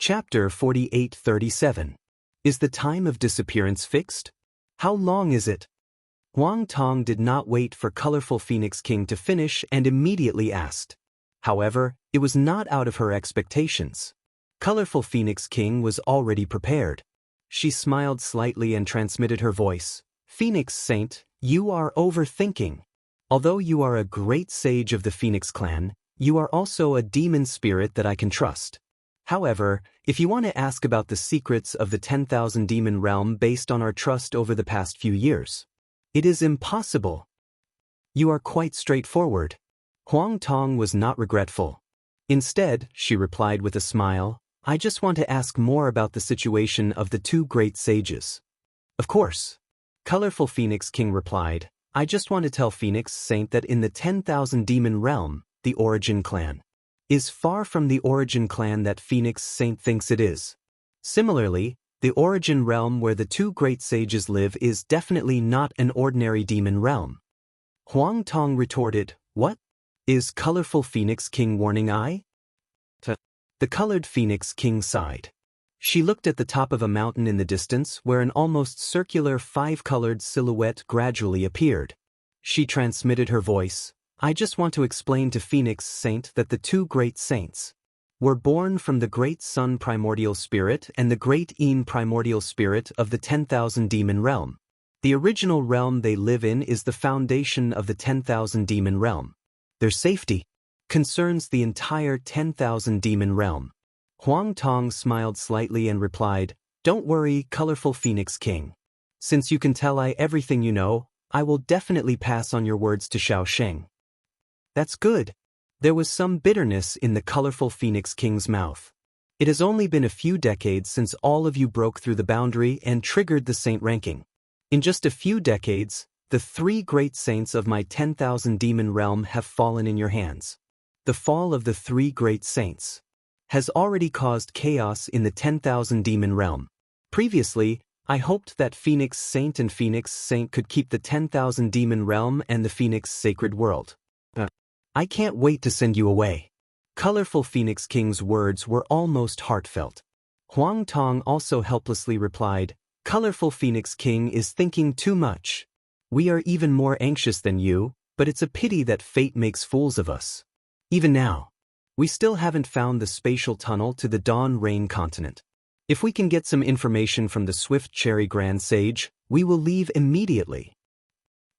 Chapter 48-37. Is the time of disappearance fixed? How long is it? Huang Tong did not wait for Colorful Phoenix King to finish and immediately asked. However, it was not out of her expectations. Colorful Phoenix King was already prepared. She smiled slightly and transmitted her voice. Phoenix Saint, you are overthinking. Although you are a great sage of the Phoenix clan, you are also a demon spirit that I can trust. However, if you want to ask about the secrets of the 10,000 demon realm based on our trust over the past few years, it is impossible. You are quite straightforward. Huang Tong was not regretful. Instead, she replied with a smile, I just want to ask more about the situation of the two great sages. Of course. Colorful Phoenix King replied, I just want to tell Phoenix Saint that in the 10,000 demon realm, the Origin clan is far from the Origin clan that Phoenix Saint thinks it is. Similarly, the Origin realm where the two great sages live is definitely not an ordinary demon realm. Huang Tong retorted, What? Is Colorful Phoenix King warning I? The Colored Phoenix King sighed. She looked at the top of a mountain in the distance where an almost circular five-colored silhouette gradually appeared. She transmitted her voice, I just want to explain to Phoenix Saint that the two great saints were born from the great Sun primordial spirit and the great Yin primordial spirit of the 10,000 demon realm. The original realm they live in is the foundation of the 10,000 demon realm. Their safety concerns the entire 10,000 demon realm. Huang Tong smiled slightly and replied, Don't worry, Colorful Phoenix King. Since you can tell I everything you know, I will definitely pass on your words to Xiao Sheng. That's good. There was some bitterness in the Colorful Phoenix King's mouth. It has only been a few decades since all of you broke through the boundary and triggered the saint ranking. In just a few decades, the three great saints of my 10,000 demon realm have fallen in your hands. The fall of the three great saints has already caused chaos in the 10,000 demon realm. Previously, I hoped that Phoenix Saint and Phoenix Saint could keep the 10,000 demon realm and the Phoenix sacred world. I can't wait to send you away. Colorful Phoenix King's words were almost heartfelt. Huang Tong also helplessly replied, Colorful Phoenix King is thinking too much. We are even more anxious than you, but it's a pity that fate makes fools of us. Even now, we still haven't found the spatial tunnel to the Dawn Rain continent. If we can get some information from the Swift Cherry Grand Sage, we will leave immediately.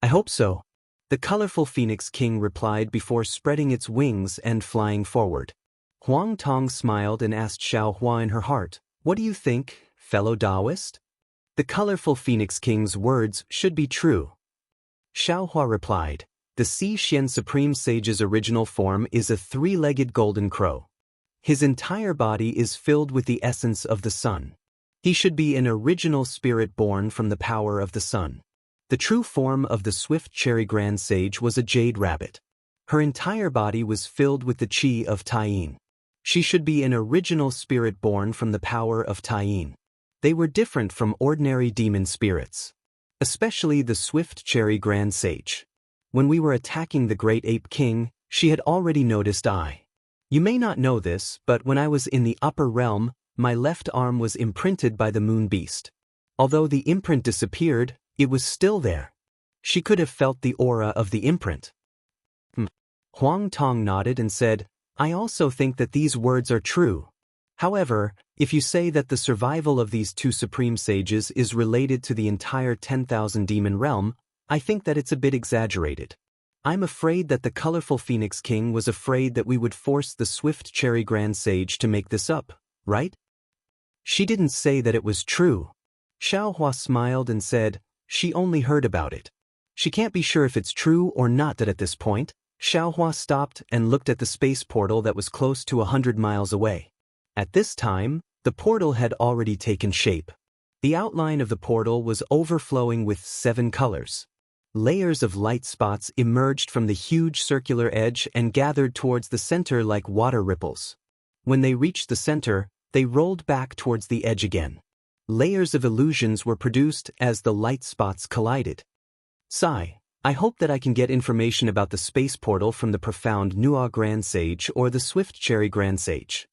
I hope so. The Colorful Phoenix King replied before spreading its wings and flying forward. Huang Tong smiled and asked Xiao Hua in her heart, What do you think, fellow Taoist? The Colorful Phoenix King's words should be true. Xiao Hua replied, The Xi Xian Supreme Sage's original form is a three-legged golden crow. His entire body is filled with the essence of the sun. He should be an original spirit born from the power of the sun. The true form of the Swift Cherry Grand Sage was a jade rabbit. Her entire body was filled with the qi of Taiyin. She should be an original spirit born from the power of Taiyin. They were different from ordinary demon spirits, especially the Swift Cherry Grand Sage. When we were attacking the Great Ape King, she had already noticed I. You may not know this, but when I was in the upper realm, my left arm was imprinted by the moon beast. Although the imprint disappeared, it was still there. She could have felt the aura of the imprint. Huang Tong nodded and said, I also think that these words are true. However, if you say that the survival of these two supreme sages is related to the entire 10,000 demon realm, I think that it's a bit exaggerated. I'm afraid that the Colorful Phoenix King was afraid that we would force the Swift Cherry Grand Sage to make this up, right? She didn't say that it was true. Xiao Hua smiled and said, She only heard about it. She can't be sure if it's true or not that at this point. Xiao Hua stopped and looked at the space portal that was close to 100 miles away. At this time, the portal had already taken shape. The outline of the portal was overflowing with 7 colors. Layers of light spots emerged from the huge circular edge and gathered towards the center like water ripples. When they reached the center, they rolled back towards the edge again. Layers of illusions were produced as the light spots collided. Sigh, I hope that I can get information about the space portal from the profound Nua Grand Sage or the Swift Cherry Grand Sage.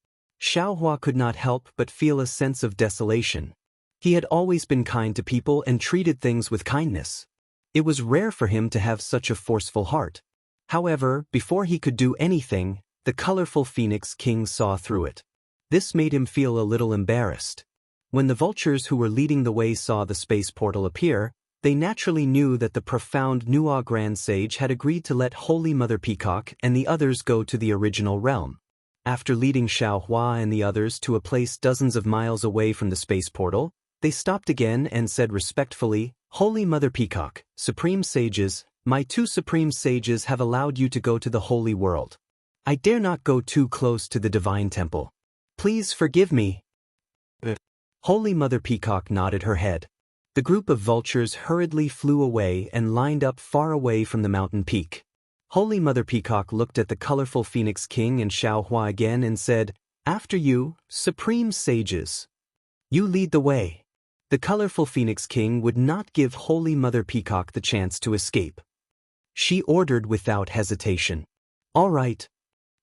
Xiaohua could not help but feel a sense of desolation. He had always been kind to people and treated things with kindness. It was rare for him to have such a forceful heart. However, before he could do anything, the colorful Phoenix King saw through it. This made him feel a little embarrassed. When the vultures who were leading the way saw the space portal appear, they naturally knew that the profound Nuo Grand Sage had agreed to let Holy Mother Peacock and the others go to the original realm. After leading Xiaohua and the others to a place dozens of miles away from the space portal, they stopped again and said respectfully, "Holy Mother Peacock, Supreme Sages, my two Supreme Sages have allowed you to go to the Holy World. I dare not go too close to the Divine Temple. Please forgive me." Holy Mother Peacock nodded her head. The group of vultures hurriedly flew away and lined up far away from the mountain peak. Holy Mother Peacock looked at the colorful Phoenix King and Xiaohua again and said, "After you, Supreme Sages. You lead the way." The colorful Phoenix King would not give Holy Mother Peacock the chance to escape. She ordered without hesitation. "All right."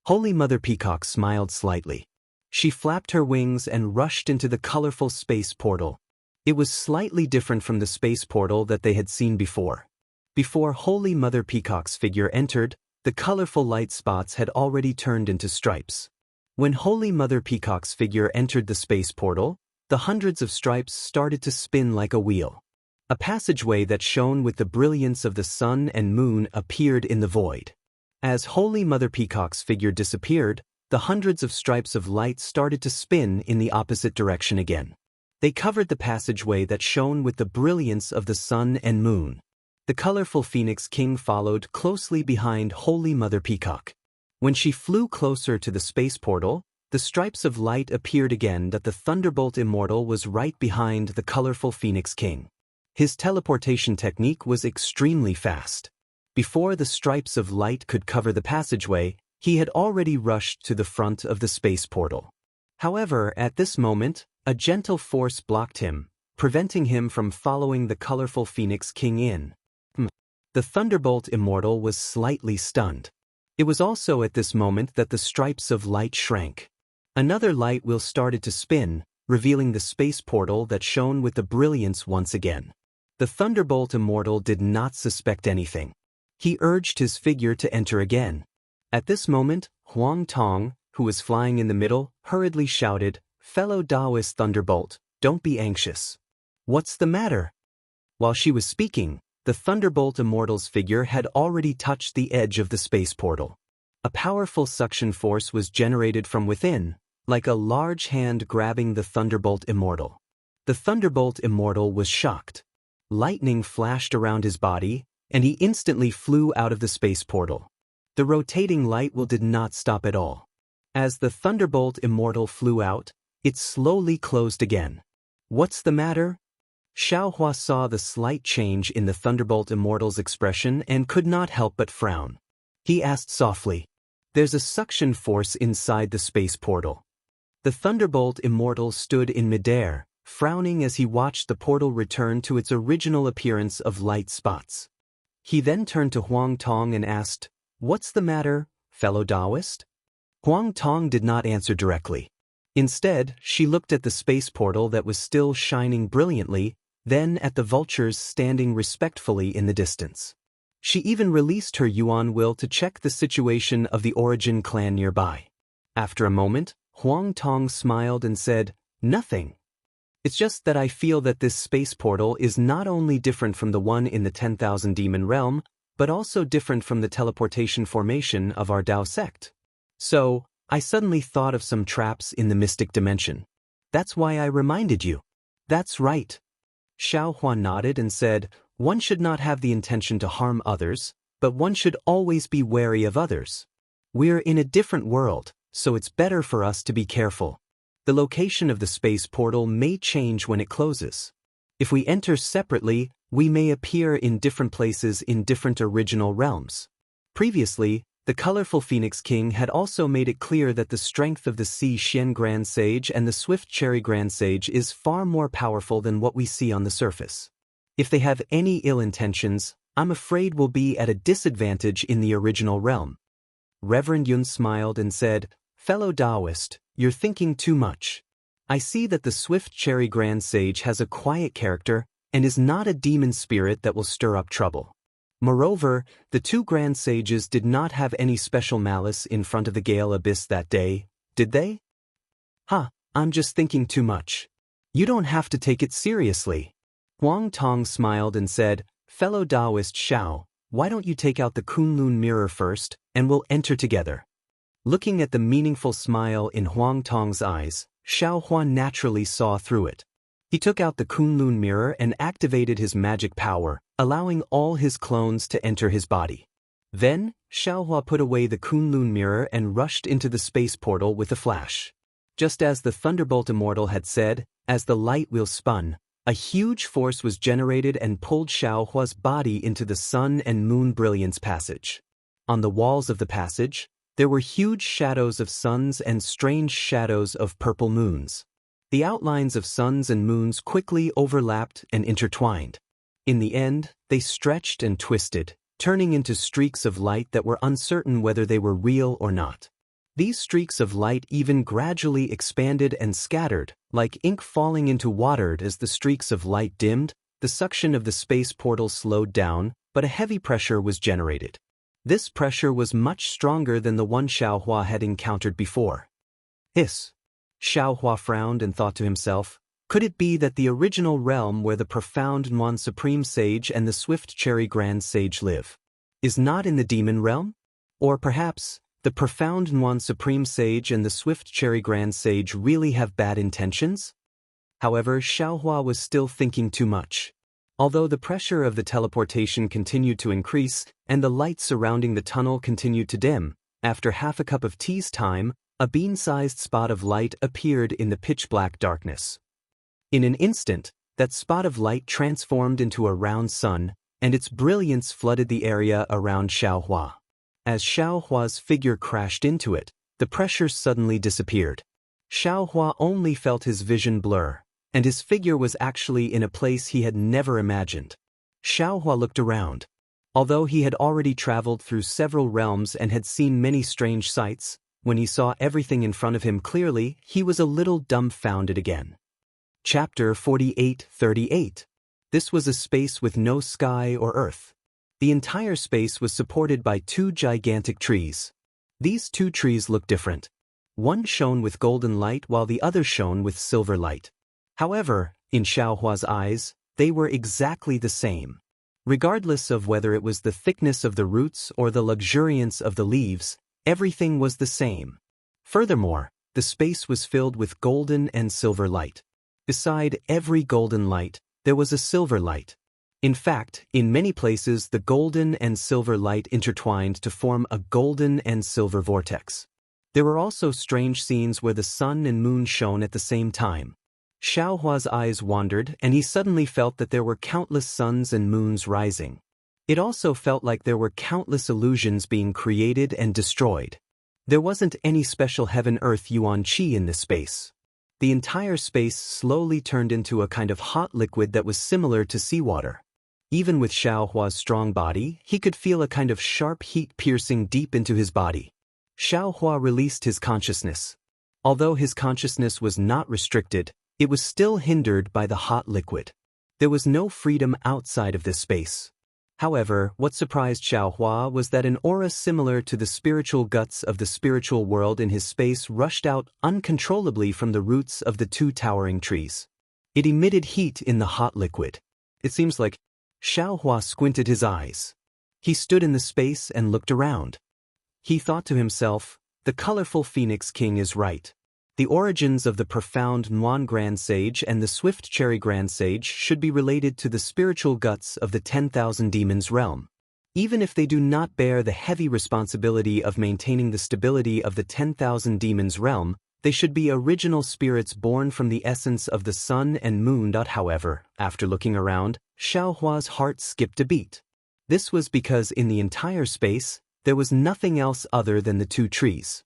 Holy Mother Peacock smiled slightly. She flapped her wings and rushed into the colorful space portal. It was slightly different from the space portal that they had seen before. Before Holy Mother Peacock's figure entered, the colorful light spots had already turned into stripes. When Holy Mother Peacock's figure entered the space portal, the hundreds of stripes started to spin like a wheel. A passageway that shone with the brilliance of the sun and moon appeared in the void. As Holy Mother Peacock's figure disappeared, the hundreds of stripes of light started to spin in the opposite direction again. They covered the passageway that shone with the brilliance of the sun and moon. The colorful Phoenix King followed closely behind Holy Mother Peacock. When she flew closer to the space portal, the stripes of light appeared again that the Thunderbolt Immortal was right behind the colorful Phoenix King. His teleportation technique was extremely fast. Before the stripes of light could cover the passageway, he had already rushed to the front of the space portal. However, at this moment, a gentle force blocked him, preventing him from following the colorful Phoenix King in. The Thunderbolt Immortal was slightly stunned. It was also at this moment that the stripes of light shrank. Another light wheel started to spin, revealing the space portal that shone with the brilliance once again. The Thunderbolt Immortal did not suspect anything. He urged his figure to enter again. At this moment, Huang Tong, who was flying in the middle, hurriedly shouted, "Fellow Taoist Thunderbolt, don't be anxious." "What's the matter?" While she was speaking, the Thunderbolt Immortal's figure had already touched the edge of the space portal. A powerful suction force was generated from within, like a large hand grabbing the Thunderbolt Immortal. The Thunderbolt Immortal was shocked. Lightning flashed around his body, and he instantly flew out of the space portal. The rotating light wheel did not stop at all. As the Thunderbolt Immortal flew out, it slowly closed again. "What's the matter?" Xiaohua saw the slight change in the Thunderbolt Immortal's expression and could not help but frown. He asked softly, "There's a suction force inside the space portal." The Thunderbolt Immortal stood in midair, frowning as he watched the portal return to its original appearance of light spots. He then turned to Huang Tong and asked, "What's the matter, fellow Taoist?" Huang Tong did not answer directly. Instead, she looked at the space portal that was still shining brilliantly, then at the vultures standing respectfully in the distance. She even released her Yuan will to check the situation of the Origin clan nearby. After a moment, Huang Tong smiled and said, "Nothing. It's just that I feel that this space portal is not only different from the one in the 10,000 Demon Realm, but also different from the teleportation formation of our Dao sect. So, I suddenly thought of some traps in the mystic dimension. That's why I reminded you." "That's right." Xiaohua nodded and said, "One should not have the intention to harm others, but one should always be wary of others. We're in a different world, so it's better for us to be careful. The location of the space portal may change when it closes. If we enter separately, we may appear in different places in different original realms." Previously, the colorful Phoenix King had also made it clear that the strength of the Sea Xian Grand Sage and the Swift Cherry Grand Sage is far more powerful than what we see on the surface. If they have any ill intentions, I'm afraid we'll be at a disadvantage in the original realm. Reverend Yun smiled and said, "Fellow Taoist, You're thinking too much. I see that the Swift Cherry Grand Sage has a quiet character and is not a demon spirit that will stir up trouble. Moreover, the two Grand Sages did not have any special malice in front of the Gale Abyss that day, did they? I'm just thinking too much. You don't have to take it seriously. Huang Tong smiled and said, Fellow Taoist Xiao, why don't you take out the Kunlun mirror first, and we'll enter together. Looking at the meaningful smile in Huang Tong's eyes, Xiao Huan naturally saw through it. He took out the Kunlun mirror and activated his magic power, allowing all his clones to enter his body. Then, Xiao Hua put away the Kunlun mirror and rushed into the space portal with a flash. Just as the Thunderbolt Immortal had said, as the light wheel spun, a huge force was generated and pulled Xiao Hua's body into the Sun and Moon Brilliance Passage. On the walls of the passage, there were huge shadows of suns and strange shadows of purple moons. The outlines of suns and moons quickly overlapped and intertwined. In the end, they stretched and twisted, turning into streaks of light that were uncertain whether they were real or not. These streaks of light even gradually expanded and scattered, like ink falling into water. As the streaks of light dimmed, the suction of the space portal slowed down, but a heavy pressure was generated. This pressure was much stronger than the one Xiao Hua had encountered before. Hiss! Xiao Hua frowned and thought to himself, could it be that the original realm where the profound Nuan Supreme Sage and the Swift Cherry Grand Sage live is not in the demon realm? Or perhaps, the profound Nuan Supreme Sage and the Swift Cherry Grand Sage really have bad intentions? However, Xiao Hua was still thinking too much. Although the pressure of the teleportation continued to increase and the light surrounding the tunnel continued to dim, after half a cup of tea's time, a bean-sized spot of light appeared in the pitch-black darkness. In an instant, that spot of light transformed into a round sun, and its brilliance flooded the area around Xiao Hua. As Xiao Hua's figure crashed into it, the pressure suddenly disappeared. Xiao Hua only felt his vision blur, and his figure was actually in a place he had never imagined. Xiao Hua looked around. Although he had already traveled through several realms and had seen many strange sights, when he saw everything in front of him clearly, he was a little dumbfounded again. Chapter 48:38. This was a space with no sky or earth. The entire space was supported by two gigantic trees. These two trees looked different. One shone with golden light while the other shone with silver light. However, in Xiao Hua's eyes, they were exactly the same. Regardless of whether it was the thickness of the roots or the luxuriance of the leaves, everything was the same. Furthermore, the space was filled with golden and silver light. Beside every golden light, there was a silver light. In fact, in many places the golden and silver light intertwined to form a golden and silver vortex. There were also strange scenes where the sun and moon shone at the same time. Xiao Hua's eyes wandered and he suddenly felt that there were countless suns and moons rising. It also felt like there were countless illusions being created and destroyed. There wasn't any special heaven-earth yuan qi in this space. The entire space slowly turned into a kind of hot liquid that was similar to seawater. Even with Xiao Hua's strong body, he could feel a kind of sharp heat piercing deep into his body. Xiao Hua released his consciousness. Although his consciousness was not restricted, it was still hindered by the hot liquid. There was no freedom outside of this space. However, what surprised Xiao Hua was that an aura similar to the spiritual guts of the spiritual world in his space rushed out uncontrollably from the roots of the two towering trees. It emitted heat in the hot liquid. It seems like Xiao Hua squinted his eyes. He stood in the space and looked around. He thought to himself, the colorful Phoenix King is right. The origins of the profound Nuan Grand Sage and the Swift Cherry Grand Sage should be related to the spiritual guts of the 10,000 Demons realm. Even if they do not bear the heavy responsibility of maintaining the stability of the 10,000 Demons realm, they should be original spirits born from the essence of the sun and moon. However, after looking around, Xiao Hua's heart skipped a beat. This was because in the entire space, there was nothing else other than the two trees.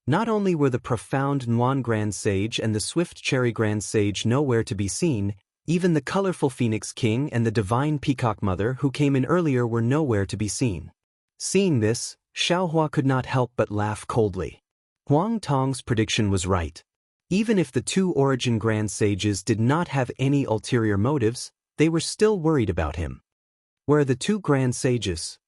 Not only were the profound Nuan Grand Sage and the Swift Cherry Grand Sage nowhere to be seen, even the colorful Phoenix King and the divine Peacock Mother who came in earlier were nowhere to be seen. Seeing this, Xiao Hua could not help but laugh coldly. Huang Tong's prediction was right. Even if the two origin grand sages did not have any ulterior motives, they were still worried about him. Where are the two grand sages?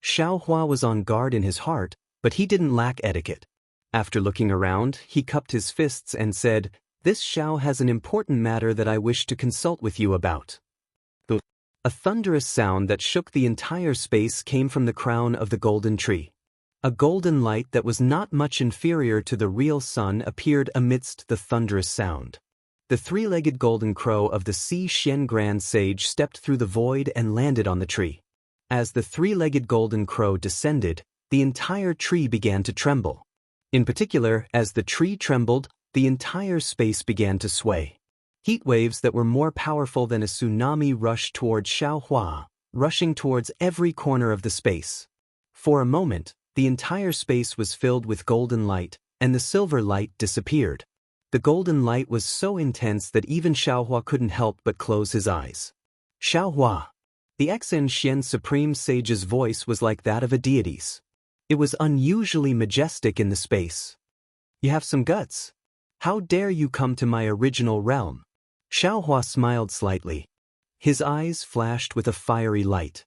Xiao Hua was on guard in his heart, but he didn't lack etiquette. After looking around, he cupped his fists and said, "This Xiao has an important matter that I wish to consult with you about." A thunderous sound that shook the entire space came from the crown of the golden tree. A golden light that was not much inferior to the real sun appeared amidst the thunderous sound. The three-legged golden crow of the Xi Xian Grand Sage stepped through the void and landed on the tree. As the three-legged golden crow descended, the entire tree began to tremble. In particular, as the tree trembled, the entire space began to sway. Heat waves that were more powerful than a tsunami rushed towards Xiao Hua, rushing towards every corner of the space. For a moment, the entire space was filled with golden light, and the silver light disappeared. The golden light was so intense that even Xiao Hua couldn't help but close his eyes. Xiao Hua. The Xen Xian Supreme Sage's voice was like that of a deity's. It was unusually majestic in the space. "You have some guts. How dare you come to my original realm?" Xiao Hua smiled slightly. His eyes flashed with a fiery light.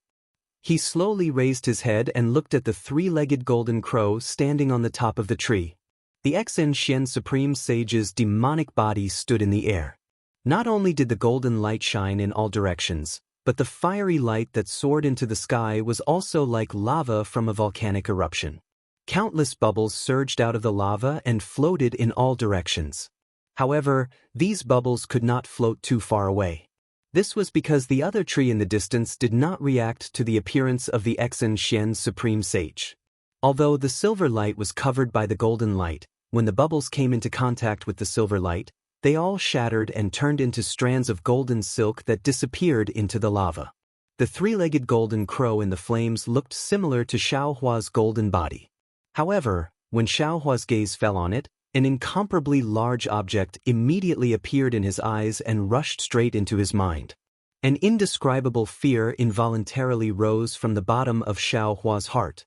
He slowly raised his head and looked at the three-legged golden crow standing on the top of the tree. The Xen Xian Supreme Sage's demonic body stood in the air. Not only did the golden light shine in all directions, but the fiery light that soared into the sky was also like lava from a volcanic eruption. Countless bubbles surged out of the lava and floated in all directions. However, these bubbles could not float too far away. This was because the other tree in the distance did not react to the appearance of the Xen Xian Supreme Sage. Although the silver light was covered by the golden light, when the bubbles came into contact with the silver light, they all shattered and turned into strands of golden silk that disappeared into the lava. The three-legged golden crow in the flames looked similar to Xiao Hua's golden body. However, when Xiao Hua's gaze fell on it, an incomparably large object immediately appeared in his eyes and rushed straight into his mind. An indescribable fear involuntarily rose from the bottom of Xiao Hua's heart.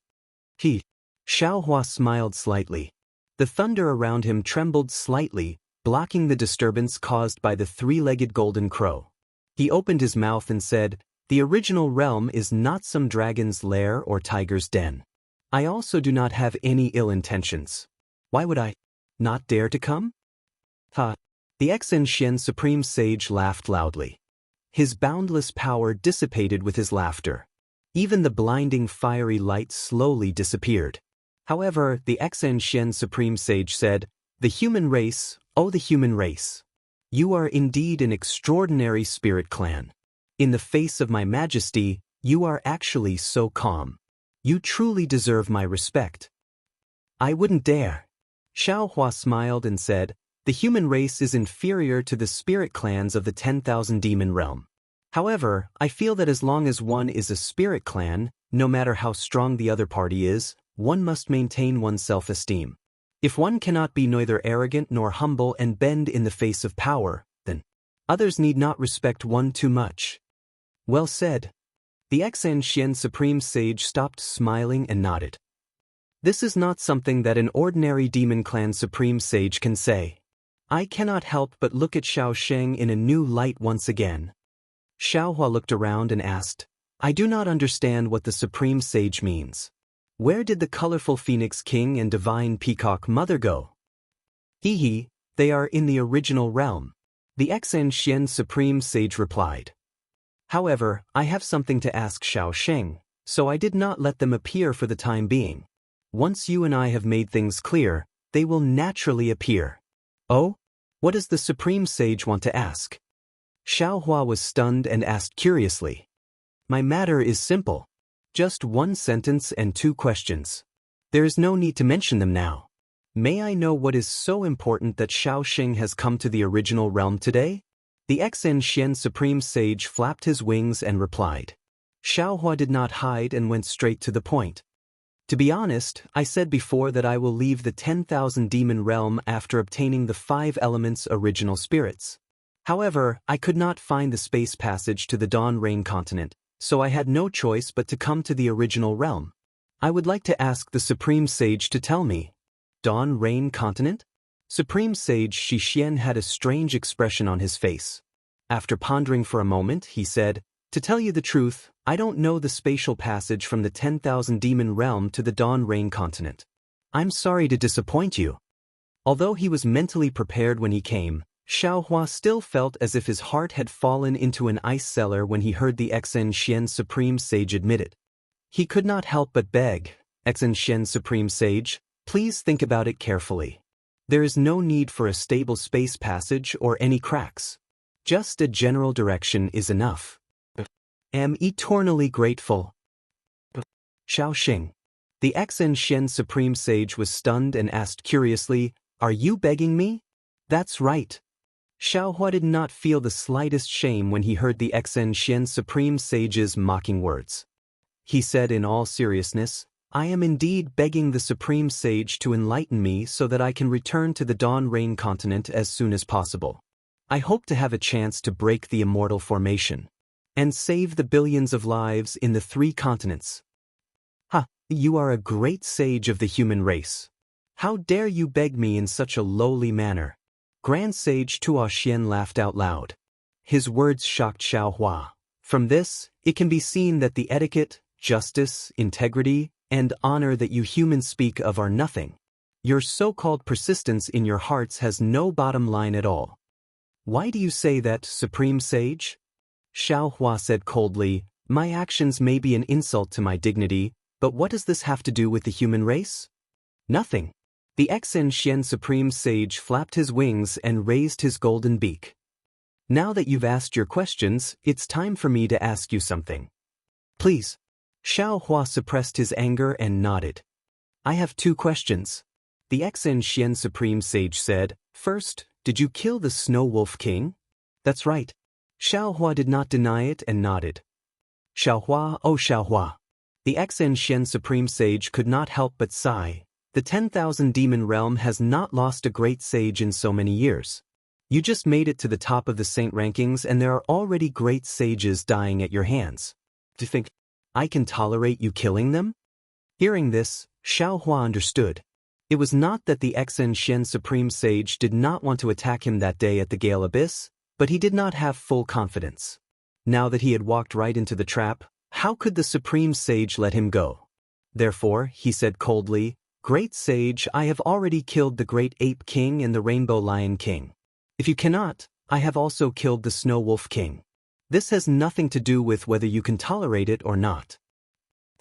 Xiao Hua smiled slightly. The thunder around him trembled slightly, blocking the disturbance caused by the three-legged golden crow. He opened his mouth and said, "The original realm is not some dragon's lair or tiger's den. I also do not have any ill intentions. Why would I not dare to come?" The Xen Xian Supreme Sage laughed loudly. His boundless power dissipated with his laughter. Even the blinding fiery light slowly disappeared. However, the Xen Xian Supreme Sage said, "The human race, oh the human race. You are indeed an extraordinary spirit clan. In the face of my majesty, you are actually so calm. You truly deserve my respect." "I wouldn't dare." Xiao Hua smiled and said, "The human race is inferior to the spirit clans of the 10,000 demon realm. However, I feel that as long as one is a spirit clan, no matter how strong the other party is, one must maintain one's self-esteem. If one cannot be neither arrogant nor humble and bend in the face of power, then others need not respect one too much." "Well said." The Xen Xian Supreme Sage stopped smiling and nodded. "This is not something that an ordinary demon clan Supreme Sage can say. I cannot help but look at Xiao Sheng in a new light once again." Xiao Hua looked around and asked, "I do not understand what the Supreme Sage means. Where did the colorful Phoenix King and Divine Peacock Mother go?" They are in the original realm," the Xen Xian Supreme Sage replied. "However, I have something to ask Xiao Sheng, so I did not let them appear for the time being. Once you and I have made things clear, they will naturally appear." "Oh? What does the Supreme Sage want to ask?" Xiao Hua was stunned and asked curiously. "My matter is simple. Just one sentence and two questions. There is no need to mention them now. May I know what is so important that Xiao Sheng has come to the original realm today?" The Xen Xian Supreme Sage flapped his wings and replied. Xiao Hua did not hide and went straight to the point. "To be honest, I said before that I will leave the 10,000 demon realm after obtaining the 5 elements original spirits. However, I could not find the space passage to the Dawn Rain continent, so I had no choice but to come to the original realm. I would like to ask the Supreme Sage to tell me, Dawn Rain Continent? Supreme Sage Shixian had a strange expression on his face. After pondering for a moment, he said, "To tell you the truth, I don't know the spatial passage from the 10,000 demon realm to the Dawn Rain Continent. I'm sorry to disappoint you." Although he was mentally prepared when he came, Xiaohua still felt as if his heart had fallen into an ice cellar when he heard the Xen Xian Supreme Sage admit it. He could not help but beg, "Xen Xian Supreme Sage, please think about it carefully. There is no need for a stable space passage or any cracks. Just a general direction is enough. Am eternally grateful." Xiaoxing. The Xen Xian Supreme Sage was stunned and asked curiously, "Are you begging me?" "That's right." Xiaohua did not feel the slightest shame when he heard the Xen Xian Supreme Sage's mocking words. He said in all seriousness, "I am indeed begging the Supreme Sage to enlighten me so that I can return to the Dawn Rain Continent as soon as possible. I hope to have a chance to break the Immortal formation and save the billions of lives in the 3 continents." "Ha, you are a great sage of the human race. How dare you beg me in such a lowly manner?" Grand Sage Tuoxian laughed out loud. His words shocked Xiaohua. From this, it can be seen that the etiquette, justice, integrity, and honor that you humans speak of are nothing. Your so-called persistence in your hearts has no bottom line at all. "Why do you say that, Supreme Sage?" Xiaohua said coldly, "My actions may be an insult to my dignity, but what does this have to do with the human race?" "Nothing." The Xen Xian Supreme Sage flapped his wings and raised his golden beak. "Now that you've asked your questions, it's time for me to ask you something." "Please." Xiaohua suppressed his anger and nodded. "I have 2 questions." The Xen Xian Supreme Sage said, "First, did you kill the Snow Wolf King?" "That's right." Xiaohua did not deny it and nodded. "Xiaohua, oh Xiaohua." The Xen Xian Supreme Sage could not help but sigh. The 10,000 demon realm has not lost a great sage in so many years. You just made it to the top of the saint rankings and there are already great sages dying at your hands. Do you think I can tolerate you killing them? Hearing this, Xiaohua understood. It was not that the Xen Xian Supreme Sage did not want to attack him that day at the Gale Abyss, but he did not have full confidence. Now that he had walked right into the trap, how could the Supreme Sage let him go? Therefore, he said coldly, "Great Sage, I have already killed the Great Ape King and the Rainbow Lion King. If you cannot, I have also killed the Snow Wolf King. This has nothing to do with whether you can tolerate it or not."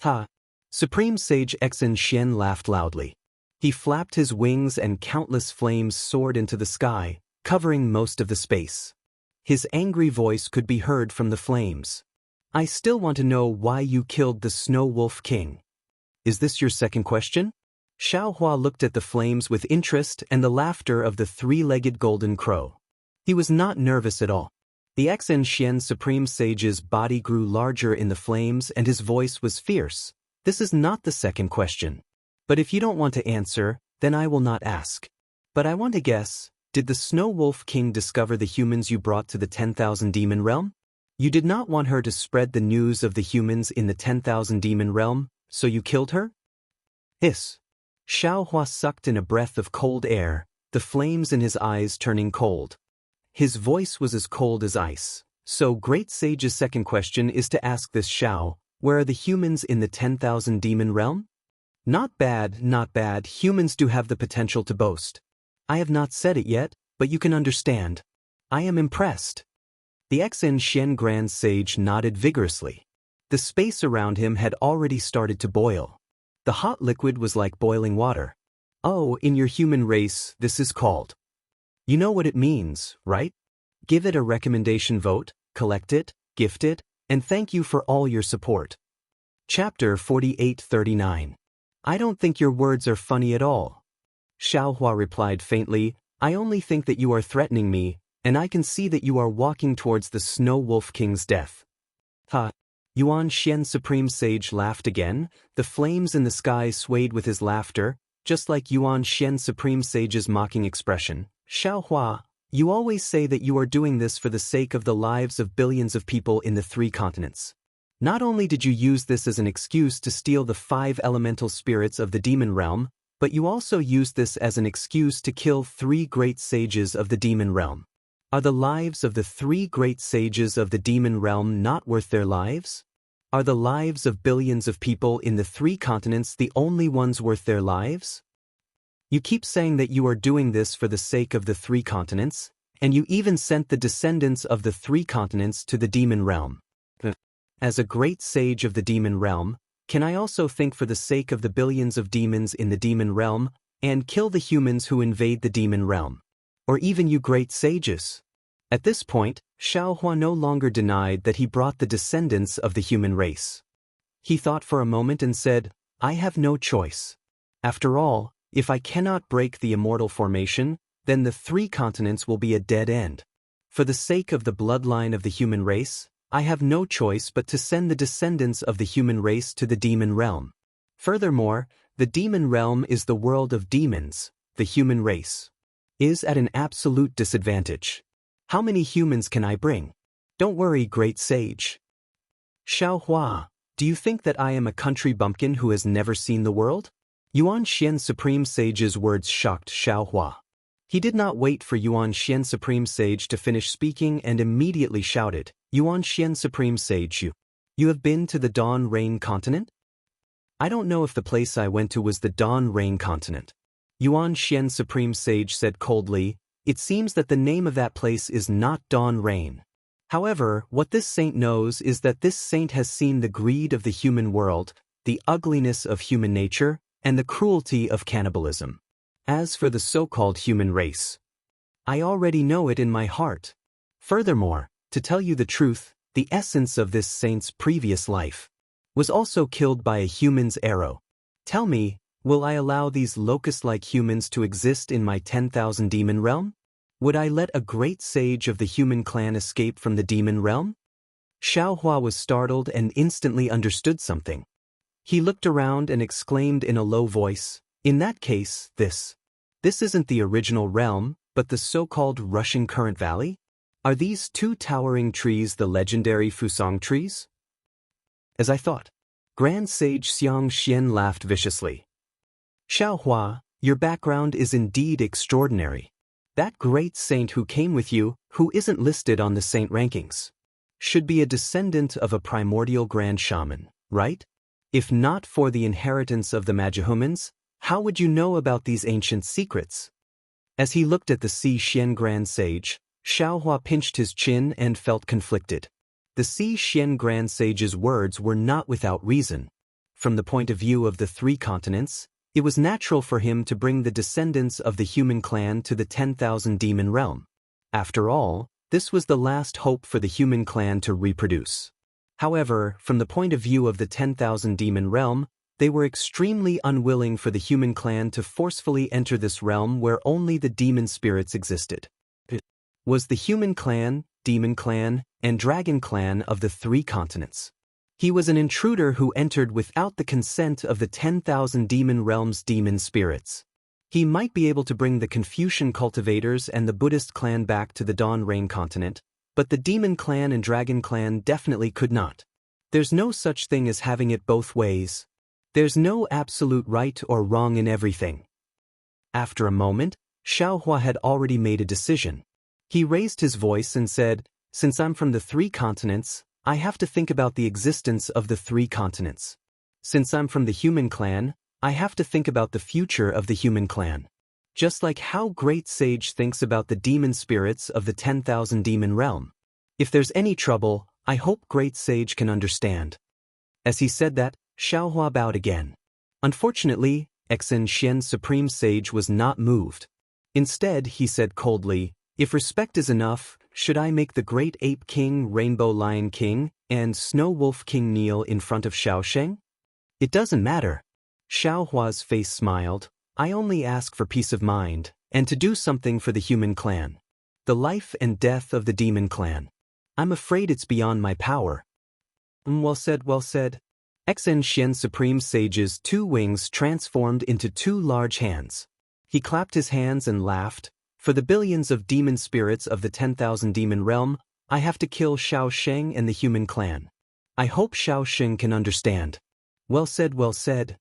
"Ha!" Supreme Sage Xen Xian laughed loudly. He flapped his wings and countless flames soared into the sky, covering most of the space. His angry voice could be heard from the flames. "I still want to know why you killed the Snow Wolf King. Is this your second question?" Xiaohua looked at the flames with interest and the laughter of the 3-legged golden crow. He was not nervous at all. The Xen Xian Supreme Sage's body grew larger in the flames and his voice was fierce. "This is not the second question. But if you don't want to answer, then I will not ask. But I want to guess, did the Snow Wolf King discover the humans you brought to the 10,000 demon realm? You did not want her to spread the news of the humans in the 10,000 demon realm, so you killed her?" Hiss. Xiaohua sucked in a breath of cold air, the flames in his eyes turning cold. His voice was as cold as ice. "So Great Sage's second question is to ask this Xiao, where are the humans in the 10,000 demon realm?" Not bad, not bad. Humans do have the potential to boast. I have not said it yet, but you can understand. I am impressed." The Xen Xian Grand Sage nodded vigorously. The space around him had already started to boil. The hot liquid was like boiling water. "Oh, in your human race, this is called. You know what it means, right? Give it a recommendation vote, collect it, gift it, and thank you for all your support." Chapter 4839. "I don't think your words are funny at all." Xiaohua replied faintly, "I only think that you are threatening me, and I can see that you are walking towards the Snow Wolf King's death." "Ha!" Yuan Xian Supreme Sage laughed again. The flames in the sky swayed with his laughter, just like Yuan Xian Supreme Sage's mocking expression. "Xiaohua, you always say that you are doing this for the sake of the lives of billions of people in the 3 continents. Not only did you use this as an excuse to steal the 5 elemental spirits of the demon realm, But you also used this as an excuse to kill 3 great sages of the demon realm. Are the lives of the 3 great sages of the demon realm not worth their lives? Are the lives of billions of people in the 3 continents the only ones worth their lives? You keep saying that you are doing this for the sake of the 3 continents, and you even sent the descendants of the 3 continents to the demon realm. As a great sage of the demon realm, can I also think for the sake of the billions of demons in the demon realm, and kill the humans who invade the demon realm? Or even you great sages? At this point, Xiaohua no longer denied that he brought the descendants of the human race. He thought for a moment and said, I have no choice. After all, if I cannot break the immortal formation, then the 3 continents will be a dead end. For the sake of the bloodline of the human race, I have no choice but to send the descendants of the human race to the demon realm. Furthermore, the demon realm is the world of demons. The human race is at an absolute disadvantage. How many humans can I bring? Don't worry, great sage. Xiaohua, do you think that I am a country bumpkin who has never seen the world? Yuan Xian Supreme Sage's words shocked Xiaohua. He did not wait for Yuan Xian Supreme Sage to finish speaking and immediately shouted, Yuan Xian Supreme Sage, you have been to the Dawn Rain continent? I don't know if the place I went to was the Dawn Rain continent. Yuan Xian Supreme Sage said coldly, it seems that the name of that place is not Dawn Rain. However, what this saint knows is that this saint has seen the greed of the human world, the ugliness of human nature, and the cruelty of cannibalism. As for the so-called human race, I already know it in my heart. Furthermore, to tell you the truth, the essence of this saint's previous life was also killed by a human's arrow. Tell me, will I allow these locust-like humans to exist in my 10,000 demon realm? Would I let a great sage of the human clan escape from the demon realm? Xiaohua was startled and instantly understood something. He looked around and exclaimed in a low voice, in that case, this isn't the original realm, but the so-called rushing current valley? Are these 2 towering trees the legendary Fusang trees? As I thought. Grand Sage Xiang Xian laughed viciously. Xiaohua, your background is indeed extraordinary. That great saint who came with you, who isn't listed on the saint rankings, should be a descendant of a primordial grand shaman, right? If not for the inheritance of the Magihumans, how would you know about these ancient secrets? As he looked at the Si Xian Grand Sage, Xiaohua pinched his chin and felt conflicted. The Si Xian Grand Sage's words were not without reason. From the point of view of the 3 continents, it was natural for him to bring the descendants of the human clan to the 10,000 demon realm. After all, this was the last hope for the human clan to reproduce. However, from the point of view of the 10,000 demon realm, they were extremely unwilling for the human clan to forcefully enter this realm where only the demon spirits existed. It was the human clan, demon clan, and dragon clan of the 3 continents. He was an intruder who entered without the consent of the 10,000 demon realm's demon spirits. He might be able to bring the Confucian cultivators and the Buddhist clan back to the Dawn Rain continent, but the demon clan and dragon clan definitely could not. There's no such thing as having it both ways. There's no absolute right or wrong in everything. After a moment, Xiaohua had already made a decision. He raised his voice and said, since I'm from the 3 continents, I have to think about the existence of the 3 continents. Since I'm from the human clan, I have to think about the future of the human clan. Just like how Great Sage thinks about the demon spirits of the 10,000 demon realm. If there's any trouble, I hope Great Sage can understand. As he said that, Xiaohua bowed again. Unfortunately, Exen Xian Supreme Sage was not moved. Instead, he said coldly, if respect is enough, should I make the Great Ape King, Rainbow Lion King, and Snow Wolf King kneel in front of Xiaosheng? It doesn't matter. Xiaohua's face smiled. I only ask for peace of mind, and to do something for the human clan. The life and death of the demon clan. I'm afraid it's beyond my power. Well said, well said. Exen Xian Supreme Sage's 2 wings transformed into 2 large hands. He clapped his hands and laughed. For the billions of demon spirits of the 10,000 demon realm, I have to kill Xiaosheng and the human clan. I hope Xiaosheng can understand. Well said, well said.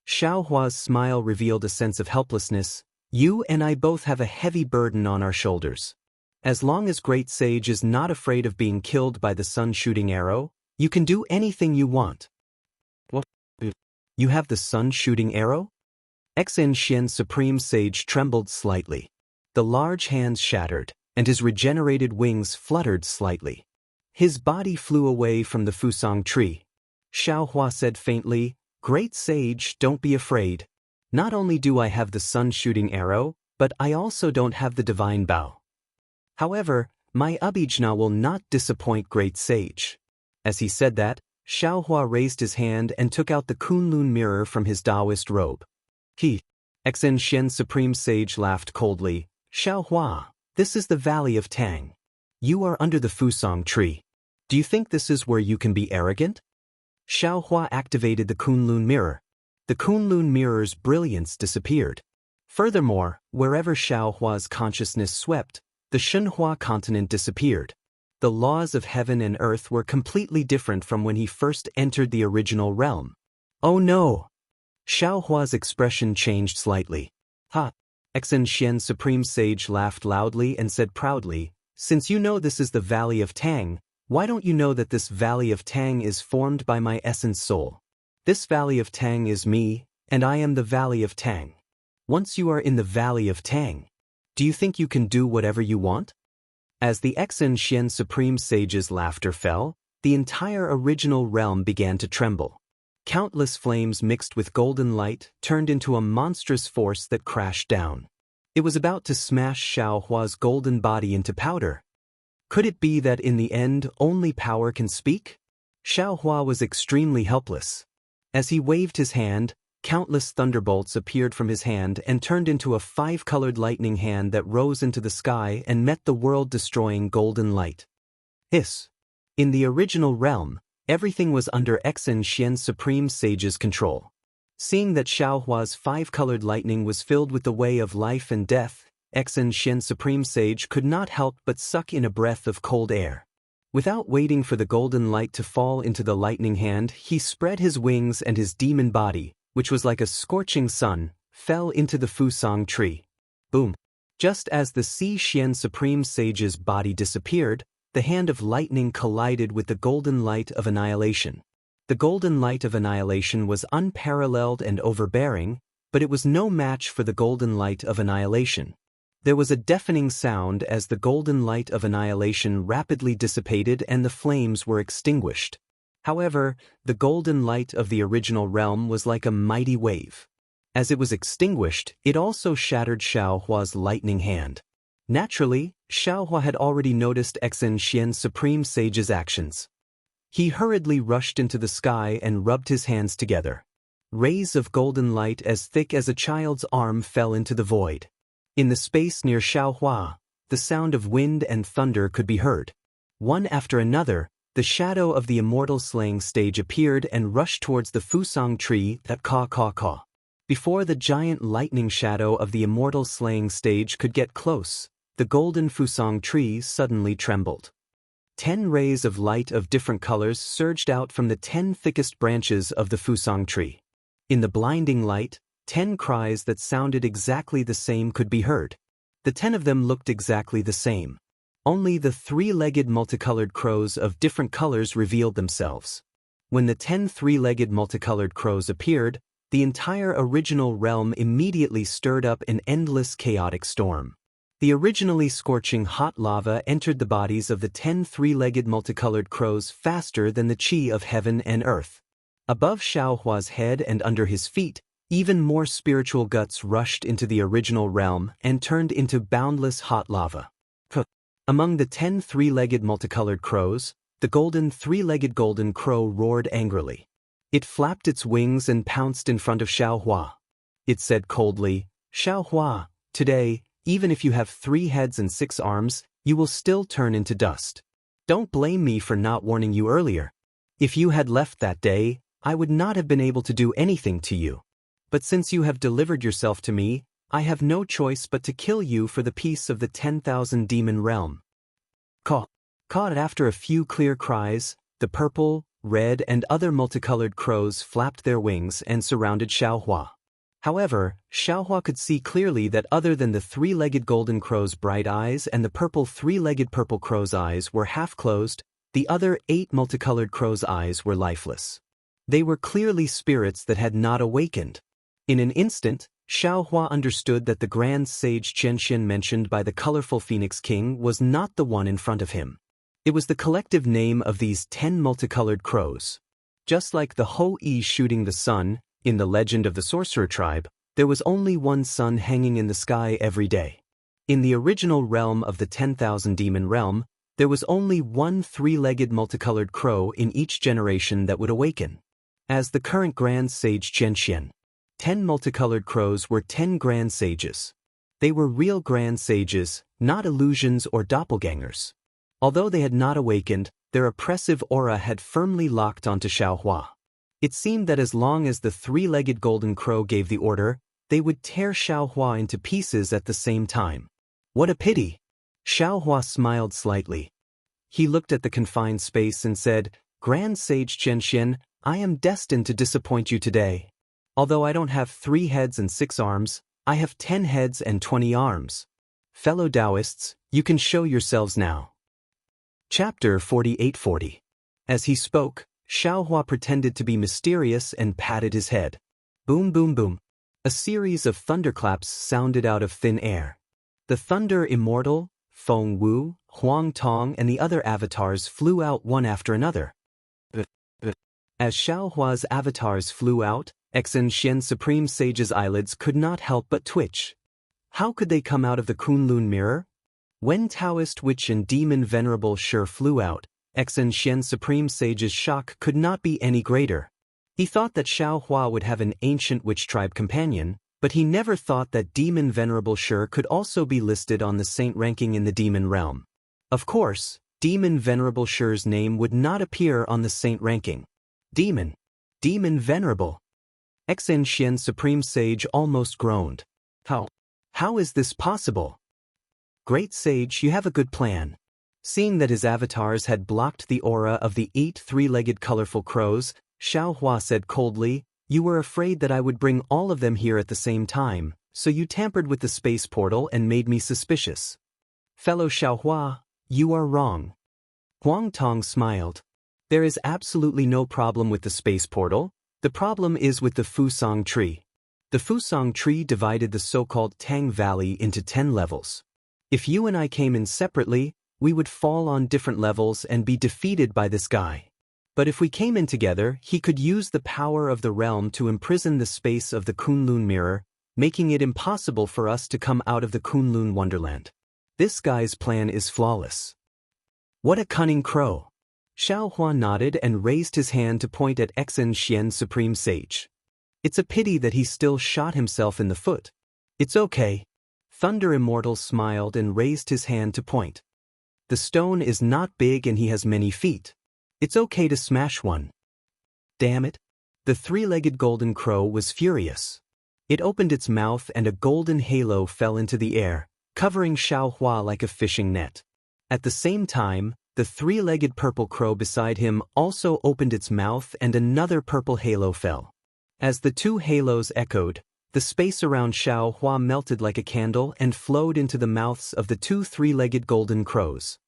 Xiao Hua's smile revealed a sense of helplessness. You and I both have a heavy burden on our shoulders. As long as Great Sage is not afraid of being killed by the sun-shooting arrow, you can do anything you want. What? You have the sun-shooting arrow? Xen Xian Supreme Sage trembled slightly. The large hands shattered, and his regenerated wings fluttered slightly. His body flew away from the Fusang tree. Xiao Hua said faintly, Great Sage, don't be afraid. Not only do I have the sun-shooting arrow, but I also don't have the divine bow. However, my Abhijna will not disappoint Great Sage. As he said that, Xiao Hua raised his hand and took out the Kunlun mirror from his Taoist robe. Xen Xian Supreme Sage laughed coldly. Xiao Hua, this is the Valley of Tang. You are under the Fusang tree. Do you think this is where you can be arrogant? Xiao Hua activated the Kunlun mirror. The Kunlun mirror's brilliance disappeared. Furthermore, wherever Xiao Hua's consciousness swept, the Shenhua continent disappeared. The laws of heaven and earth were completely different from when he first entered the original realm. Oh no! Xiao Hua's expression changed slightly. Ha! Xen Xian Supreme Sage laughed loudly and said proudly, Since you know this is the Valley of Tang, why don't you know that this Valley of Tang is formed by my essence soul? This Valley of Tang is me, and I am the Valley of Tang. Once you are in the Valley of Tang, do you think you can do whatever you want? As the Xen Xian Supreme Sage's laughter fell, the entire original realm began to tremble. Countless flames mixed with golden light turned into a monstrous force that crashed down. It was about to smash Xiao Hua's golden body into powder. Could it be that in the end only power can speak? Xiao Hua was extremely helpless. As he waved his hand, countless thunderbolts appeared from his hand and turned into a five-colored lightning hand that rose into the sky and met the world-destroying golden light. Hiss! In the original realm, everything was under Xen Xian Supreme Sage's control. Seeing that Xiao Hua's five-colored lightning was filled with the way of life and death, Xen Xian Supreme Sage could not help but suck in a breath of cold air. Without waiting for the golden light to fall into the lightning hand, he spread his wings and his demon body, which was like a scorching sun, fell into the Fusang tree. Boom! Just as the Xi Xian Supreme Sage's body disappeared, the hand of lightning collided with the golden light of annihilation. The golden light of annihilation was unparalleled and overbearing, but it was no match for the golden light of annihilation. There was a deafening sound as the golden light of annihilation rapidly dissipated and the flames were extinguished. However, the golden light of the original realm was like a mighty wave. As it was extinguished, it also shattered Xiao Hua's lightning hand. Naturally, Xiao Hua had already noticed Xen Xian Supreme Sage's actions. He hurriedly rushed into the sky and rubbed his hands together. Rays of golden light as thick as a child's arm fell into the void. In the space near Xiao Hua, the sound of wind and thunder could be heard. One after another, the shadow of the Immortal slaying stage appeared and rushed towards the Fusang tree that caw. Before the giant lightning shadow of the Immortal slaying stage could get close, the golden Fusang tree suddenly trembled. 10 rays of light of different colors surged out from the 10 thickest branches of the Fusang tree. In the blinding light, 10 cries that sounded exactly the same could be heard. The 10 of them looked exactly the same. Only the 3-legged multicolored crows of different colors revealed themselves. When the 10 3-legged multicolored crows appeared, the entire original realm immediately stirred up an endless chaotic storm. The originally scorching hot lava entered the bodies of the 10 3-legged multicolored crows faster than the chi of heaven and earth. Above Xiao Hua's head and under his feet, even more spiritual guts rushed into the original realm and turned into boundless hot lava. Among the 10 3-legged multicolored crows, the golden 3-legged golden crow roared angrily. It flapped its wings and pounced in front of Xiao Hua. It said coldly, Xiao Hua, today, even if you have 3 heads and 6 arms, you will still turn into dust. Don't blame me for not warning you earlier. If you had left that day, I would not have been able to do anything to you. But since you have delivered yourself to me, I have no choice but to kill you for the peace of the 10,000 demon realm. Caught after a few clear cries, the purple, red, and other multicolored crows flapped their wings and surrounded Xiaohua. However, Xiaohua could see clearly that other than the three-legged golden crow's bright eyes and the purple three-legged purple crow's eyes were half-closed, the other 8 multicolored crow's eyes were lifeless. They were clearly spirits that had not awakened. In an instant, Xiaohua understood that the grand sage Qianxian mentioned by the colorful Phoenix King was not the one in front of him. It was the collective name of these 10 multicolored crows. Just like the Ho-Yi shooting the sun, in the legend of the sorcerer tribe, there was only one sun hanging in the sky every day. In the original realm of the 10,000 demon realm, there was only one three-legged multicolored crow in each generation that would awaken. As the current grand sage Qianxian, 10 multicolored crows were 10 grand sages. They were real grand sages, not illusions or doppelgangers. Although they had not awakened, their oppressive aura had firmly locked onto Xiaohua. It seemed that as long as the three-legged golden crow gave the order, they would tear Xiaohua into pieces at the same time. What a pity! Xiaohua smiled slightly. He looked at the confined space and said, "Grand Sage Qianxian, I am destined to disappoint you today. Although I don't have 3 heads and 6 arms, I have 10 heads and 20 arms. Fellow Taoists, you can show yourselves now." Chapter 4840. As he spoke, Xiaohua pretended to be mysterious and patted his head. Boom boom boom. A series of thunderclaps sounded out of thin air. The Thunder Immortal, Feng Wu, Huang Tong and the other avatars flew out one after another. As Xiaohua's avatars flew out, Exen Xian Supreme Sage's eyelids could not help but twitch. How could they come out of the Kunlun mirror? When Taoist Witch and Demon Venerable Shi flew out, Exen Xian Supreme Sage's shock could not be any greater. He thought that Xiaohua would have an ancient witch tribe companion, but he never thought that Demon Venerable Shi could also be listed on the saint ranking in the demon realm. Of course, Demon Venerable Shi's name would not appear on the saint ranking. Demon Venerable. Exen Xian Supreme Sage almost groaned. How is this possible? Great Sage, you have a good plan. Seeing that his avatars had blocked the aura of the 8 three-legged colorful crows, Xiaohua said coldly, "You were afraid that I would bring all of them here at the same time, so you tampered with the space portal and made me suspicious." Fellow Xiaohua, you are wrong. Huang Tong smiled. There is absolutely no problem with the space portal. The problem is with the Fusang tree. The Fusang tree divided the so-called Tang Valley into 10 levels. If you and I came in separately, we would fall on different levels and be defeated by this guy. But if we came in together, he could use the power of the realm to imprison the space of the Kunlun mirror, making it impossible for us to come out of the Kunlun wonderland. This guy's plan is flawless. What a cunning crow! Xiaohua nodded and raised his hand to point at Exen Xian Supreme Sage. It's a pity that he still shot himself in the foot. It's okay. Thunder Immortal smiled and raised his hand to point. The stone is not big and he has many feet. It's okay to smash one. Damn it. The three-legged golden crow was furious. It opened its mouth and a golden halo fell into the air, covering Xiaohua like a fishing net. At the same time, the three-legged purple crow beside him also opened its mouth and another purple halo fell. As the two halos echoed, the space around Xiaohua melted like a candle and flowed into the mouths of the two three-legged golden crows.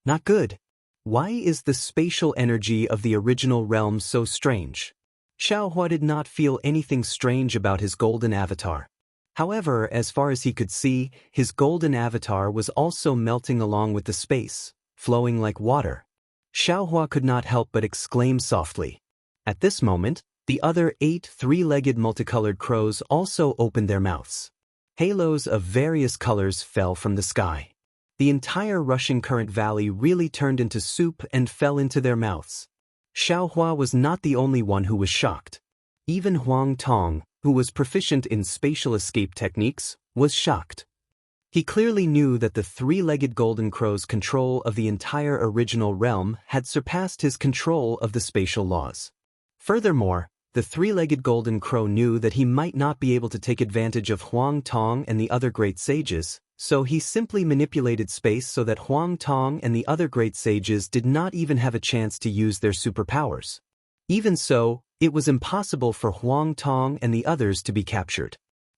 Not good. Why is the spatial energy of the original realm so strange? Xiaohua did not feel anything strange about his golden avatar. However, as far as he could see, his golden avatar was also melting along with the space, flowing like water. Xiaohua could not help but exclaim softly. At this moment, the other 8 three-legged multicolored crows also opened their mouths. Halos of various colors fell from the sky. The entire rushing current valley really turned into soup and fell into their mouths. Xiaohua was not the only one who was shocked. Even Huang Tong, who was proficient in spatial escape techniques, was shocked. He clearly knew that the three-legged golden crow's control of the entire original realm had surpassed his control of the spatial laws. Furthermore, the three-legged golden crow knew that he might not be able to take advantage of Huang Tong and the other great sages, So he simply manipulated space so that Huang Tong and the other great sages did not even have a chance to use their superpowers. Even so, it was impossible for Huang Tong and the others to be captured.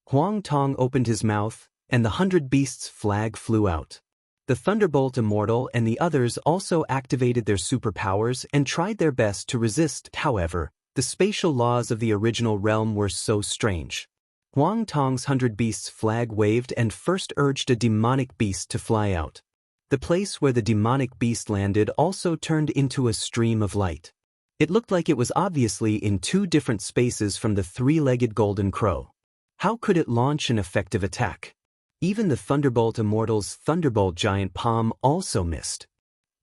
Huang Tong opened his mouth, and the 100 Beasts flag flew out. The Thunderbolt Immortal and the others also activated their superpowers and tried their best to resist. However, the spatial laws of the original realm were so strange. Huang Tong's 100 Beasts flag waved and first urged a demonic beast to fly out. The place where the demonic beast landed also turned into a stream of light. It looked like it was obviously in two different spaces from the three-legged golden crow. How could it launch an effective attack? Even the Thunderbolt Immortal's Thunderbolt giant palm also missed.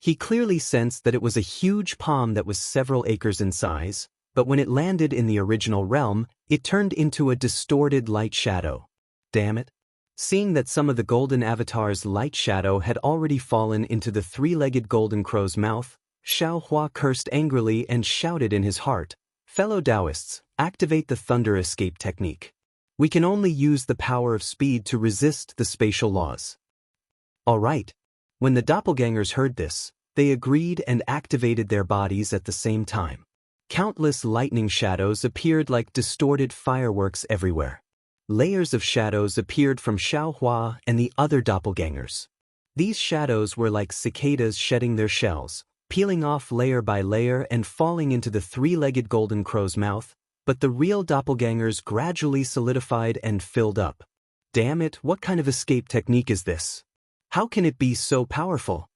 He clearly sensed that it was a huge palm that was several acres in size, but when it landed in the original realm, it turned into a distorted light shadow. Damn it. Seeing that some of the golden avatar's light shadow had already fallen into the three-legged golden crow's mouth, Xiao Hua cursed angrily and shouted in his heart, "Fellow Taoists, activate the thunder escape technique. We can only use the power of speed to resist the spatial laws." All right. When the doppelgangers heard this, they agreed and activated their bodies at the same time. Countless lightning shadows appeared like distorted fireworks everywhere. Layers of shadows appeared from Xiao Hua and the other doppelgangers. These shadows were like cicadas shedding their shells, peeling off layer by layer and falling into the three-legged golden crow's mouth, but the real doppelgangers gradually solidified and filled up. Damn it, what kind of escape technique is this? How can it be so powerful?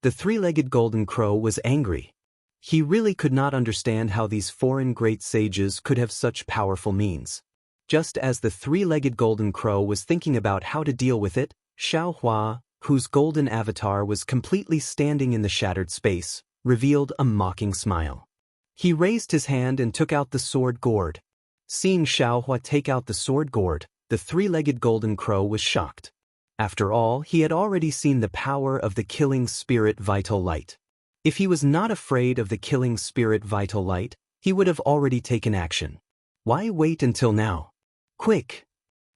The three-legged golden crow was angry. He really could not understand how these foreign great sages could have such powerful means. Just as the three-legged golden crow was thinking about how to deal with it, Xiao Hua, whose golden avatar was completely standing in the shattered space, revealed a mocking smile. He raised his hand and took out the sword gourd. Seeing Xiao Hua take out the sword gourd, the three-legged golden crow was shocked. After all, he had already seen the power of the killing spirit vital light. If he was not afraid of the killing spirit vital light, he would have already taken action. Why wait until now? Quick!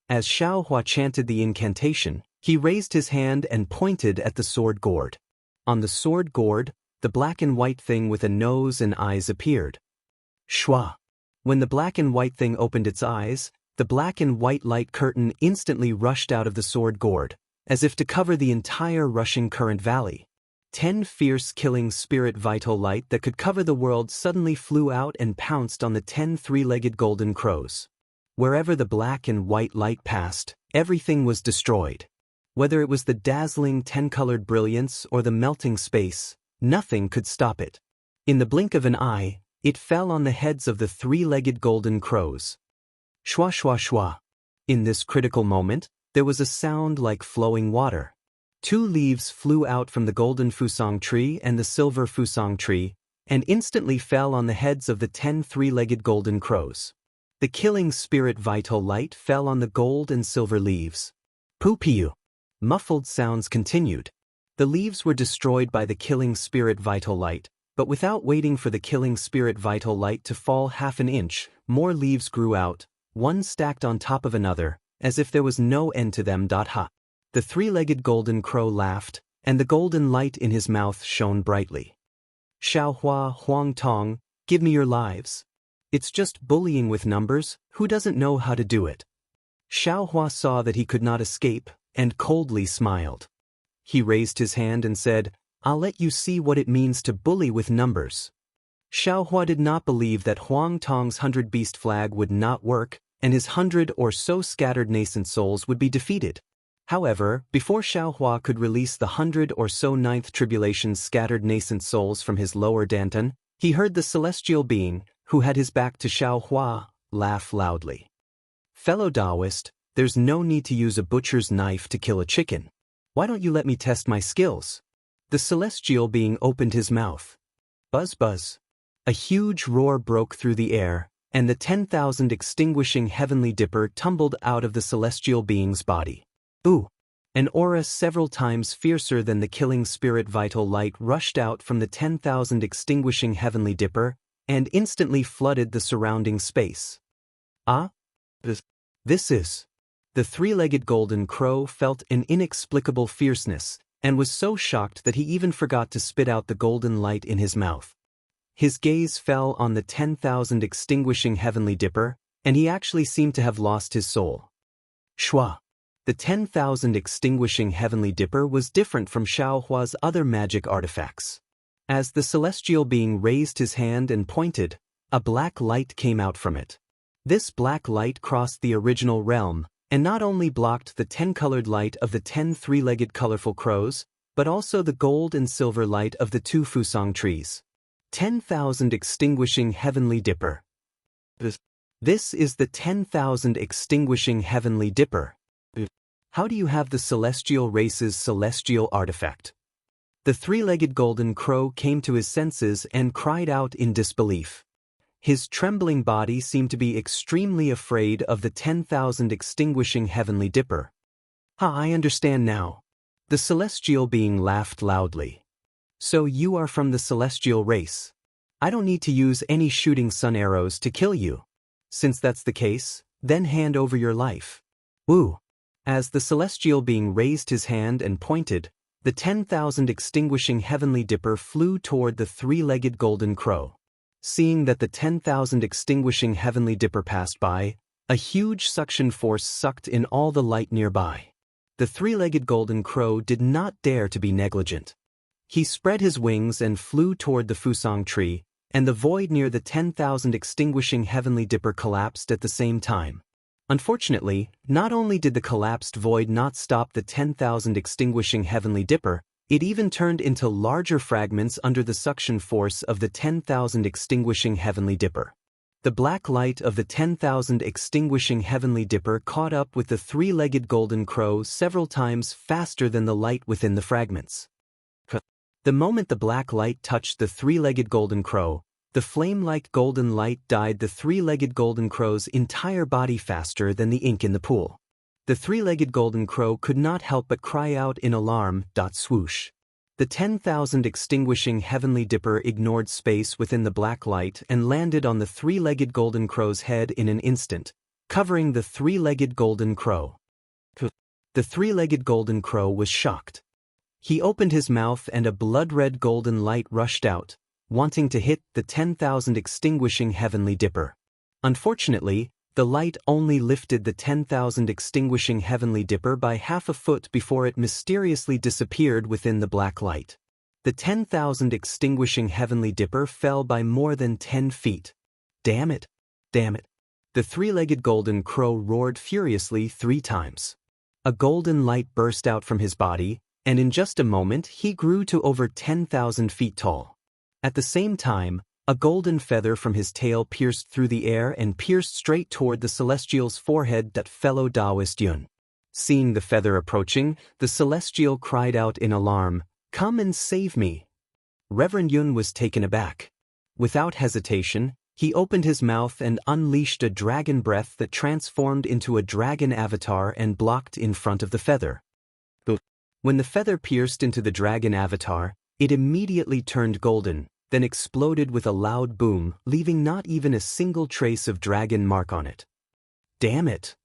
As Xiao Hua chanted the incantation, he raised his hand and pointed at the sword gourd. On the sword gourd, the black and white thing with a nose and eyes appeared. Shwa! When the black and white thing opened its eyes, the black and white light curtain instantly rushed out of the sword gourd, as if to cover the entire rushing current valley. 10 fierce killing spirit vital light that could cover the world suddenly flew out and pounced on the 10 three-legged golden crows. Wherever the black and white light passed, everything was destroyed. Whether it was the dazzling 10-colored brilliance or the melting space, nothing could stop it. In the blink of an eye, it fell on the heads of the three-legged golden crows. Shwa shwa shwa. In this critical moment, there was a sound like flowing water. 2 leaves flew out from the golden fusang tree and the silver fusang tree, and instantly fell on the heads of the 10 three-legged golden crows. The killing spirit vital light fell on the gold and silver leaves. Poo-piu. Muffled sounds continued. The leaves were destroyed by the killing spirit vital light, but without waiting for the killing spirit vital light to fall half an inch, more leaves grew out, one stacked on top of another, as if there was no end to them. Ha! The three-legged golden crow laughed, and the golden light in his mouth shone brightly. Xiao Hua, Huang Tong, give me your lives. It's just bullying with numbers, who doesn't know how to do it? Xiao Hua saw that he could not escape, and coldly smiled. He raised his hand and said, "I'll let you see what it means to bully with numbers." Xiao Hua did not believe that Huang Tong's 100 beast flag would not work, and his 100 or so scattered nascent souls would be defeated. However, before Xiao Hua could release the 100 or so ninth tribulation's scattered nascent souls from his lower danton, he heard the celestial being, who had his back to Xiao Hua, laugh loudly. "Fellow Taoist, there's no need to use a butcher's knife to kill a chicken. Why don't you let me test my skills?" The celestial being opened his mouth. Buzz buzz. A huge roar broke through the air, and the 10,000 extinguishing heavenly dipper tumbled out of the celestial being's body. Ooh! An aura several times fiercer than the killing spirit vital light rushed out from the 10,000 extinguishing heavenly dipper, and instantly flooded the surrounding space. Ah? This is... The three-legged golden crow felt an inexplicable fierceness, and was so shocked that he even forgot to spit out the golden light in his mouth. His gaze fell on the 10,000 extinguishing heavenly dipper, and he actually seemed to have lost his soul. Shua. The 10,000 extinguishing heavenly dipper was different from Xiaohua's other magic artifacts. As the celestial being raised his hand and pointed, a black light came out from it. This black light crossed the original realm, and not only blocked the 10-colored light of the 10 three-legged colorful crows, but also the gold and silver light of the 2 fusang trees. 10,000 extinguishing heavenly dipper. This is the 10,000 extinguishing heavenly dipper. How do you have the celestial race's celestial artifact? The three-legged golden crow came to his senses and cried out in disbelief. His trembling body seemed to be extremely afraid of the 10,000 extinguishing heavenly dipper. I understand now. The celestial being laughed loudly. So you are from the celestial race. I don't need to use any shooting sun arrows to kill you. Since that's the case, then hand over your life. Woo! As the celestial being raised his hand and pointed, the 10,000 extinguishing heavenly dipper flew toward the three-legged golden crow. Seeing that the 10,000 extinguishing heavenly dipper passed by, a huge suction force sucked in all the light nearby. The three-legged golden crow did not dare to be negligent. He spread his wings and flew toward the fusang tree, and the void near the 10,000 extinguishing heavenly dipper collapsed at the same time. Unfortunately, not only did the collapsed void not stop the 10,000 extinguishing heavenly dipper, it even turned into larger fragments under the suction force of the 10,000 extinguishing heavenly dipper. The black light of the 10,000 extinguishing heavenly dipper caught up with the three-legged golden crow several times faster than the light within the fragments. The moment the black light touched the three-legged golden crow, the flame-like golden light dyed the three-legged golden crow's entire body faster than the ink in the pool. The three-legged golden crow could not help but cry out in alarm. Swoosh. The 10,000 extinguishing heavenly dipper ignored space within the black light and landed on the three-legged golden crow's head in an instant, covering the three-legged golden crow. The three-legged golden crow was shocked. He opened his mouth and a blood-red golden light rushed out, wanting to hit the 10,000 extinguishing heavenly dipper. Unfortunately, the light only lifted the 10,000 extinguishing heavenly dipper by half a foot before it mysteriously disappeared within the black light. The 10,000 extinguishing heavenly dipper fell by more than 10 feet. Damn it! Damn it! The three-legged golden crow roared furiously 3 times. A golden light burst out from his body, and in just a moment he grew to over 10,000 feet tall. At the same time, a golden feather from his tail pierced through the air and pierced straight toward the celestial's forehead. That fellow Taoist Yun. Seeing the feather approaching, the celestial cried out in alarm, "Come and save me!" Reverend Yun was taken aback. Without hesitation, he opened his mouth and unleashed a dragon breath that transformed into a dragon avatar and blocked in front of the feather. When the feather pierced into the dragon avatar, it immediately turned golden, then exploded with a loud boom, leaving not even a single trace of dragon mark on it. Damn it!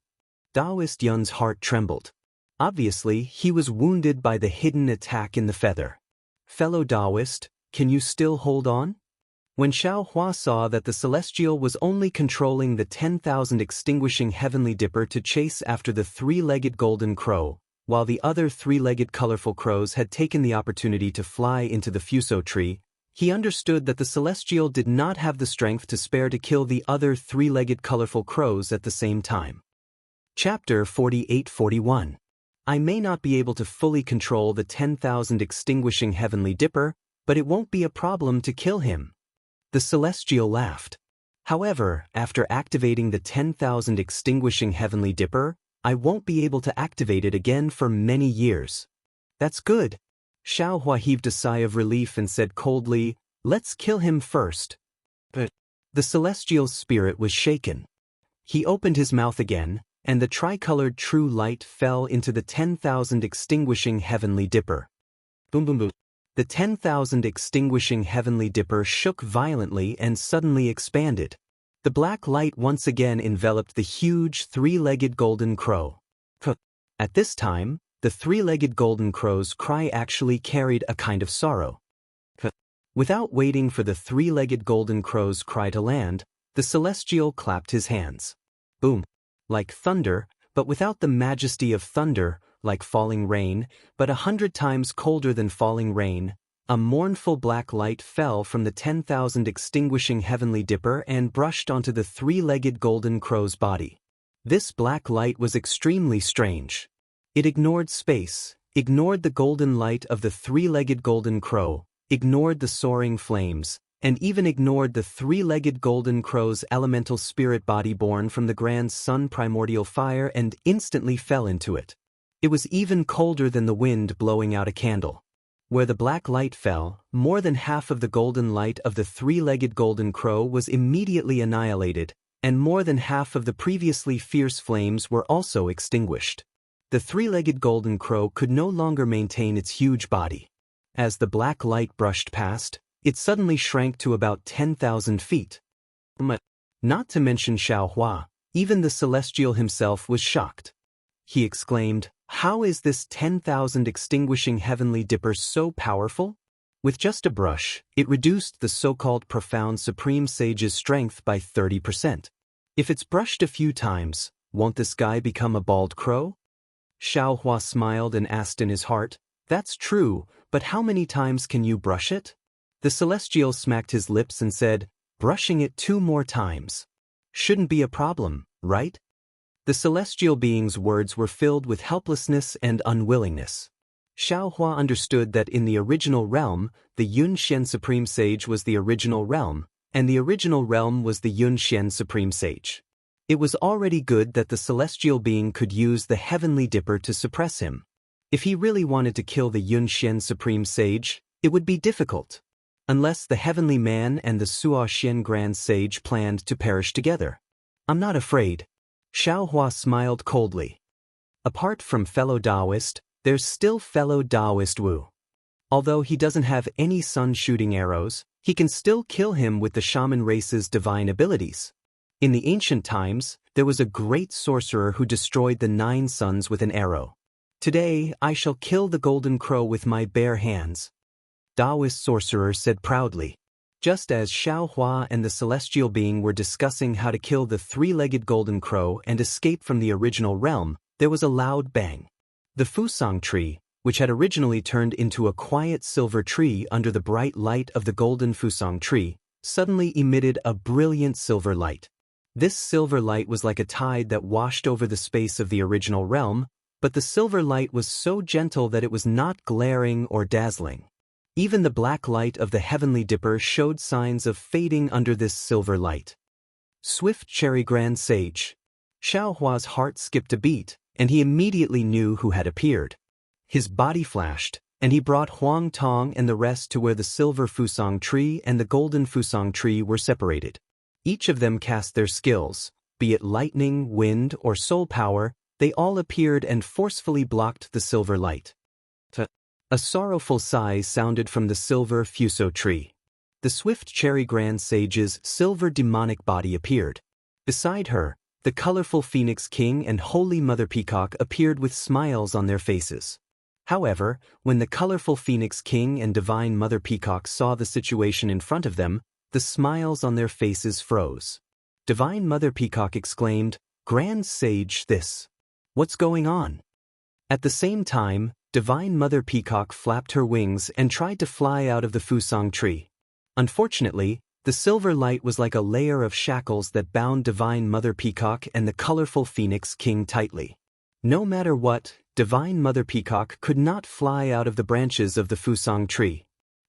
Taoist Yun's heart trembled. Obviously, he was wounded by the hidden attack in the feather. Fellow Taoist, can you still hold on? When Xiaohua saw that the celestial was only controlling the 10,000 extinguishing heavenly dipper to chase after the three-legged golden crow, while the other three-legged colorful crows had taken the opportunity to fly into the fuso tree, he understood that the celestial did not have the strength to spare to kill the other three-legged colorful crows at the same time. Chapter 48-41. I may not be able to fully control the 10,000 extinguishing heavenly dipper, but it won't be a problem to kill him. The celestial laughed. However, after activating the 10,000 extinguishing heavenly dipper, I won't be able to activate it again for many years. That's good. Xiaohua heaved a sigh of relief and said coldly, "Let's kill him first." But the celestial's spirit was shaken. He opened his mouth again, and the tricolored true light fell into the 10,000 extinguishing heavenly dipper. Boom boom boom. The 10,000 extinguishing heavenly dipper shook violently and suddenly expanded. The black light once again enveloped the huge three-legged golden crow. At this time, the three-legged golden crow's cry actually carried a kind of sorrow. Without waiting for the three-legged golden crow's cry to land, the celestial clapped his hands. Boom! Like thunder, but without the majesty of thunder, like falling rain, but 100 times colder than falling rain, a mournful black light fell from the 10,000 extinguishing heavenly dipper and brushed onto the three-legged golden crow's body. This black light was extremely strange. It ignored space, ignored the golden light of the three-legged golden crow, ignored the soaring flames, and even ignored the three-legged golden crow's elemental spirit body born from the grand sun primordial fire and instantly fell into it. It was even colder than the wind blowing out a candle. Where the black light fell, more than half of the golden light of the three-legged golden crow was immediately annihilated, and more than half of the previously fierce flames were also extinguished. The three-legged golden crow could no longer maintain its huge body. As the black light brushed past, it suddenly shrank to about 10,000 feet. Not to mention Xiaohua, even the celestial himself was shocked. He exclaimed, "How is this 10,000 extinguishing heavenly dipper so powerful?" With just a brush, it reduced the so-called profound supreme sage's strength by 30%. If it's brushed a few times, won't this guy become a bald crow? Xiaohua smiled and asked in his heart, "That's true, but how many times can you brush it?" The celestial smacked his lips and said, "Brushing it 2 more times. Shouldn't be a problem, right?" The celestial being's words were filled with helplessness and unwillingness. Xiaohua understood that in the original realm, the Yun Xian Supreme Sage was the original realm, and the original realm was the Yun Xian Supreme Sage. It was already good that the celestial being could use the heavenly dipper to suppress him. If he really wanted to kill the Yun Xian Supreme Sage, it would be difficult. Unless the heavenly man and the Suo Xian Grand Sage planned to perish together. "I'm not afraid." Xiaohua smiled coldly. Apart from fellow Taoist, there's still fellow Taoist Wu. Although he doesn't have any sun-shooting arrows, he can still kill him with the shaman race's divine abilities. In the ancient times, there was a great sorcerer who destroyed the 9 suns with an arrow. "Today, I shall kill the golden crow with my bare hands," Taoist sorcerer said proudly. Just as Xiaohua and the celestial being were discussing how to kill the three-legged golden crow and escape from the original realm, there was a loud bang. The Fusang tree, which had originally turned into a quiet silver tree under the bright light of the golden Fusang tree, suddenly emitted a brilliant silver light. This silver light was like a tide that washed over the space of the original realm, but the silver light was so gentle that it was not glaring or dazzling. Even the black light of the heavenly dipper showed signs of fading under this silver light. Swift Cherry Grand Sage. Xiaohua's heart skipped a beat, and he immediately knew who had appeared. His body flashed, and he brought Huang Tong and the rest to where the silver Fusang tree and the golden Fusang tree were separated. Each of them cast their skills, be it lightning, wind, or soul power, they all appeared and forcefully blocked the silver light. A sorrowful sigh sounded from the silver Fuso tree. The Swift Cherry Grand Sage's silver demonic body appeared. Beside her, the colorful Phoenix King and Holy Mother Peacock appeared with smiles on their faces. However, when the colorful Phoenix King and Divine Mother Peacock saw the situation in front of them, the smiles on their faces froze. Divine Mother Peacock exclaimed, "Grand Sage, this. What's going on?" At the same time, Divine Mother Peacock flapped her wings and tried to fly out of the Fusang tree. Unfortunately, the silver light was like a layer of shackles that bound Divine Mother Peacock and the colorful Phoenix King tightly. No matter what, Divine Mother Peacock could not fly out of the branches of the Fusang tree.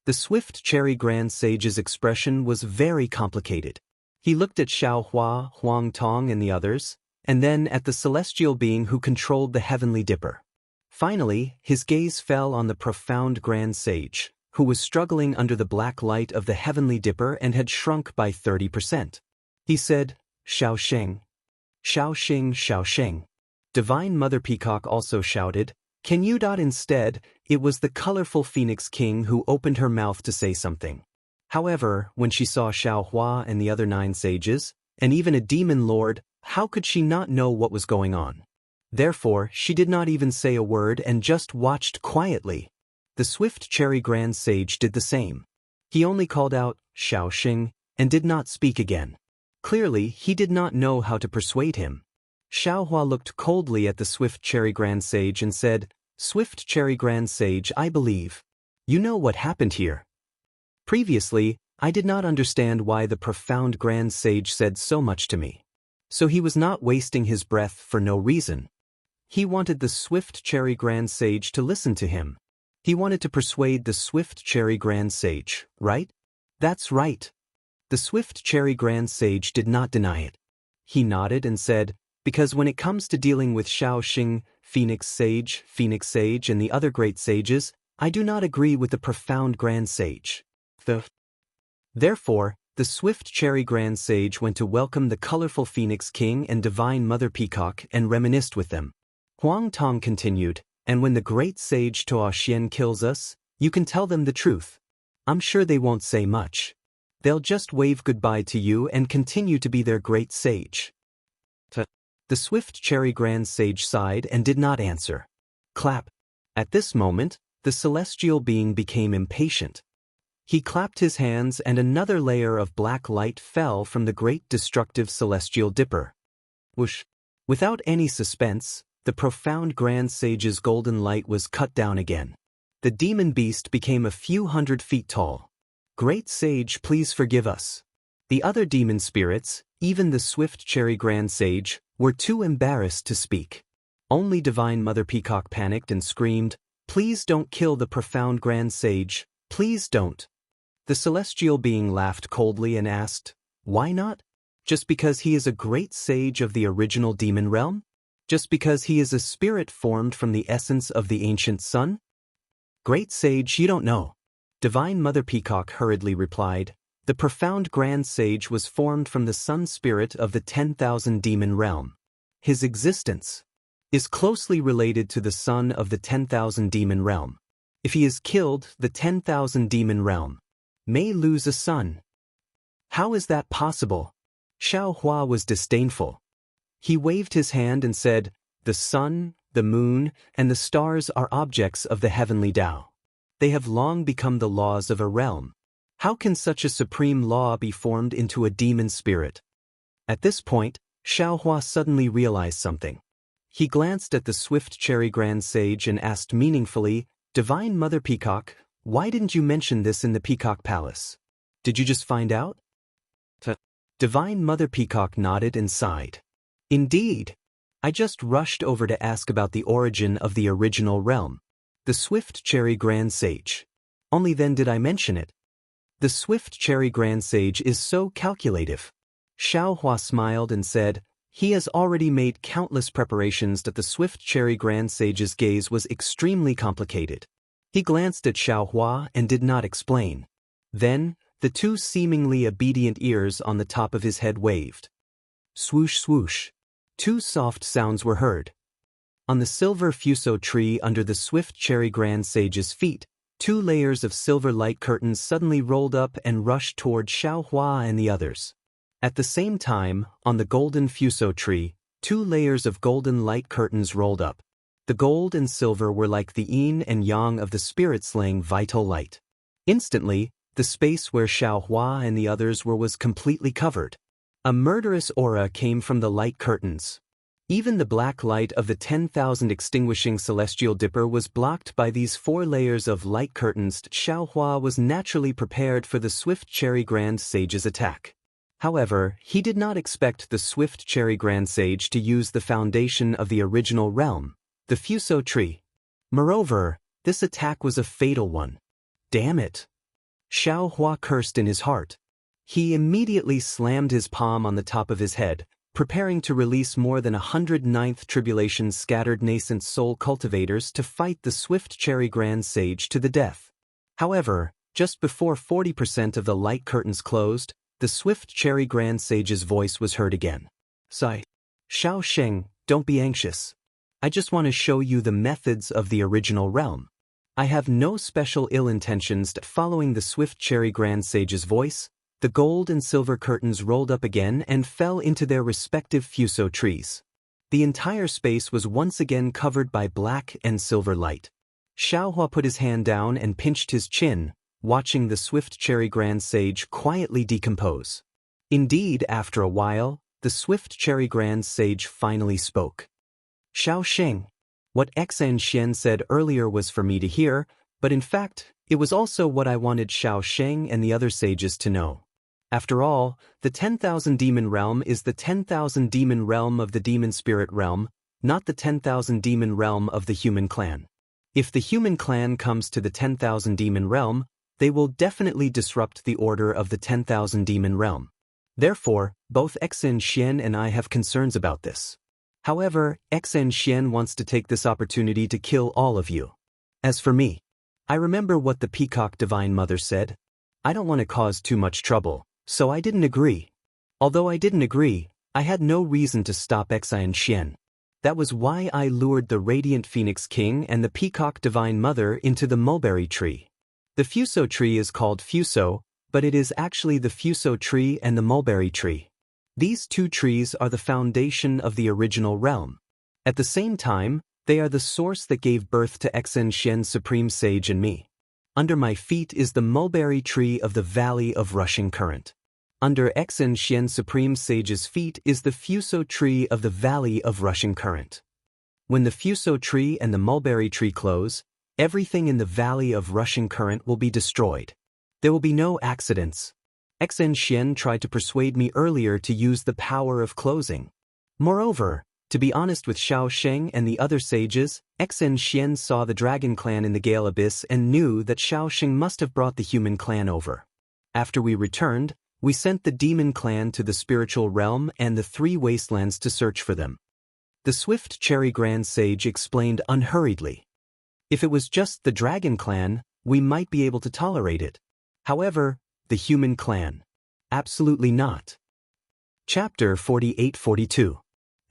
The Swift Cherry Grand Sage's expression was very complicated. He looked at Xiaohua, Huang Tong and the others, and then at the celestial being who controlled the heavenly dipper. Finally, his gaze fell on the profound Grand Sage, who was struggling under the black light of the heavenly dipper and had shrunk by 30%. He said, "Xiao Sheng. Xiao Sheng, Xiao Sheng." Divine Mother Peacock also shouted, "Can you?" Instead, it was the colorful Phoenix King who opened her mouth to say something. However, when she saw Xiaohua and the other 9 sages, and even a demon lord, how could she not know what was going on? Therefore, she did not even say a word and just watched quietly. The swift cherry grand sage did the same. He only called out, Shaoxing, and did not speak again. Clearly, he did not know how to persuade him. Xiaohua looked coldly at the swift cherry grand sage and said, Swift cherry grand sage, I believe. You know what happened here. Previously, I did not understand why the profound grand sage said so much to me. So he was not wasting his breath for no reason. He wanted the swift cherry grand sage to listen to him. He wanted to persuade the swift cherry grand sage, right? That's right. The swift cherry grand sage did not deny it. He nodded and said, because when it comes to dealing with Shaoxing, Phoenix Sage, and the other great sages, I do not agree with the profound grand sage. Therefore, the swift cherry grand sage went to welcome the colorful Phoenix King and divine Mother Peacock and reminisced with them. Huang Tong continued, and when the great sage Tuo Xian kills us, you can tell them the truth. I'm sure they won't say much. They'll just wave goodbye to you and continue to be their great sage. The swift cherry grand sage sighed and did not answer. Clap. At this moment, the celestial being became impatient. He clapped his hands and another layer of black light fell from the great destructive celestial dipper. Whoosh. Without any suspense, the profound grand sage's golden light was cut down again. The demon beast became a few 100 feet tall. Great sage, please forgive us. The other demon spirits, even the swift cherry grand sage, were too embarrassed to speak. Only divine Mother Peacock panicked and screamed, Please don't kill the profound grand sage, please don't. The celestial being laughed coldly and asked, Why not? Just because he is a great sage of the original demon realm? Just because he is a spirit formed from the essence of the ancient sun? Great sage, you don't know. Divine Mother Peacock hurriedly replied, The profound grand sage was formed from the sun spirit of the 10,000 demon realm. His existence is closely related to the sun of the 10,000 demon realm. If he is killed, the 10,000 demon realm may lose a son. How is that possible? Xiao Hua was disdainful. He waved his hand and said, The sun, the moon, and the stars are objects of the heavenly Tao. They have long become the laws of a realm. How can such a supreme law be formed into a demon spirit? At this point, Xiao Hua suddenly realized something. He glanced at the swift cherry grand sage and asked meaningfully, Divine Mother Peacock, why didn't you mention this in the Peacock Palace? Did you just find out? Divine Mother Peacock nodded and sighed. Indeed. I just rushed over to ask about the origin of the original realm. The swift cherry grand sage. Only then did I mention it. The swift cherry grand sage is so calculative. Xiao Hua smiled and said, He has already made countless preparations that the swift cherry grand sage's gaze was extremely complicated. He glanced at Xiao Hua and did not explain. Then, the two seemingly obedient ears on the top of his head waved. Swoosh swoosh. Two soft sounds were heard. On the silver fuso tree under the swift cherry grand sage's feet, 2 layers of silver light curtains suddenly rolled up and rushed toward Xiao Hua and the others. At the same time, on the golden fuso tree, 2 layers of golden light curtains rolled up. The gold and silver were like the yin and yang of the spirit-slaying vital light. Instantly, the space where Xiao Hua and the others were was completely covered. A murderous aura came from the light curtains. Even the black light of the 10,000 extinguishing celestial dipper was blocked by these 4 layers of light curtains. Xiao Hua was naturally prepared for the swift cherry grand sage's attack. However, he did not expect the swift cherry grand sage to use the foundation of the original realm, the fuso tree. Moreover, this attack was a fatal one. Damn it! Xiao Hua cursed in his heart. He immediately slammed his palm on the top of his head, preparing to release more than 109th Tribulation's scattered nascent soul cultivators to fight the swift cherry grand sage to the death. However, just before 40% of the light curtains closed, the swift cherry grand sage's voice was heard again. Sigh. Xiao Sheng, don't be anxious. I just want to show you the methods of the original realm. I have no special ill intentions. Following the swift cherry grand sage's voice, the gold and silver curtains rolled up again and fell into their respective fuso trees. The entire space was once again covered by black and silver light. Xiaohua put his hand down and pinched his chin, watching the Swift Cherry Grand Sage quietly decompose. Indeed, after a while, the Swift Cherry Grand Sage finally spoke. Xiaoxing. What Xan Xian said earlier was for me to hear, but in fact, it was also what I wanted Xiaoxing and the other sages to know. After all, the 10,000 demon realm is the 10,000 demon realm of the demon spirit realm, not the 10,000 demon realm of the human clan. If the human clan comes to the 10,000 demon realm, they will definitely disrupt the order of the 10,000 demon realm. Therefore, both Xan Xian and I have concerns about this. However, Xan Xian wants to take this opportunity to kill all of you. As for me, I remember what the Peacock Divine Mother said. I don't want to cause too much trouble, so I didn't agree. Although I didn't agree, I had no reason to stop Xan Xian. That was why I lured the Radiant Phoenix King and the Peacock Divine Mother into the mulberry tree. The Fuso tree is called Fuso, but it is actually the Fuso tree and the mulberry tree. These two trees are the foundation of the original realm. At the same time, they are the source that gave birth to Xan Xian Supreme Sage and me. Under my feet is the mulberry tree of the Valley of Rushing Current. Under Xan Xian Supreme Sage's feet is the Fuso tree of the Valley of Rushing Current. When the Fuso tree and the mulberry tree close, everything in the Valley of Rushing Current will be destroyed. There will be no accidents. Xan Xian tried to persuade me earlier to use the power of closing. Moreover, to be honest with Xiaoxing and the other sages, Xan Xian saw the Dragon Clan in the Gale Abyss and knew that Xiaoxing must have brought the human clan over. After we returned, we sent the Demon Clan to the spiritual realm and the three wastelands to search for them. The Swift Cherry Grand Sage explained unhurriedly. If it was just the Dragon Clan, we might be able to tolerate it. However, the human clan. Absolutely not. Chapter 48-42.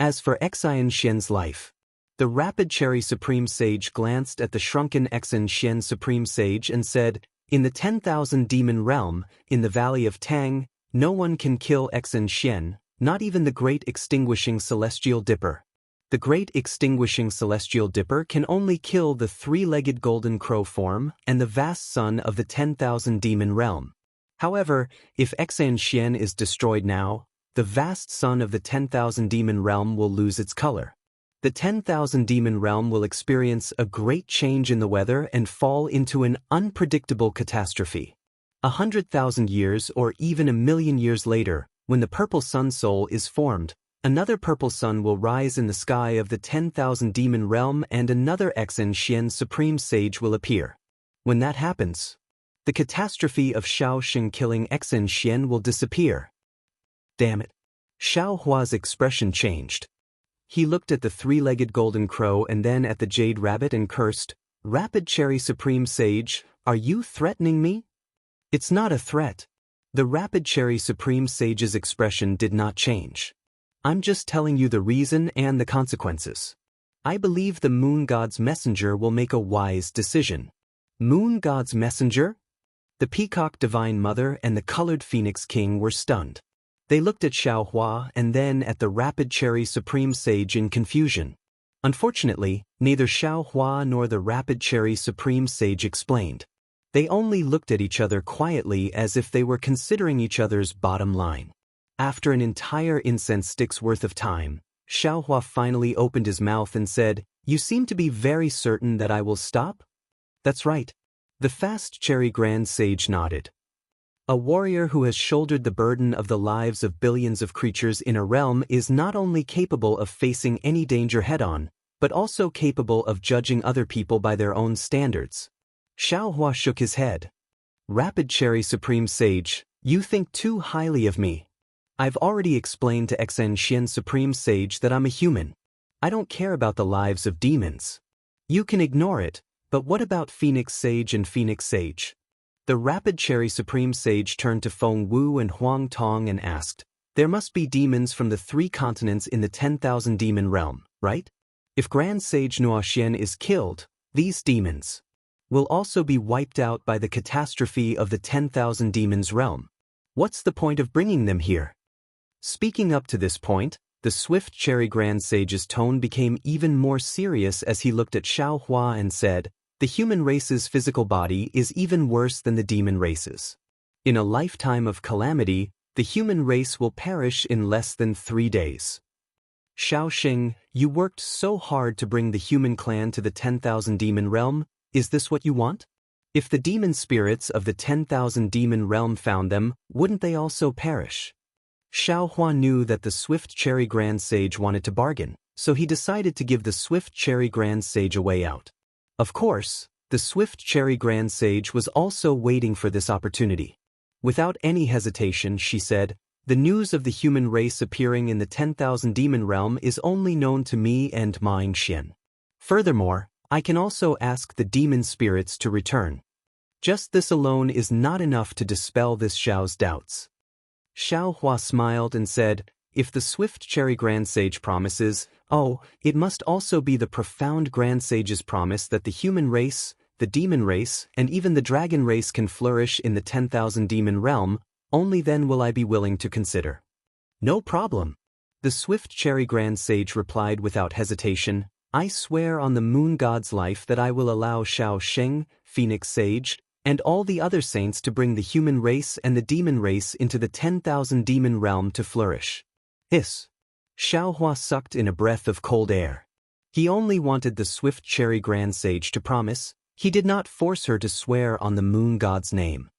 As for Xan Xian's life. The Rapid Cherry Supreme Sage glanced at the shrunken Xan Xian Supreme Sage and said, "In the 10,000 demon realm, in the Valley of Tang, no one can kill Xan Xian, not even the Great Extinguishing Celestial Dipper. The Great Extinguishing Celestial Dipper can only kill the three-legged golden crow form and the vast sun of the 10,000 demon realm. However, if Xan Xian is destroyed now, the vast sun of the 10,000 demon realm will lose its color. The 10,000 demon realm will experience a great change in the weather and fall into an unpredictable catastrophe. 100,000 years or even 1,000,000 years later, when the purple sun soul is formed, another purple sun will rise in the sky of the 10,000 demon realm and another Xan Xian Supreme Sage will appear. When that happens, the catastrophe of Xiaoxing killing Xan Xian will disappear." Damn it. Xiaohua's expression changed. He looked at the three-legged golden crow and then at the jade rabbit and cursed, "Rapid Cherry Supreme Sage, are you threatening me?" "It's not a threat." The Rapid Cherry Supreme Sage's expression did not change. "I'm just telling you the reason and the consequences. I believe the Moon God's messenger will make a wise decision." Moon God's messenger? The Peacock Divine Mother and the Colored Phoenix King were stunned. They looked at Xiaohua and then at the Rapid Cherry Supreme Sage in confusion. Unfortunately, neither Xiaohua nor the Rapid Cherry Supreme Sage explained. They only looked at each other quietly as if they were considering each other's bottom line. After an entire incense stick's worth of time, Xiaohua finally opened his mouth and said, "You seem to be very certain that I will stop?" "That's right." The Fast Cherry Grand Sage nodded. A warrior who has shouldered the burden of the lives of billions of creatures in a realm is not only capable of facing any danger head-on, but also capable of judging other people by their own standards. Xiaohua shook his head. "Rapid Cherry Supreme Sage, you think too highly of me. I've already explained to Xan Xian Supreme Sage that I'm a human. I don't care about the lives of demons. You can ignore it, but what about Phoenix Sage and Phoenix Sage?" The Rapid Cherry Supreme Sage turned to Feng Wu and Huang Tong and asked, "There must be demons from the 3 continents in the 10,000 demon realm, right? If Grand Sage Nuoxian is killed, these demons will also be wiped out by the catastrophe of the 10,000 demons realm. What's the point of bringing them here?" Speaking up to this point, The swift cherry grand sage's tone became even more serious as he looked at Xiao Hua and said, "The human race's physical body is even worse than the demon race's. In a lifetime of calamity, the human race will perish in less than 3 days. Xiao Xing, you worked so hard to bring the human clan to the 10,000 demon realm, is this what you want? If the demon spirits of the 10,000 demon realm found them, wouldn't they also perish?" Xiao Hua knew that the swift cherry grand sage wanted to bargain, so he decided to give the swift cherry grand sage a way out. Of course, the swift cherry grand sage was also waiting for this opportunity. Without any hesitation, she said, "The news of the human race appearing in the 10,000 demon realm is only known to me and Ma Yingxian. Furthermore, I can also ask the demon spirits to return. Just this alone is not enough to dispel this Xiao's doubts." Xiao Hua smiled and said, "If the swift cherry grand sage promises, it must also be the profound grand sage's promise that the human race, the demon race, and even the dragon race can flourish in the 10,000 demon realm. Only then will I be willing to consider." "No problem." The swift cherry grand sage replied without hesitation, "I swear on the moon god's life that I will allow Xiao Sheng, Phoenix Sage, and all the other saints to bring the human race and the demon race into the 10,000 demon realm to flourish." Hiss. Xiao Hua sucked in a breath of cold air. He only wanted the swift cherry grand sage to promise. He did not force her to swear on the moon god's name.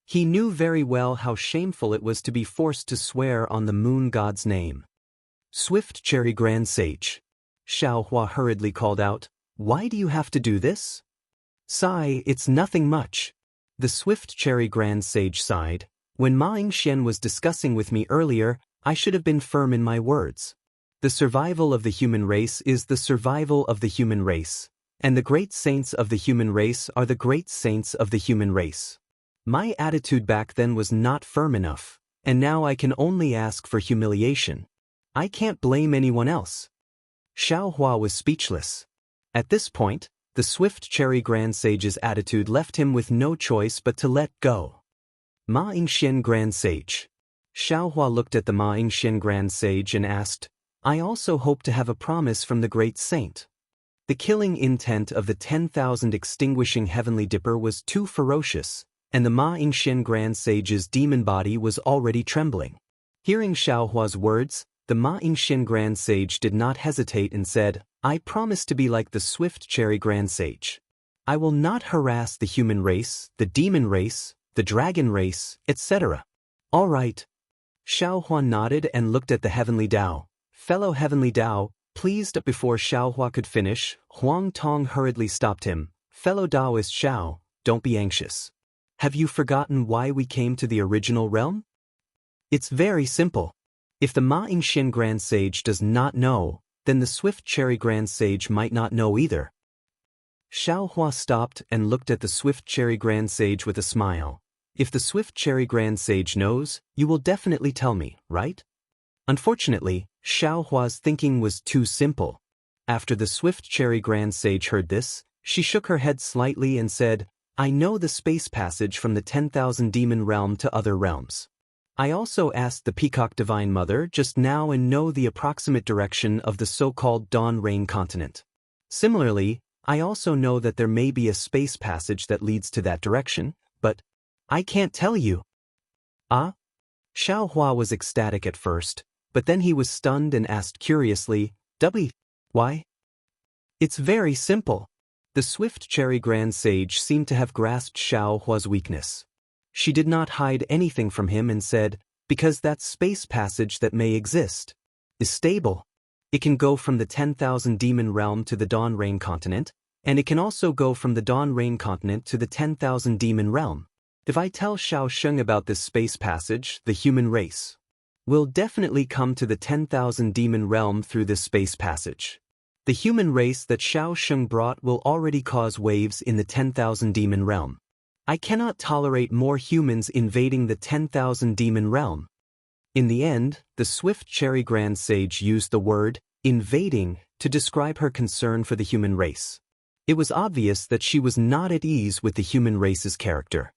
He knew very well how shameful it was to be forced to swear on the moon god's name. "Swift cherry grand sage," Xiao Hua hurriedly called out, "why do you have to do this?" "Sigh, it's nothing much." The swift cherry grand sage sighed. "When Ma Yingxian was discussing with me earlier, I should have been firm in my words. The survival of the human race is the survival of the human race, and the great saints of the human race are the great saints of the human race. My attitude back then was not firm enough, and now I can only ask for humiliation. I can't blame anyone else." Xiao Hua was speechless. At this point, the swift cherry grand sage's attitude left him with no choice but to let go. "Ma Yingxian grand sage." Xiao Hua looked at the Ma Yingxian grand sage and asked, "I also hope to have a promise from the great saint." The killing intent of the 10,000 extinguishing heavenly dipper was too ferocious, and the Ma Yingxian grand sage's demon body was already trembling. Hearing Xiao Hua's words, the Ma Yingxian grand sage did not hesitate and said, "I promise to be like the swift cherry grand sage. I will not harass the human race, the demon race, the dragon race, etc." "All right." Xiao Hua nodded and looked at the heavenly Dao. "Fellow heavenly Dao," pleased. Before Xiao Hua could finish, Huang Tong hurriedly stopped him. "Fellow Daoist Xiao, don't be anxious. Have you forgotten why we came to the original realm? It's very simple. If the Ma Yingxian grand sage does not know, then the swift cherry grand sage might not know either." Xiao Hua stopped and looked at the swift cherry grand sage with a smile. "If the swift cherry grand sage knows, you will definitely tell me, right?" Unfortunately, Xiao Hua's thinking was too simple. After the swift cherry grand sage heard this, she shook her head slightly and said, "I know the space passage from the 10,000 demon realm to other realms. I also asked the Peacock Divine Mother just now and know the approximate direction of the so-called Dawn Rain continent. Similarly, I also know that there may be a space passage that leads to that direction, but I can't tell you." "Ah?" Xiao Hua was ecstatic at first, but then he was stunned and asked curiously, "Why?" "It's very simple." The swift cherry grand sage seemed to have grasped Xiao Hua's weakness. She did not hide anything from him and said, "Because that space passage that may exist is stable. It can go from the 10,000 demon realm to the Dawn Rain continent, and it can also go from the Dawn Rain continent to the 10,000 demon realm. If I tell Xiao Sheng about this space passage, the human race will definitely come to the 10,000 demon realm through this space passage. The human race that Xiao Sheng brought will already cause waves in the 10,000 demon realm. I cannot tolerate more humans invading the 10,000 demon realm." In the end, the swift cherry grand sage used the word invading to describe her concern for the human race. It was obvious that she was not at ease with the human race's character.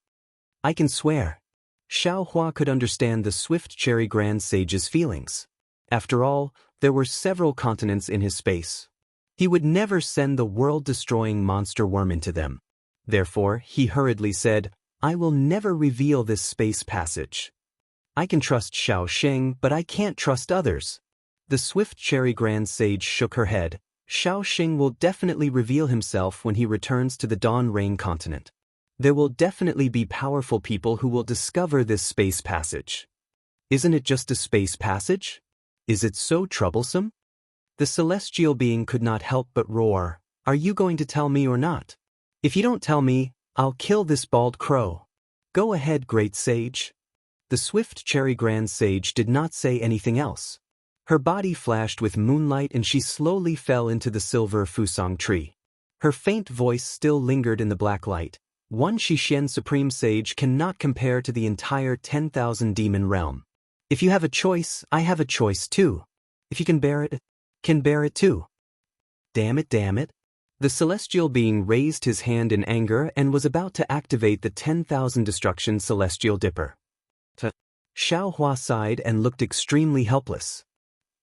"I can swear." Xiao Hua could understand the swift cherry grand sage's feelings. After all, There were several continents in his space. He would never send the world-destroying monster worm into them. Therefore, he hurriedly said, I will never reveal this space passage. I can trust Xiao Xing, but I can't trust others. The swift cherry grand sage shook her head. Xiao Xing will definitely reveal himself when he returns to the Dawn Rain continent. There will definitely be powerful people who will discover this space passage. Isn't it just a space passage? Is it so troublesome? The celestial being could not help but roar. Are you going to tell me or not? If you don't tell me, I'll kill this bald crow. Go ahead, great sage. The swift cherry grand sage did not say anything else. Her body flashed with moonlight and she slowly fell into the silver fusang tree. Her faint voice still lingered in the black light. One Shixian Supreme Sage cannot compare to the entire 10,000 demon realm. If you have a choice, I have a choice too. If you can bear it too. Damn it, damn it. The celestial being raised his hand in anger and was about to activate the 10,000 destruction celestial dipper. Xiao Hua sighed and looked extremely helpless.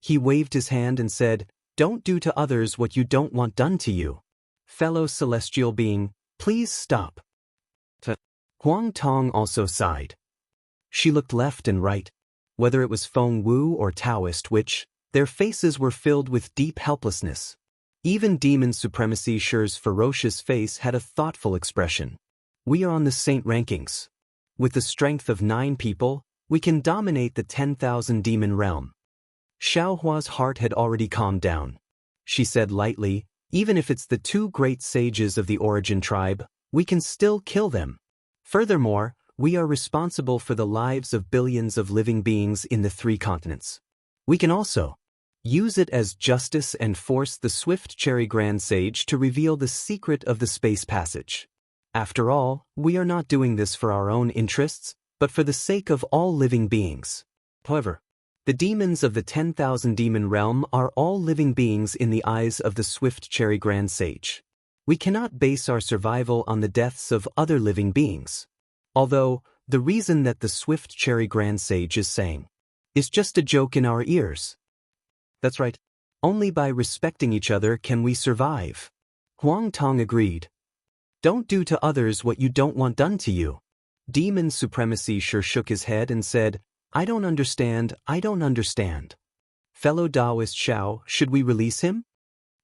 He waved his hand and said, Don't do to others what you don't want done to you. Fellow celestial being, please stop. Huang Tong also sighed. She looked left and right. Whether it was Feng Wu or Taoist witch, their faces were filled with deep helplessness. Even Demon Supremacy Shi's ferocious face had a thoughtful expression. We are on the Saint rankings. With the strength of 9 people, we can dominate the 10,000 demon realm. Xiao Hua's heart had already calmed down. She said lightly, even if it's the 2 great sages of the origin tribe, we can still kill them. Furthermore, we are responsible for the lives of billions of living beings in the 3 continents. We can also use it as justice and force the swift cherry grand sage to reveal the secret of the space passage. After all, we are not doing this for our own interests, but for the sake of all living beings. However, the demons of the 10,000 demon realm are all living beings in the eyes of the swift cherry grand sage. We cannot base our survival on the deaths of other living beings. Although, the reason that the swift cherry grand sage is saying is just a joke in our ears. That's right. Only by respecting each other can we survive. Huang Tong agreed. Don't do to others what you don't want done to you. Demon Supremacy Shi shook his head and said, I don't understand. Fellow Taoist Xiao, should we release him?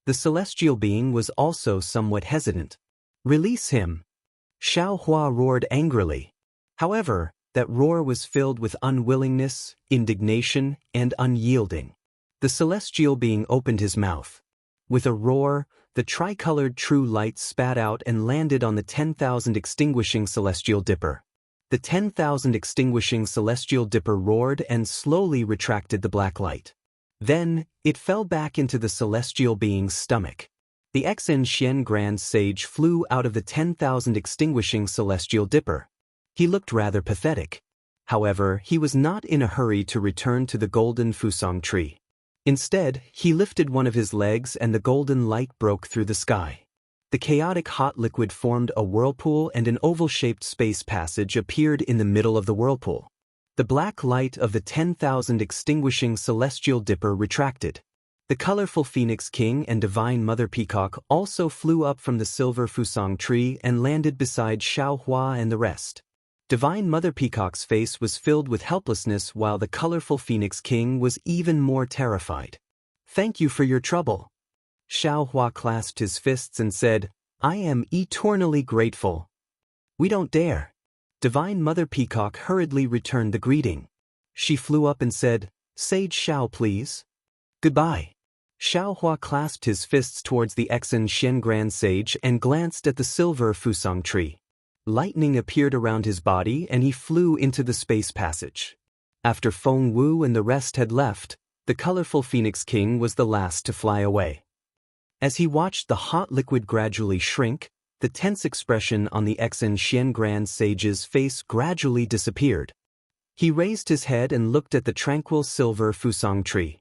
The celestial being was also somewhat hesitant. Release him. Xiao Hua roared angrily. However, that roar was filled with unwillingness, indignation, and unyielding. The celestial being opened his mouth. With a roar, the tricolored true light spat out and landed on the 10,000 extinguishing celestial dipper. The 10,000 extinguishing celestial dipper roared and slowly retracted the black light. Then, it fell back into the celestial being's stomach. The Xen Xian Grand Sage flew out of the 10,000 extinguishing celestial dipper. He looked rather pathetic. However, he was not in a hurry to return to the golden fusang tree. Instead, he lifted one of his legs and the golden light broke through the sky. The chaotic hot liquid formed a whirlpool and an oval-shaped space passage appeared in the middle of the whirlpool. The black light of the 10,000 extinguishing celestial dipper retracted. The colorful Phoenix King and Divine Mother Peacock also flew up from the silver fusang tree and landed beside Xiao Hua and the rest. Divine Mother Peacock's face was filled with helplessness while the colorful Phoenix King was even more terrified. Thank you for your trouble. Xiao Hua clasped his fists and said, I am eternally grateful. We don't dare. Divine Mother Peacock hurriedly returned the greeting. She flew up and said, Sage Xiao please. Goodbye. Xiao Hua clasped his fists towards the Xen Xian Grand Sage and glanced at the silver fusang tree. Lightning appeared around his body and he flew into the space passage. After Feng Wu and the rest had left, the colorful Phoenix King was the last to fly away. As he watched the hot liquid gradually shrink, the tense expression on the Xen Xian Grand Sage's face gradually disappeared. He raised his head and looked at the tranquil silver fusang tree.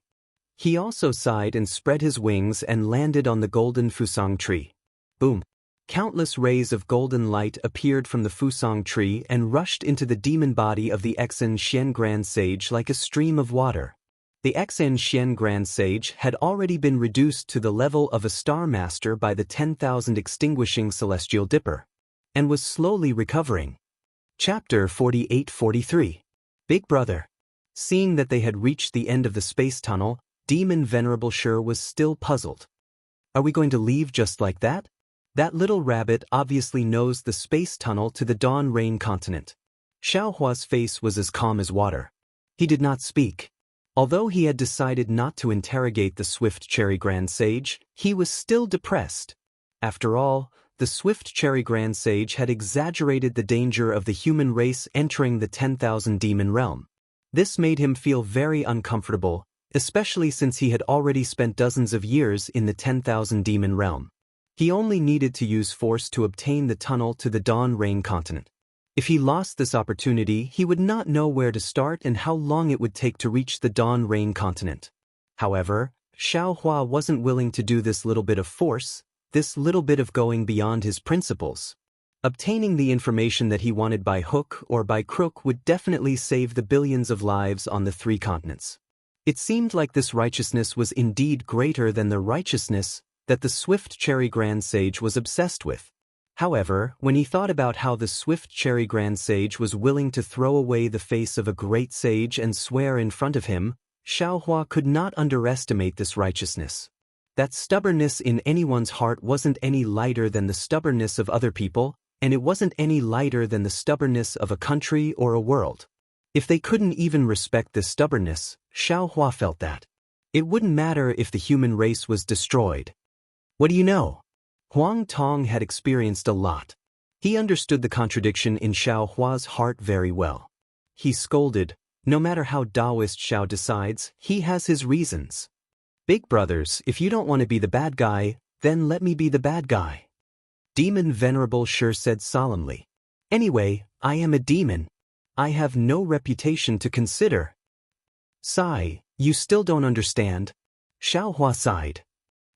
He also sighed and spread his wings and landed on the golden fusang tree. Boom! Countless rays of golden light appeared from the fusang tree and rushed into the demon body of the Xen Xian Grand Sage like a stream of water. The Xen Xian Grand Sage had already been reduced to the level of a Star Master by the 10,000 extinguishing Celestial Dipper, and was slowly recovering. Chapter 48-43. Big Brother. Seeing that they had reached the end of the space tunnel, Demon Venerable Sure was still puzzled. Are we going to leave just like that? That little rabbit obviously knows the space tunnel to the Dawn Rain continent. Xiaohua's face was as calm as water. He did not speak. Although he had decided not to interrogate the Swift Cherry Grand Sage, he was still depressed. After all, the Swift Cherry Grand Sage had exaggerated the danger of the human race entering the 10,000 demon realm. This made him feel very uncomfortable, especially since he had already spent dozens of years in the 10,000 demon realm. He only needed to use force to obtain the tunnel to the Dawn Rain continent. If he lost this opportunity, he would not know where to start and how long it would take to reach the Dawn Rain continent. However, Xiaohua wasn't willing to do this little bit of force, this little bit of going beyond his principles. Obtaining the information that he wanted by hook or by crook would definitely save the billions of lives on the 3 continents. It seemed like this righteousness was indeed greater than the righteousness that the Swift Cherry Grand Sage was obsessed with. However, when he thought about how the Swift Cherry Grand Sage was willing to throw away the face of a great sage and swear in front of him, Xiaohua could not underestimate this righteousness. That stubbornness in anyone's heart wasn't any lighter than the stubbornness of other people, and it wasn't any lighter than the stubbornness of a country or a world. If they couldn't even respect this stubbornness, Xiaohua felt that it wouldn't matter if the human race was destroyed. What do you know? Huang Tong had experienced a lot. He understood the contradiction in Xiaohua's heart very well. He scolded, no matter how Taoist Xiao decides, he has his reasons. Big brothers, if you don't want to be the bad guy, then let me be the bad guy. Demon Venerable Sure said solemnly. Anyway, I am a demon. I have no reputation to consider. Sigh, you still don't understand. Xiaohua sighed.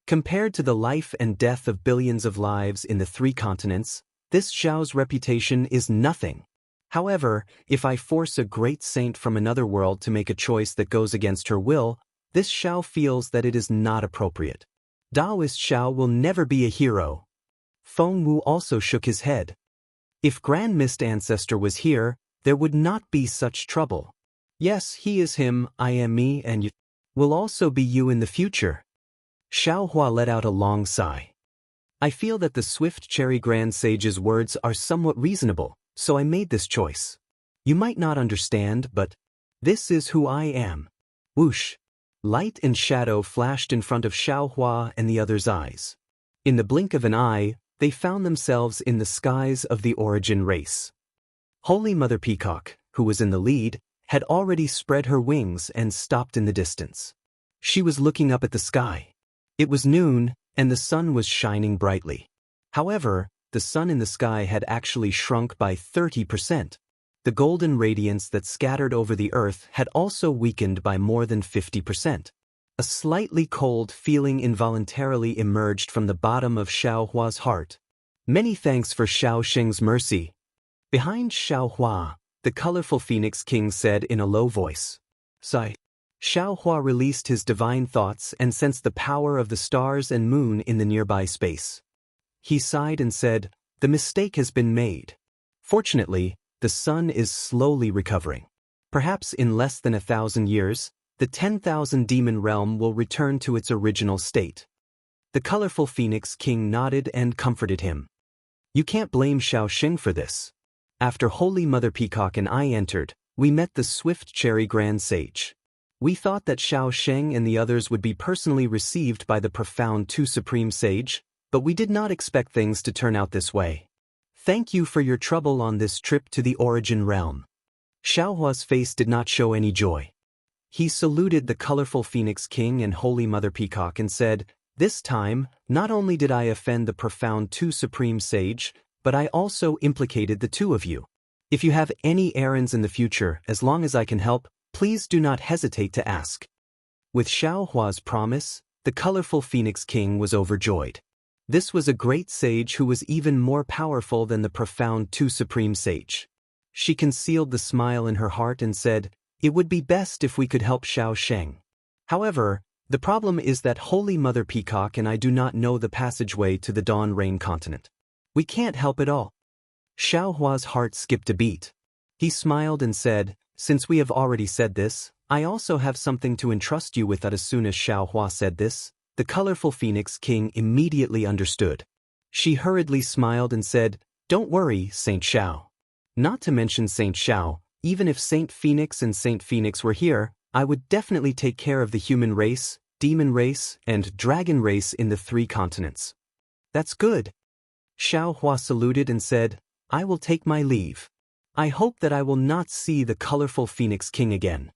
Compared to the life and death of billions of lives in the 3 continents, this Xiao's reputation is nothing. However, if I force a great saint from another world to make a choice that goes against her will, this Xiao feels that it is not appropriate. Taoist Xiao will never be a hero. Feng Wu also shook his head. If Grand Mist Ancestor was here, there would not be such trouble. Yes, he is him, I am me, and you will also be you in the future. Xiaohua let out a long sigh. I feel that the Swift Cherry Grand Sage's words are somewhat reasonable, so I made this choice. You might not understand, but this is who I am. Whoosh! Light and shadow flashed in front of Xiaohua and the others' eyes. In the blink of an eye, they found themselves in the skies of the Origin race. Holy Mother Peacock, who was in the lead, had already spread her wings and stopped in the distance. She was looking up at the sky. It was noon, and the sun was shining brightly. However, the sun in the sky had actually shrunk by 30%. The golden radiance that scattered over the earth had also weakened by more than 50%. A slightly cold feeling involuntarily emerged from the bottom of Xiaohua's heart. Many thanks for Xiao Sheng's mercy. Behind Xiaohua, the colorful Phoenix King said in a low voice. Sigh. Xiaohua released his divine thoughts and sensed the power of the stars and moon in the nearby space. He sighed and said, the mistake has been made. Fortunately, the sun is slowly recovering. Perhaps in less than 1,000 years, the 10,000 demon realm will return to its original state. The colorful Phoenix King nodded and comforted him. You can't blame Xiao Sheng for this. After Holy Mother Peacock and I entered, we met the Swift Cherry Grand Sage. We thought that Xiao Sheng and the others would be personally received by the profound 2 Supreme Sage, but we did not expect things to turn out this way. Thank you for your trouble on this trip to the Origin realm. Xiaohua's face did not show any joy. He saluted the colorful Phoenix King and Holy Mother Peacock and said, this time, not only did I offend the profound 2 Supreme Sage, but I also implicated the 2 of you. If you have any errands in the future, as long as I can help, please do not hesitate to ask. With Xiaohua's promise, the colorful Phoenix King was overjoyed. This was a great sage who was even more powerful than the profound 2 Supreme Sage. She concealed the smile in her heart and said, it would be best if we could help Xiao Sheng. However, the problem is that Holy Mother Peacock and I do not know the passageway to the Dawn Rain continent. We can't help it all. Xiaohua's heart skipped a beat. He smiled and said, "Since we have already said this, I also have something to entrust you with." As soon as Xiaohua said this, the colorful Phoenix King immediately understood. She hurriedly smiled and said, "Don't worry, Saint Xiao. Not to mention Saint Xiao, even if Saint Phoenix and Saint Phoenix were here, I would definitely take care of the human race, demon race, and dragon race in the 3 continents." "That's good." Xiaohua saluted and said, "I will take my leave. I hope that I will not see the colorful Phoenix King again."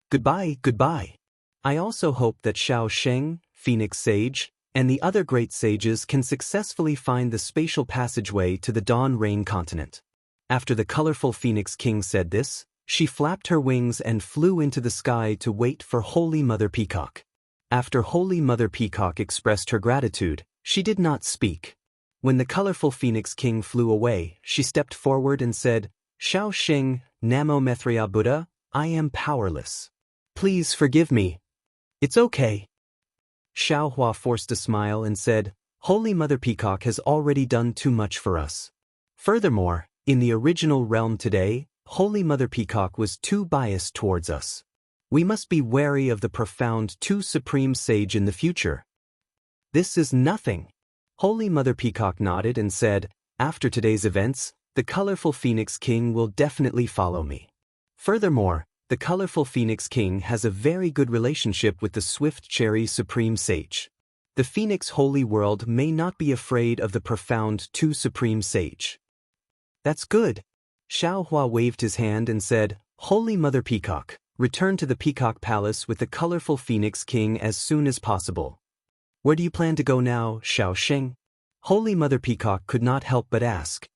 "Goodbye, goodbye. I also hope that Xiao Sheng, Phoenix Sage, and the other great sages can successfully find the spatial passageway to the Dawn Rain continent." After the colorful Phoenix King said this, she flapped her wings and flew into the sky to wait for Holy Mother Peacock. After Holy Mother Peacock expressed her gratitude, she did not speak. When the colorful Phoenix King flew away, she stepped forward and said, "Xiao Sheng, Namo Methria Buddha, I am powerless. Please forgive me." "It's okay." Xiaohua forced a smile and said, "Holy Mother Peacock has already done too much for us. Furthermore, in the original realm today, Holy Mother Peacock was too biased towards us. We must be wary of the profound Two Supreme Sage in the future." "This is nothing." Holy Mother Peacock nodded and said, "After today's events, the colorful Phoenix King will definitely follow me. Furthermore, the colorful Phoenix King has a very good relationship with the Swift Cherry Supreme Sage. The Phoenix Holy World may not be afraid of the profound Two Supreme Sage." "That's good." Xiaohua waved his hand and said, "Holy Mother Peacock, return to the Peacock Palace with the colorful Phoenix King as soon as possible." "Where do you plan to go now, Xiao Sheng?" Holy Mother Peacock could not help but ask.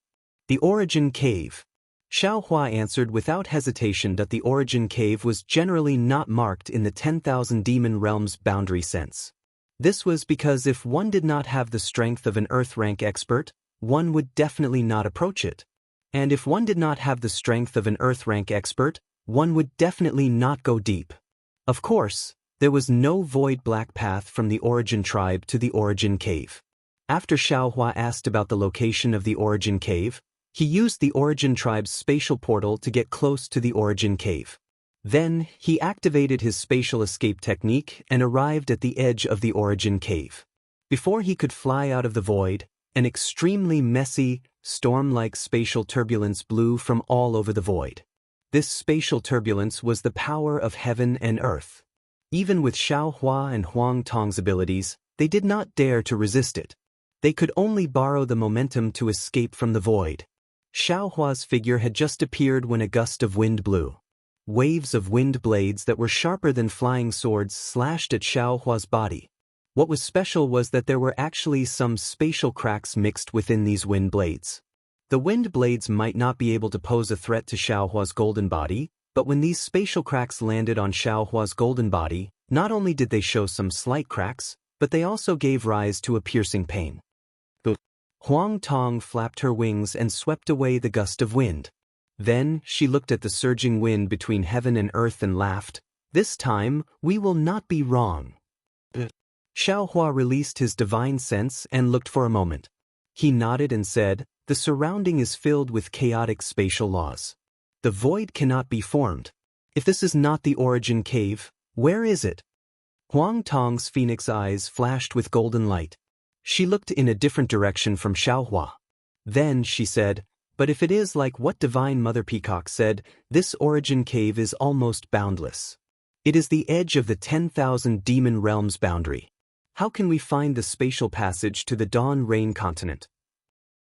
"The Origin Cave." Xiaohua answered without hesitation that the Origin Cave was generally not marked in the 10,000 demon realms boundary sense. This was because if one did not have the strength of an Earth rank expert, one would definitely not approach it. And if one did not have the strength of an Earth rank expert, one would definitely not go deep. Of course, there was no void black path from the Origin tribe to the Origin Cave. After Xiaohua asked about the location of the Origin Cave, he used the Origin tribe's spatial portal to get close to the Origin Cave. Then, he activated his spatial escape technique and arrived at the edge of the Origin Cave. Before he could fly out of the void, an extremely messy, storm-like spatial turbulence blew from all over the void. This spatial turbulence was the power of heaven and earth. Even with Xiaohua and Huang Tong's abilities, they did not dare to resist it. They could only borrow the momentum to escape from the void. Xiaohua's figure had just appeared when a gust of wind blew. Waves of wind blades that were sharper than flying swords slashed at Xiaohua's body. What was special was that there were actually some spatial cracks mixed within these wind blades. The wind blades might not be able to pose a threat to Xiaohua's golden body, but when these spatial cracks landed on Xiaohua's golden body, not only did they show some slight cracks, but they also gave rise to a piercing pain. Huang Tong flapped her wings and swept away the gust of wind. Then, she looked at the surging wind between heaven and earth and laughed. "This time, we will not be wrong." Xiaohua released his divine sense and looked for a moment. He nodded and said, "The surrounding is filled with chaotic spatial laws. The void cannot be formed. If this is not the Origin Cave, where is it?" Huang Tong's phoenix eyes flashed with golden light. She looked in a different direction from Xiaohua. Then she said, "But if it is like what Divine Mother Peacock said, this Origin Cave is almost boundless. It is the edge of the 10,000 demon realms boundary. How can we find the spatial passage to the Dawn Rain continent?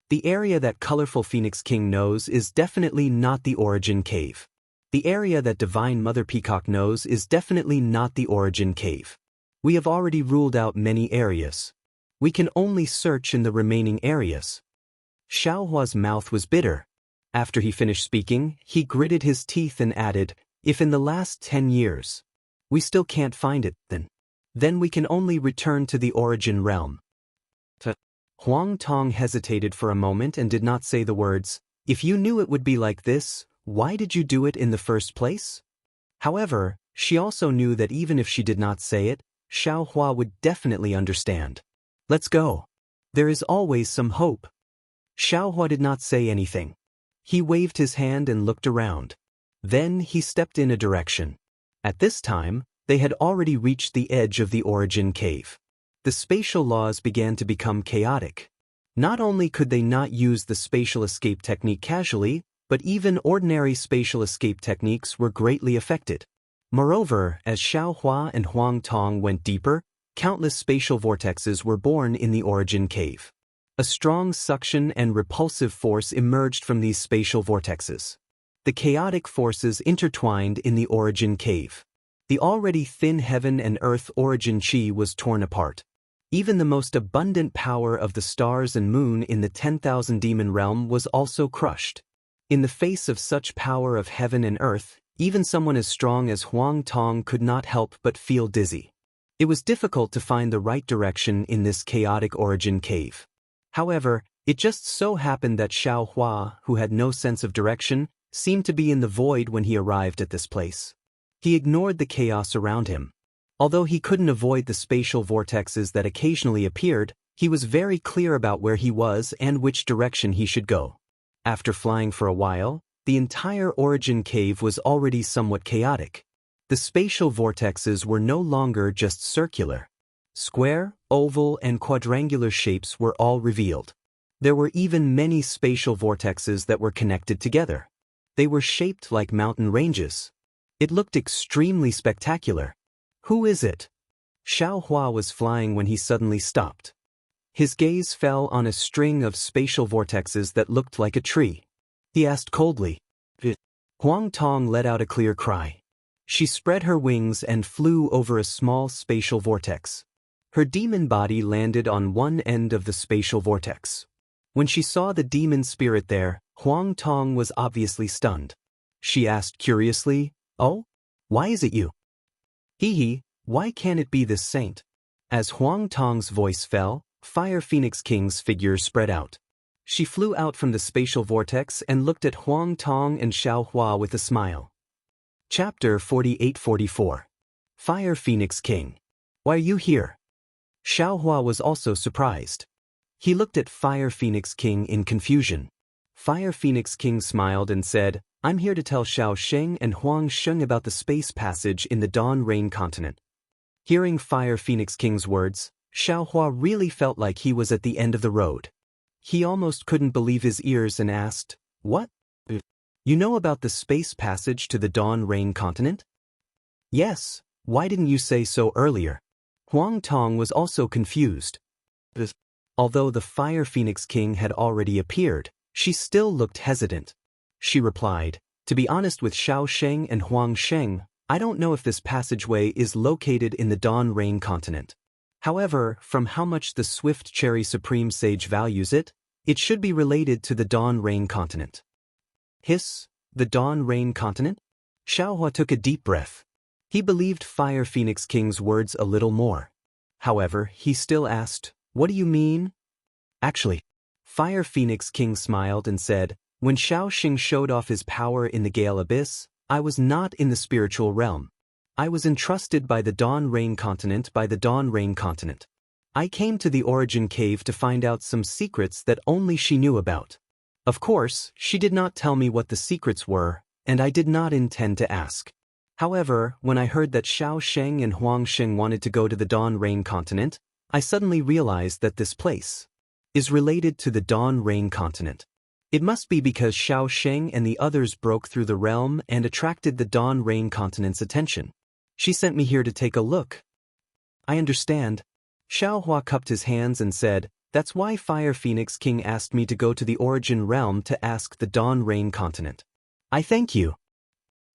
The area that colorful Phoenix King knows is definitely not the Origin Cave. The area that Divine Mother Peacock knows is definitely not the Origin Cave. We have already ruled out many areas. We can only search in the remaining areas." Xiaohua's mouth was bitter. After he finished speaking, he gritted his teeth and added, "If in the last 10 years, we still can't find it, then we can only return to the Origin realm." Huang Tong hesitated for a moment and did not say the words, "If you knew it would be like this, why did you do it in the first place?" However, She also knew that even if she did not say it, Xiao Hua would definitely understand. Let's go. There is always some hope. Xiao Hua did not say anything. He waved his hand and looked around. Then he stepped in a direction. At this time, they had already reached the edge of the origin cave. The spatial laws began to become chaotic. Not only could they not use the spatial escape technique casually, but even ordinary spatial escape techniques were greatly affected. Moreover, as Xiao Hua and Huang Tong went deeper, countless spatial vortexes were born in the origin cave. A strong suction and repulsive force emerged from these spatial vortexes. The chaotic forces intertwined in the origin cave. The already thin heaven and earth origin chi was torn apart. Even the most abundant power of the stars and moon in the 10,000 demon realm was also crushed. In the face of such power of heaven and earth, even someone as strong as Huang Tong could not help but feel dizzy. It was difficult to find the right direction in this chaotic origin cave. However, it just so happened that Xiao Hua, who had no sense of direction, seemed to be in the void when he arrived at this place. He ignored the chaos around him. Although he couldn't avoid the spatial vortexes that occasionally appeared, he was very clear about where he was and which direction he should go. After flying for a while, the entire origin cave was already somewhat chaotic. The spatial vortexes were no longer just circular. Square, oval, and quadrangular shapes were all revealed. There were even many spatial vortexes that were connected together. They were shaped like mountain ranges. It looked extremely spectacular. Who is it? Xiao Hua was flying when he suddenly stopped. His gaze fell on a string of spatial vortexes that looked like a tree. He asked coldly. Huang Tong let out a clear cry. She spread her wings and flew over a small spatial vortex. Her demon body landed on one end of the spatial vortex. When she saw the demon spirit there, Huang Tong was obviously stunned. She asked curiously, "Oh? Why is it you?" "Hee, why can't it be this saint?" As Huang Tong's voice fell, Fire Phoenix King's figure spread out. She flew out from the spatial vortex and looked at Huang Tong and Xiao Hua with a smile. Chapter 48-44. Fire Phoenix King. Why are you here? Xiao Hua was also surprised. He looked at Fire Phoenix King in confusion. Fire Phoenix King smiled and said, "I'm here to tell Xiao Sheng and Huang Sheng about the space passage in the Dawn Rain continent." Hearing Fire Phoenix King's words, Xiao Hua really felt like he was at the end of the road. He almost couldn't believe his ears and asked, "What? You know about the space passage to the Dawn Rain continent?" "Yes, why didn't you say so earlier?" Huang Tong was also confused. Although the Fire Phoenix King had already appeared, she still looked hesitant. She replied, "To be honest with Xiao Sheng and Huang Sheng, I don't know if this passageway is located in the Dawn Rain continent. However, from how much the Swift Cherry Supreme Sage values it, it should be related to the Dawn Rain continent." Hiss, the Dawn Rain continent? Xiao Hua took a deep breath. He believed Fire Phoenix King's words a little more. However, he still asked, "What do you mean?" "Actually," Fire Phoenix King smiled and said, "When Xiao Xing showed off his power in the Gale Abyss, I was not in the spiritual realm. I was entrusted by the Dawn Rain continent I came to the Origin Cave to find out some secrets that only she knew about. Of course, she did not tell me what the secrets were, and I did not intend to ask. However, when I heard that Xiao Sheng and Huang Sheng wanted to go to the Dawn Rain continent, I suddenly realized that this place is related to the Dawn Rain continent. It must be because Xiao Sheng and the others broke through the realm and attracted the Dawn Rain continent's attention. She sent me here to take a look." "I understand." Xiao Hua cupped his hands and said, "That's why Fire Phoenix King asked me to go to the Origin realm to ask the Dawn Rain continent. I thank you."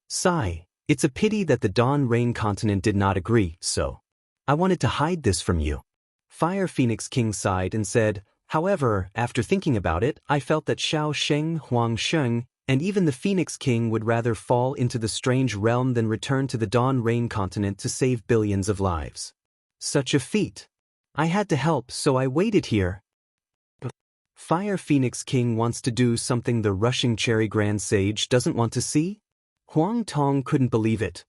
Sigh. It's a pity that the Dawn Rain continent did not agree, so I wanted to hide this from you. Fire Phoenix King sighed and said, "However, after thinking about it, I felt that Xiao Sheng, Huang Sheng, and even the Phoenix King would rather fall into the strange realm than return to the Dawn Rain continent to save billions of lives. Such a feat. I had to help, so I waited here." Fire Phoenix King wants to do something the Rushing Cherry Grand Sage doesn't want to see? Huang Tong couldn't believe it.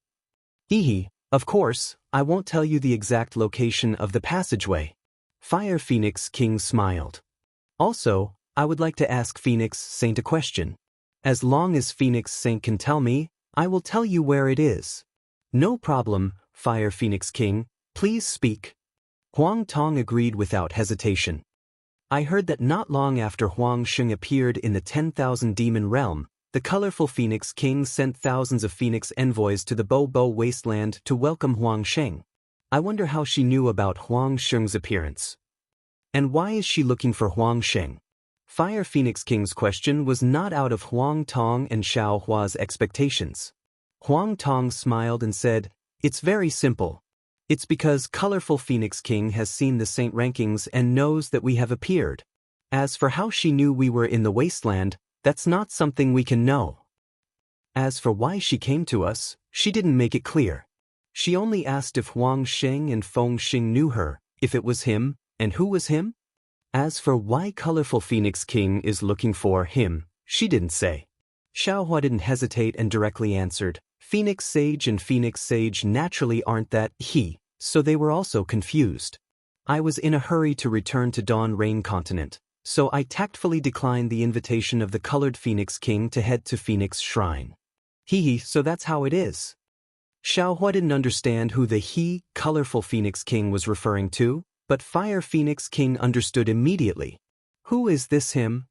Hehe, of course, I won't tell you the exact location of the passageway. Fire Phoenix King smiled. Also, I would like to ask Phoenix Saint a question. As long as Phoenix Saint can tell me, I will tell you where it is. No problem, Fire Phoenix King, please speak. Huang Tong agreed without hesitation. I heard that not long after Huang Sheng appeared in the 10,000 demon realm, the colorful Phoenix King sent thousands of Phoenix envoys to the Bo wasteland to welcome Huang Sheng. I wonder how she knew about Huang Sheng's appearance. And why is she looking for Huang Sheng? Fire Phoenix King's question was not out of Huang Tong and Xiao Hua's expectations. Huang Tong smiled and said, "It's very simple. It's because Colorful Phoenix King has seen the saint rankings and knows that we have appeared. As for how she knew we were in the wasteland, that's not something we can know. As for why she came to us, she didn't make it clear. She only asked if Huang Sheng and Feng Xing knew her, if it was him, and who was him? As for why Colorful Phoenix King is looking for him, she didn't say." Xiaohua didn't hesitate and directly answered, "Phoenix Sage and Phoenix Sage naturally aren't that he, so they were also confused. I was in a hurry to return to Dawn Rain Continent, so I tactfully declined the invitation of the Colored Phoenix King to head to Phoenix Shrine." Hehe, so that's how it is. Xiaohua didn't understand who the he, Colorful Phoenix King was referring to, but Fire Phoenix King understood immediately. Who is this him?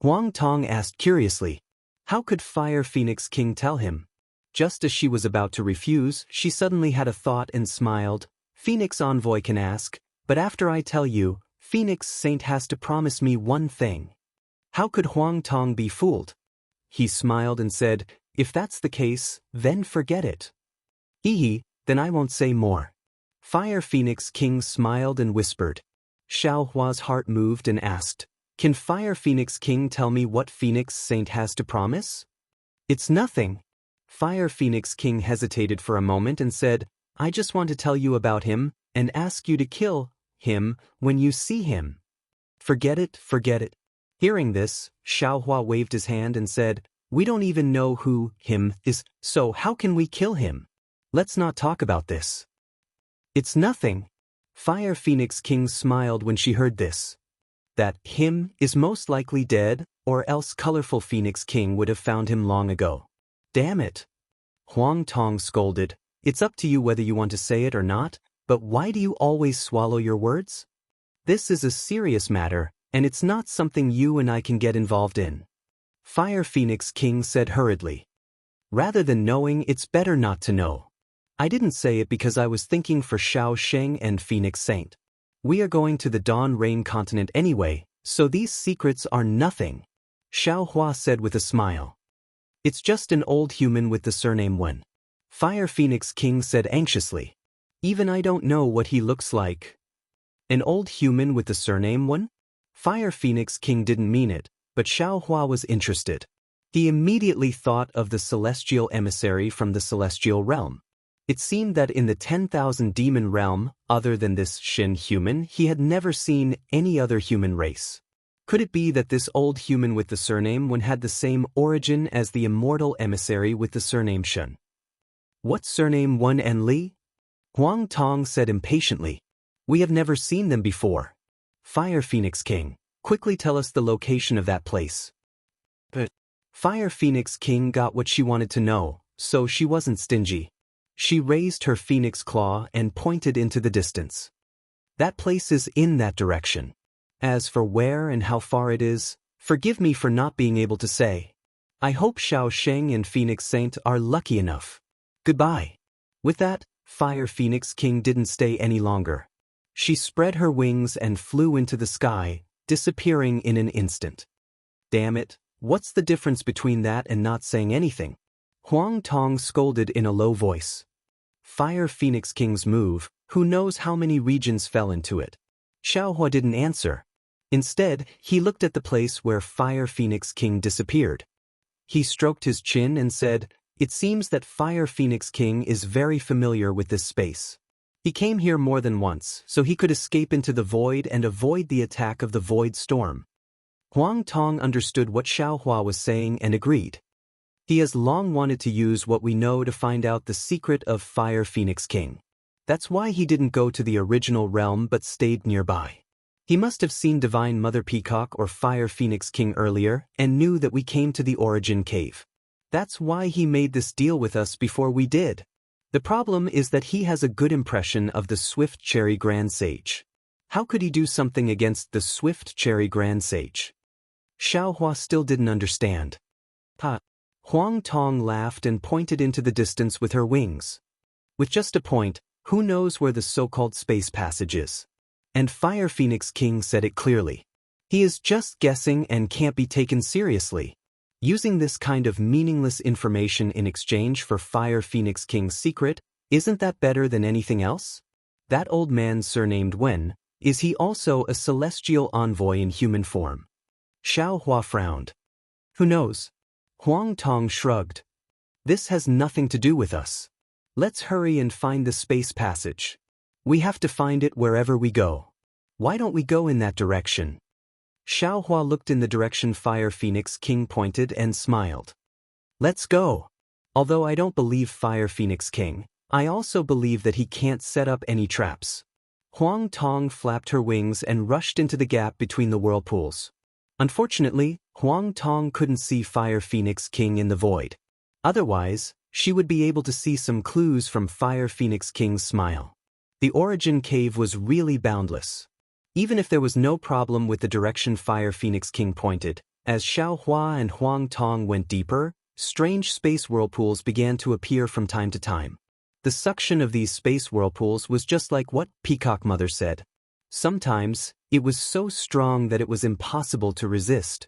Huang Tong asked curiously. How could Fire Phoenix King tell him? Just as she was about to refuse, she suddenly had a thought and smiled. Phoenix Envoy can ask, but after I tell you, Phoenix Saint has to promise me one thing. How could Huang Tong be fooled? He smiled and said, "If that's the case, then forget it." Hehe, then I won't say more. Fire Phoenix King smiled and whispered. Xiao Hua's heart moved and asked, "Can Fire Phoenix King tell me what Phoenix Saint has to promise?" "It's nothing." Fire Phoenix King hesitated for a moment and said, "I just want to tell you about him, and ask you to kill him when you see him." Forget it, forget it. Hearing this, Xiao Hua waved his hand and said, "We don't even know who him is, so how can we kill him? Let's not talk about this." "It's nothing." Fire Phoenix King smiled when she heard this. That him is most likely dead, or else Colorful Phoenix King would have found him long ago. Damn it. Huang Tong scolded, "It's up to you whether you want to say it or not, but why do you always swallow your words? This is a serious matter, and it's not something you and I can get involved in." Fire Phoenix King said hurriedly. "Rather than knowing, it's better not to know. I didn't say it because I was thinking for Xiao Sheng and Phoenix Saint. We are going to the Dawn Rain Continent anyway, so these secrets are nothing," Xiao Hua said with a smile. "It's just an old human with the surname Wen," Fire Phoenix King said anxiously. "Even I don't know what he looks like." An old human with the surname Wen? Fire Phoenix King didn't mean it, but Xiao Hua was interested. He immediately thought of the celestial emissary from the celestial realm. It seemed that in the 10,000 demon realm, other than this Shin human, he had never seen any other human race. Could it be that this old human with the surname Wen had the same origin as the immortal emissary with the surname Shen? What surname Wen and Li? Huang Tong said impatiently. "We have never seen them before. Fire Phoenix King, quickly tell us the location of that place." But Fire Phoenix King got what she wanted to know, so she wasn't stingy. She raised her phoenix claw and pointed into the distance. "That place is in that direction. As for where and how far it is, forgive me for not being able to say. I hope Xiao Sheng and Phoenix Saint are lucky enough. Goodbye." With that, Fire Phoenix King didn't stay any longer. She spread her wings and flew into the sky, disappearing in an instant. Damn it, what's the difference between that and not saying anything? Huang Tong scolded in a low voice. Fire Phoenix King's move, who knows how many regions fell into it? Xiao Hua didn't answer. Instead, he looked at the place where Fire Phoenix King disappeared. He stroked his chin and said, "It seems that Fire Phoenix King is very familiar with this space. He came here more than once, so he could escape into the void and avoid the attack of the void storm." Huang Tong understood what Xiao Hua was saying and agreed. He has long wanted to use what we know to find out the secret of Fire Phoenix King. That's why he didn't go to the original realm but stayed nearby. He must have seen Divine Mother Peacock or Fire Phoenix King earlier and knew that we came to the Origin Cave. That's why he made this deal with us before we did. The problem is that he has a good impression of the Swift Cherry Grand Sage. How could he do something against the Swift Cherry Grand Sage? Xiaohua still didn't understand. Huang Tong laughed and pointed into the distance with her wings. With just a point, who knows where the so-called space passage is? And Fire Phoenix King said it clearly. He is just guessing and can't be taken seriously. Using this kind of meaningless information in exchange for Fire Phoenix King's secret, isn't that better than anything else? That old man surnamed Wen, is he also a celestial envoy in human form? Xiaohua frowned. Who knows? Huang Tong shrugged. This has nothing to do with us. Let's hurry and find the space passage. We have to find it wherever we go. Why don't we go in that direction? Xiaohua looked in the direction Fire Phoenix King pointed and smiled. Let's go. Although I don't believe Fire Phoenix King, I also believe that he can't set up any traps. Huang Tong flapped her wings and rushed into the gap between the whirlpools. Unfortunately, Huang Tong couldn't see Fire Phoenix King in the void. Otherwise, she would be able to see some clues from Fire Phoenix King's smile. The Origin Cave was really boundless. Even if there was no problem with the direction Fire Phoenix King pointed, as Xiaohua and Huang Tong went deeper, strange space whirlpools began to appear from time to time. The suction of these space whirlpools was just like what Peacock Mother said. Sometimes, it was so strong that it was impossible to resist.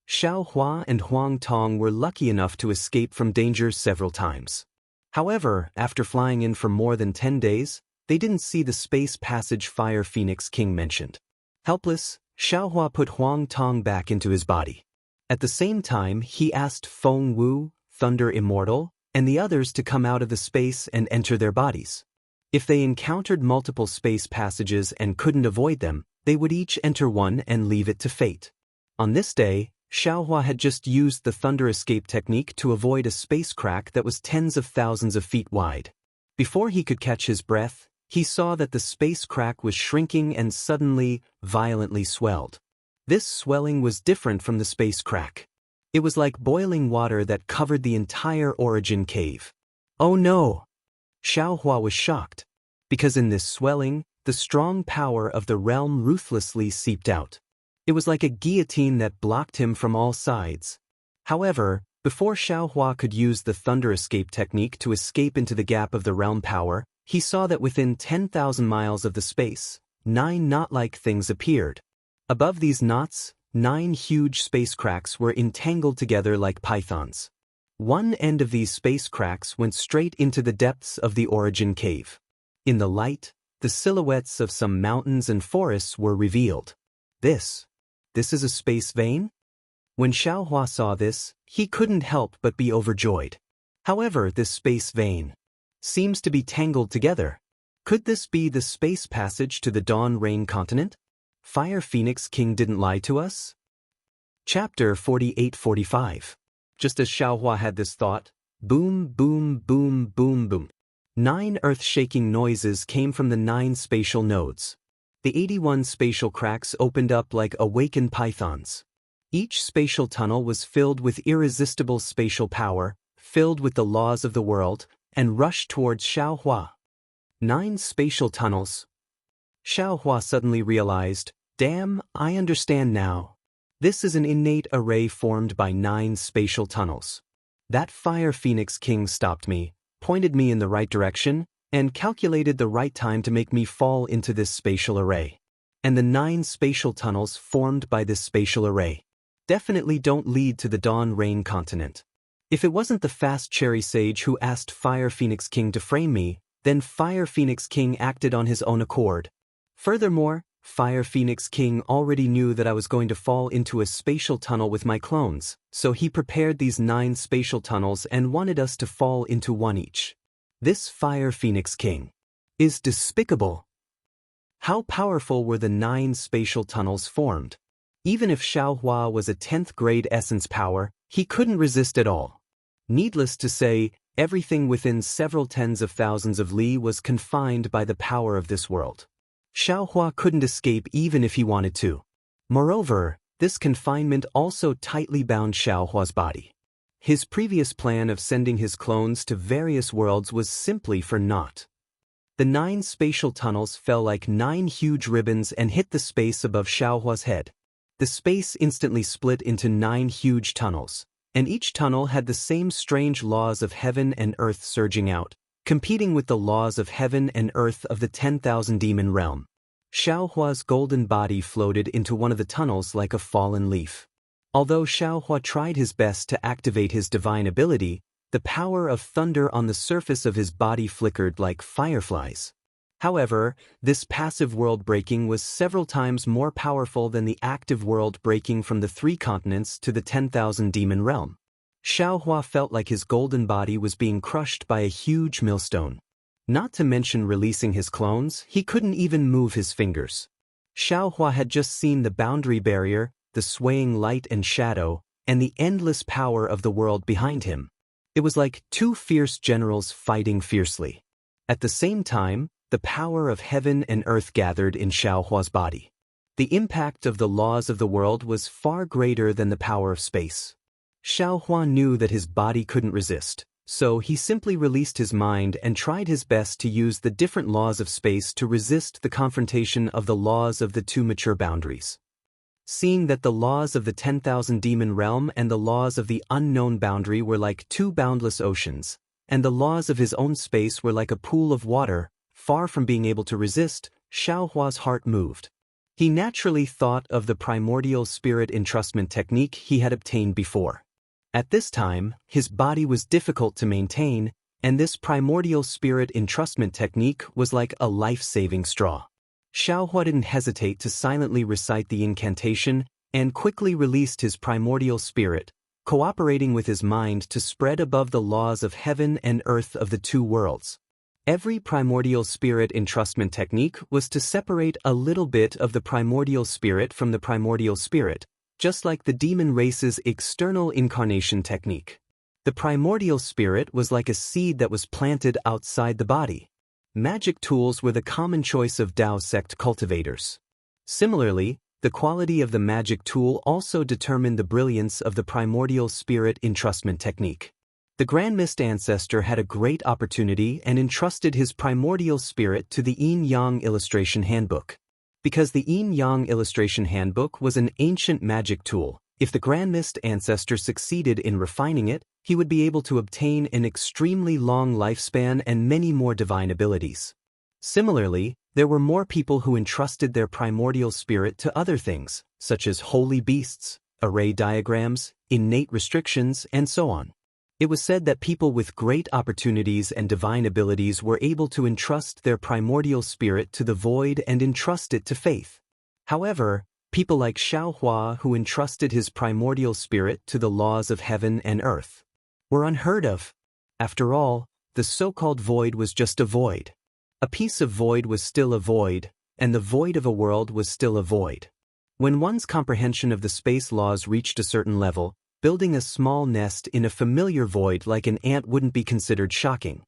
Xiaohua and Huang Tong were lucky enough to escape from danger several times. However, after flying in for more than 10 days, they didn't see the space passage Fire Phoenix King mentioned. Helpless, Xiaohua put Huang Tong back into his body. At the same time, he asked Feng Wu, Thunder Immortal, and the others to come out of the space and enter their bodies. If they encountered multiple space passages and couldn't avoid them, they would each enter one and leave it to fate. On this day, Xiaohua had just used the thunder escape technique to avoid a space crack that was tens of thousands of feet wide. Before he could catch his breath, he saw that the space crack was shrinking and suddenly, violently swelled. This swelling was different from the space crack. It was like boiling water that covered the entire Origin Cave. Oh no! Xiaohua was shocked. Because in this swelling, the strong power of the realm ruthlessly seeped out. It was like a guillotine that blocked him from all sides. However, before Xiaohua could use the thunder escape technique to escape into the gap of the realm power, he saw that within 10,000 miles of the space, 9 knot-like things appeared. Above these knots, 9 huge space cracks were entangled together like pythons. One end of these space cracks went straight into the depths of the Origin Cave. In the light, the silhouettes of some mountains and forests were revealed. This is a space vein? When Xiaohua saw this, he couldn't help but be overjoyed. However, this space vein seems to be tangled together. Could this be the space passage to the Dawn Rain continent? Fire Phoenix King didn't lie to us? Chapter 48-45. Just as Xiaohua had this thought, boom, boom, boom, boom, boom. 9 earth-shaking noises came from the 9 spatial nodes. The 81 spatial cracks opened up like awakened pythons. Each spatial tunnel was filled with irresistible spatial power, filled with the laws of the world, and rushed towards Xiaohua. 9 spatial tunnels. Xiaohua suddenly realized, damn, I understand now. This is an innate array formed by 9 spatial tunnels. That Fire Phoenix King stopped me, pointed me in the right direction, and calculated the right time to make me fall into this spatial array. And the 9 spatial tunnels formed by this spatial array definitely don't lead to the Dawn Rain continent. If it wasn't the fast cherry sage who asked Fire Phoenix King to frame me, then Fire Phoenix King acted on his own accord. Furthermore, Fire Phoenix King already knew that I was going to fall into a spatial tunnel with my clones, so he prepared these 9 spatial tunnels and wanted us to fall into one each. This Fire Phoenix King is despicable. How powerful were the 9 spatial tunnels formed? Even if Xiaohua was a 10th grade essence power, he couldn't resist at all. Needless to say, everything within several tens of thousands of li was confined by the power of this world. Xiaohua couldn't escape even if he wanted to. Moreover, this confinement also tightly bound Xiaohua's body. His previous plan of sending his clones to various worlds was simply for naught. The 9 spatial tunnels fell like 9 huge ribbons and hit the space above Xiaohua's head. The space instantly split into 9 huge tunnels, and each tunnel had the same strange laws of heaven and earth surging out, competing with the laws of heaven and earth of the 10,000 demon realm. Xiaohua's golden body floated into one of the tunnels like a fallen leaf. Although Xiaohua tried his best to activate his divine ability, the power of thunder on the surface of his body flickered like fireflies. However, this passive world breaking was several times more powerful than the active world breaking from the 3 continents to the 10,000 demon realm. Xiaohua felt like his golden body was being crushed by a huge millstone. Not to mention releasing his clones, he couldn't even move his fingers. Xiaohua had just seen the boundary barrier, the swaying light and shadow, and the endless power of the world behind him. It was like 2 fierce generals fighting fiercely. At the same time, the power of heaven and earth gathered in Xiaohua's body. The impact of the laws of the world was far greater than the power of space. Xiaohua knew that his body couldn't resist, so he simply released his mind and tried his best to use the different laws of space to resist the confrontation of the laws of the 2 mature boundaries. Seeing that the laws of the 10,000 demon realm and the laws of the unknown boundary were like 2 boundless oceans, and the laws of his own space were like a pool of water, far from being able to resist, Xiaohua's heart moved. He naturally thought of the primordial spirit entrustment technique he had obtained before. At this time, his body was difficult to maintain, and this primordial spirit entrustment technique was like a life-saving straw. Xiaohua didn't hesitate to silently recite the incantation and quickly released his primordial spirit, cooperating with his mind to spread above the laws of heaven and earth of the 2 worlds. Every primordial spirit entrustment technique was to separate a little bit of the primordial spirit from the primordial spirit, just like the demon race's external incarnation technique. The primordial spirit was like a seed that was planted outside the body. Magic tools were the common choice of Dao sect cultivators. Similarly, the quality of the magic tool also determined the brilliance of the primordial spirit entrustment technique. The Grand Mist ancestor had a great opportunity and entrusted his primordial spirit to the Yin-Yang illustration handbook. Because the Yin-Yang illustration handbook was an ancient magic tool, if the Grand Mist ancestor succeeded in refining it, he would be able to obtain an extremely long lifespan and many more divine abilities. Similarly, there were more people who entrusted their primordial spirit to other things, such as holy beasts, array diagrams, innate restrictions, and so on. It was said that people with great opportunities and divine abilities were able to entrust their primordial spirit to the void and entrust it to faith. However, people like Xiaohua, who entrusted his primordial spirit to the laws of heaven and earth, were unheard of. After all, the so-called void was just a void. A piece of void was still a void, and the void of a world was still a void. When one's comprehension of the space laws reached a certain level, building a small nest in a familiar void like an ant wouldn't be considered shocking.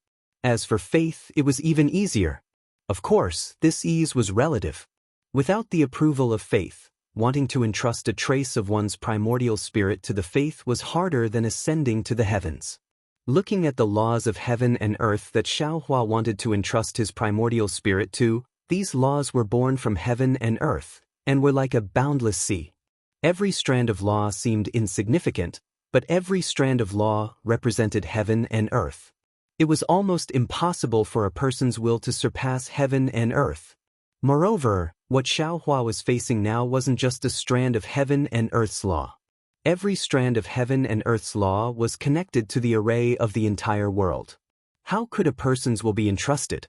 As for faith, it was even easier. Of course, this ease was relative. Without the approval of faith, wanting to entrust a trace of one's primordial spirit to the faith was harder than ascending to the heavens. Looking at the laws of heaven and earth that Xiaohua wanted to entrust his primordial spirit to, these laws were born from heaven and earth, and were like a boundless sea. Every strand of law seemed insignificant, but every strand of law represented heaven and earth. It was almost impossible for a person's will to surpass heaven and earth. Moreover, what Xiaohua was facing now wasn't just a strand of heaven and earth's law. Every strand of heaven and earth's law was connected to the array of the entire world. How could a person's will be entrusted?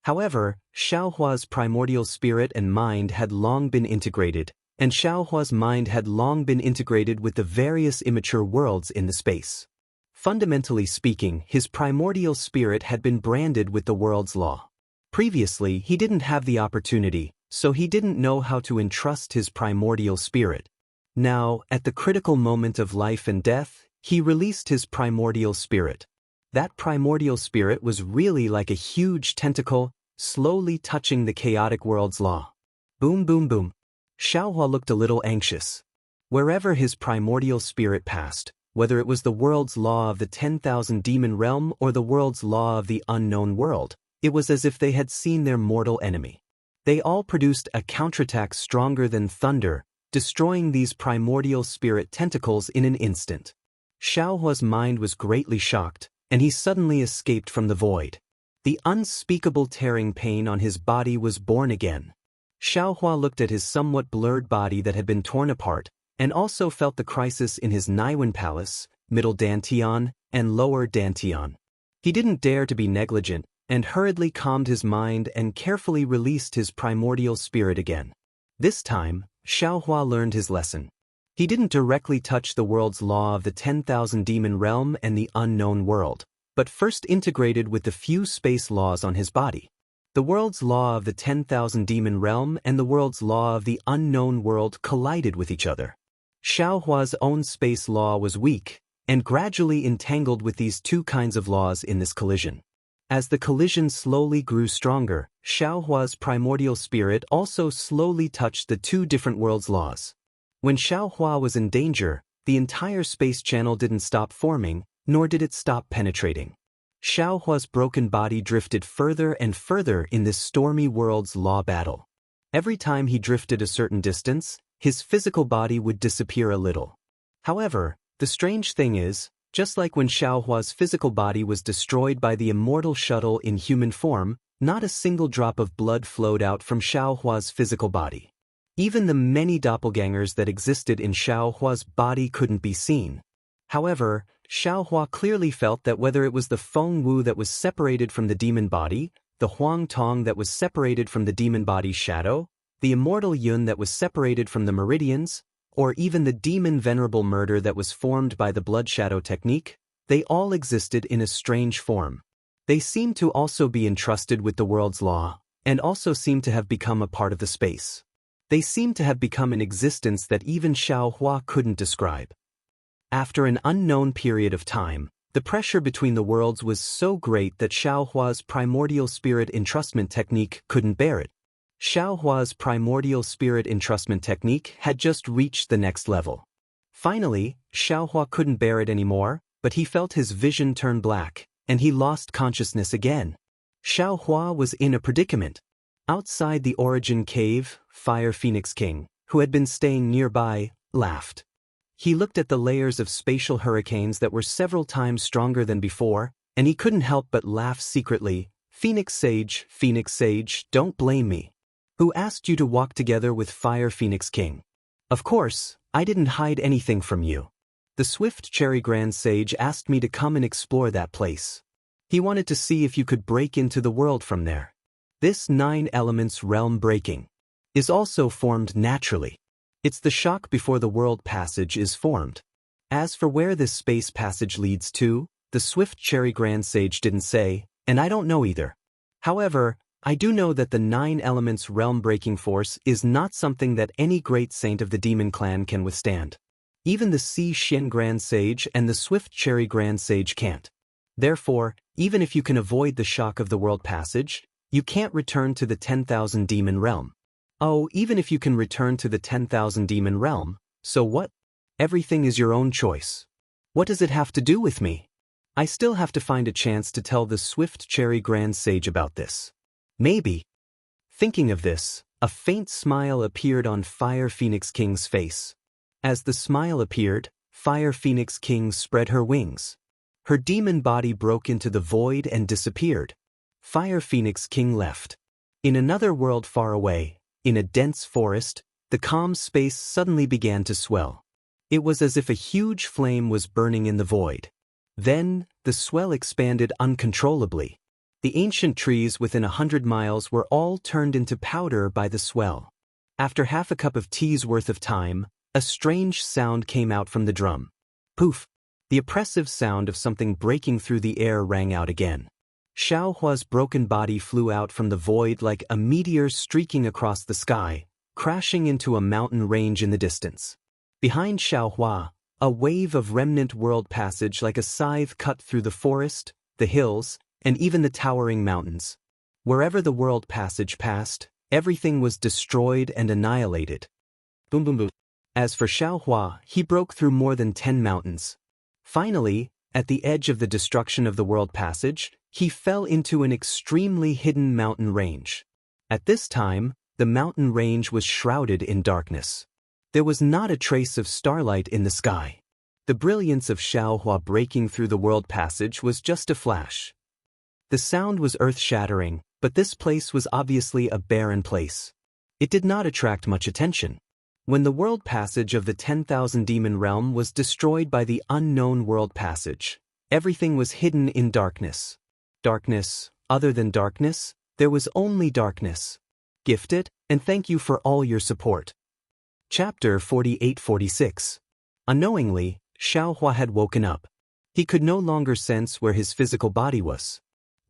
However, Xiaohua's primordial spirit and mind had long been integrated, and Xiaohua's mind had long been integrated with the various immature worlds in the space. Fundamentally speaking, his primordial spirit had been branded with the world's law. Previously, he didn't have the opportunity, so he didn't know how to entrust his primordial spirit. Now, at the critical moment of life and death, He released his primordial spirit. That primordial spirit was really like a huge tentacle, slowly touching the chaotic world's law. Boom boom boom. Xiaohua looked a little anxious. Wherever his primordial spirit passed, whether it was the world's law of the 10,000 demon realm or the world's law of the unknown world, it was as if they had seen their mortal enemy. They all produced a counterattack stronger than thunder, destroying these primordial spirit tentacles in an instant. Xiaohua's mind was greatly shocked, and he suddenly escaped from the void. The unspeakable tearing pain on his body was born again. Xiaohua looked at his somewhat blurred body that had been torn apart, and also felt the crisis in his Naiwen Palace, Middle Dantian, and Lower Dantian. He didn't dare to be negligent, and hurriedly calmed his mind and carefully released his primordial spirit again. This time, Xiaohua learned his lesson. He didn't directly touch the world's law of the 10,000 demon realm and the unknown world, but first integrated with the few space laws on his body. The world's law of the 10,000 demon realm and the world's law of the unknown world collided with each other. Xiaohua's own space law was weak, and gradually entangled with these two kinds of laws in this collision. As the collision slowly grew stronger, Xiaohua's primordial spirit also slowly touched the two different worlds' laws. When Xiaohua was in danger, the entire space channel didn't stop forming, nor did it stop penetrating. Xiaohua's broken body drifted further and further in this stormy world's law battle. Every time he drifted a certain distance, his physical body would disappear a little. However, the strange thing is, just like when Xiaohua's physical body was destroyed by the Immortal shuttle in human form, not a single drop of blood flowed out from Xiaohua's physical body. Even the many doppelgangers that existed in Xiaohua's body couldn't be seen. However, Xiaohua clearly felt that whether it was the Feng Wu that was separated from the demon body, the Huang Tong that was separated from the demon body's shadow, the Immortal Yun that was separated from the meridians, or even the demon venerable murder that was formed by the blood shadow technique, they all existed in a strange form. They seemed to also be entrusted with the world's law, and also seemed to have become a part of the space. They seemed to have become an existence that even Xiaohua couldn't describe. After an unknown period of time, the pressure between the worlds was so great that Xiaohua's primordial spirit entrustment technique couldn't bear it. Xiaohua's primordial spirit entrustment technique had just reached the next level. Finally, Xiaohua couldn't bear it anymore, but he felt his vision turn black, and he lost consciousness again. Xiaohua was in a predicament. Outside the origin cave, Fire Phoenix King, who had been staying nearby, laughed. He looked at the layers of spatial hurricanes that were several times stronger than before, and he couldn't help but laugh secretly. Phoenix Sage, don't blame me. Who asked you to walk together with Fire Phoenix King? Of course, I didn't hide anything from you. The Swift Cherry Grand Sage asked me to come and explore that place. He wanted to see if you could break into the world from there. This 9 elements realm breaking is also formed naturally. It's the shock before the world passage is formed. As for where this space passage leads to, the Swift Cherry Grand Sage didn't say, and I don't know either. However, I do know that the 9 elements realm-breaking force is not something that any great saint of the demon clan can withstand. Even the Sea Shen Grand Sage and the Swift Cherry Grand Sage can't. Therefore, even if you can avoid the shock of the world passage, you can't return to the 10,000 demon realm. Oh, even if you can return to the 10,000 demon realm, so what? Everything is your own choice. What does it have to do with me? I still have to find a chance to tell the Swift Cherry Grand Sage about this. Maybe. Thinking of this, a faint smile appeared on Fire Phoenix King's face. As the smile appeared, Fire Phoenix King spread her wings. Her demon body broke into the void and disappeared. Fire Phoenix King left. In another world far away, in a dense forest, the calm space suddenly began to swell. It was as if a huge flame was burning in the void. Then, the swell expanded uncontrollably. The ancient trees within 100 miles were all turned into powder by the swell. After half a cup of tea's worth of time, a strange sound came out from the drum. Poof! The oppressive sound of something breaking through the air rang out again. Xiaohua's broken body flew out from the void like a meteor streaking across the sky, crashing into a mountain range in the distance. Behind Xiaohua, A wave of remnant world passage like a scythe cut through the forest, the hills, and even the towering mountains. Wherever the world passage passed, everything was destroyed and annihilated. Boom boom boom. As for Xiaohua, he broke through more than 10 mountains. Finally, at the edge of the destruction of the world passage, he fell into an extremely hidden mountain range. At this time, the mountain range was shrouded in darkness. There was not a trace of starlight in the sky. The brilliance of Xiaohua breaking through the world passage was just a flash. The sound was earth-shattering, but this place was obviously a barren place. It did not attract much attention. When the world passage of the 10,000 demon realm was destroyed by the unknown world passage, everything was hidden in darkness. Darkness, other than darkness, there was only darkness. Gifted, and thank you for all your support. Chapter 48-46. Unknowingly, Xiaohua had woken up. He could no longer sense where his physical body was.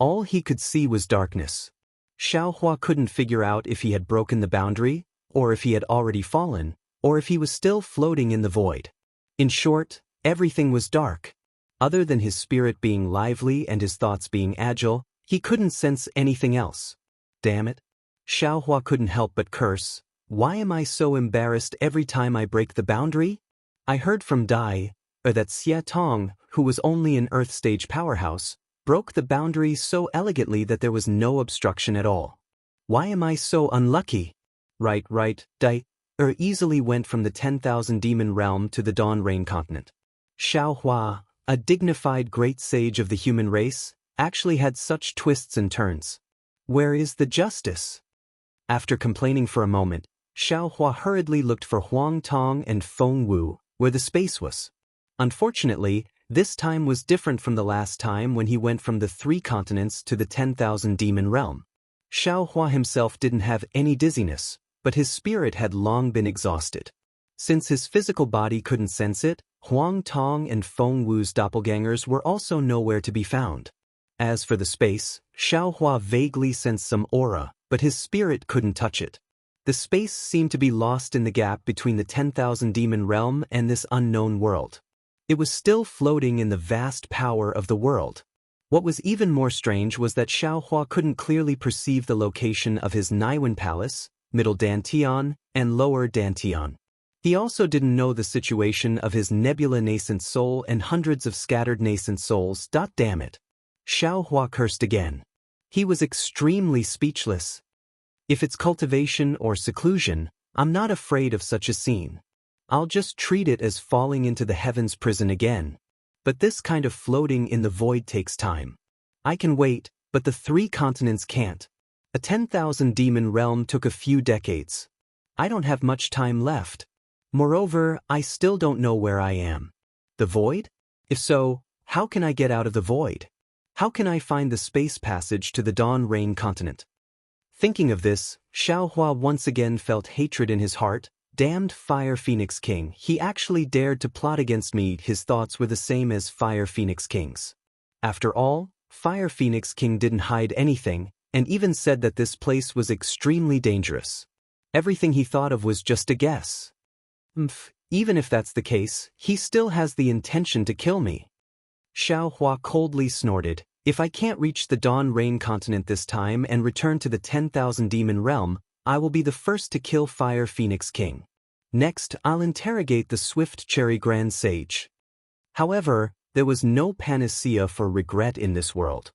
All he could see was darkness. Xiaohua couldn't figure out if he had broken the boundary, or if he had already fallen, or if he was still floating in the void. In short, everything was dark. Other than his spirit being lively and his thoughts being agile, he couldn't sense anything else. Damn it. Xiaohua couldn't help but curse. Why am I so embarrassed every time I break the boundary? I heard from that Xie Tong, who was only an Earth stage powerhouse, broke the boundary so elegantly that there was no obstruction at all. Why am I so unlucky? Right, easily went from the 10,000 demon realm to the Dawn Rain continent. Xiaohua, a dignified great sage of the human race, actually had such twists and turns. Where is the justice? After complaining for a moment, Xiaohua hurriedly looked for Huang Tong and Feng Wu, where the space was. Unfortunately, this time was different from the last time when he went from the 3 continents to the 10,000 demon realm. Xiaohua himself didn't have any dizziness, but his spirit had long been exhausted. Since his physical body couldn't sense it, Huang Tong and Feng Wu's doppelgangers were also nowhere to be found. As for the space, Xiaohua vaguely sensed some aura, but his spirit couldn't touch it. The space seemed to be lost in the gap between the 10,000 demon realm and this unknown world. It was still floating in the vast power of the world. What was even more strange was that Xiaohua couldn't clearly perceive the location of his Naiwen Palace, Middle Dantian, and Lower Dantian. He also didn't know the situation of his nebula nascent soul and hundreds of scattered nascent souls. Damn it. Xiaohua cursed again. He was extremely speechless. If it's cultivation or seclusion, I'm not afraid of such a scene. I'll just treat it as falling into the heavens prison again. But this kind of floating in the void takes time. I can wait, but the 3 continents can't. A 10,000 demon realm took a few decades. I don't have much time left. Moreover, I still don't know where I am. The void? If so, how can I get out of the void? How can I find the space passage to the Dawn Rain continent? Thinking of this, Xiaohua once again felt hatred in his heart. Damned Fire Phoenix King, he actually dared to plot against me. His thoughts were the same as Fire Phoenix King's. After all, Fire Phoenix King didn't hide anything, and even said that this place was extremely dangerous. Everything he thought of was just a guess. Even if that's the case, he still has the intention to kill me. Xiaohua coldly snorted. If I can't reach the Dawn Rain continent this time and return to the 10,000 demon realm, I will be the first to kill Fire Phoenix King. Next, I'll interrogate the Swift Cherry Grand Sage. However, there was no panacea for regret in this world.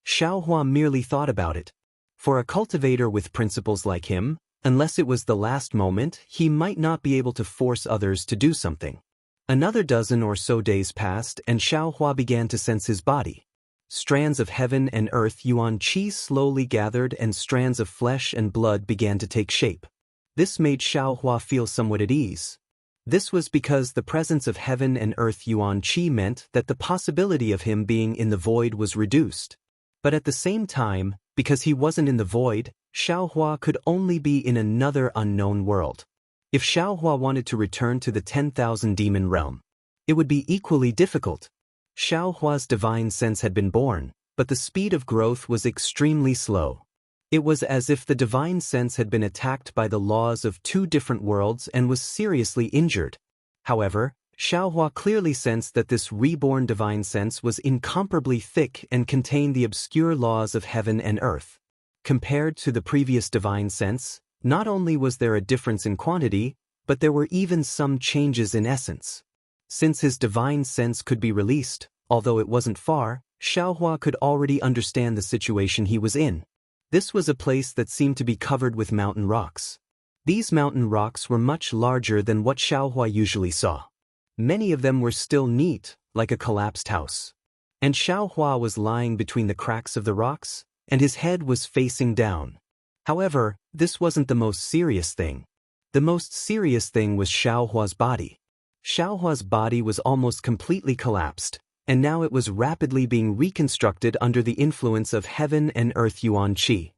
Xiaohua merely thought about it. For a cultivator with principles like him, unless it was the last moment, he might not be able to force others to do something. Another dozen or so days passed and Xiaohua began to sense his body. Strands of heaven and earth yuan qi slowly gathered and strands of flesh and blood began to take shape. This made Xiaohua feel somewhat at ease. This was because the presence of heaven and earth yuan qi meant that the possibility of him being in the void was reduced. But at the same time, because he wasn't in the void, Xiaohua could only be in another unknown world. If Xiaohua wanted to return to the 10,000 demon realm, it would be equally difficult. Xiaohua's divine sense had been born, but the speed of growth was extremely slow. It was as if the divine sense had been attacked by the laws of 2 different worlds and was seriously injured. However, Xiaohua clearly sensed that this reborn divine sense was incomparably thick and contained the obscure laws of heaven and earth. Compared to the previous divine sense, not only was there a difference in quantity, but there were even some changes in essence. Since his divine sense could be released, although it wasn't far, Xiaohua could already understand the situation he was in. This was a place that seemed to be covered with mountain rocks. These mountain rocks were much larger than what Xiaohua usually saw. Many of them were still neat, like a collapsed house. And Xiaohua was lying between the cracks of the rocks, and his head was facing down. However, this wasn't the most serious thing. The most serious thing was Xiaohua's body. Xiaohua's body was almost completely collapsed, and now it was rapidly being reconstructed under the influence of heaven and earth yuan qi.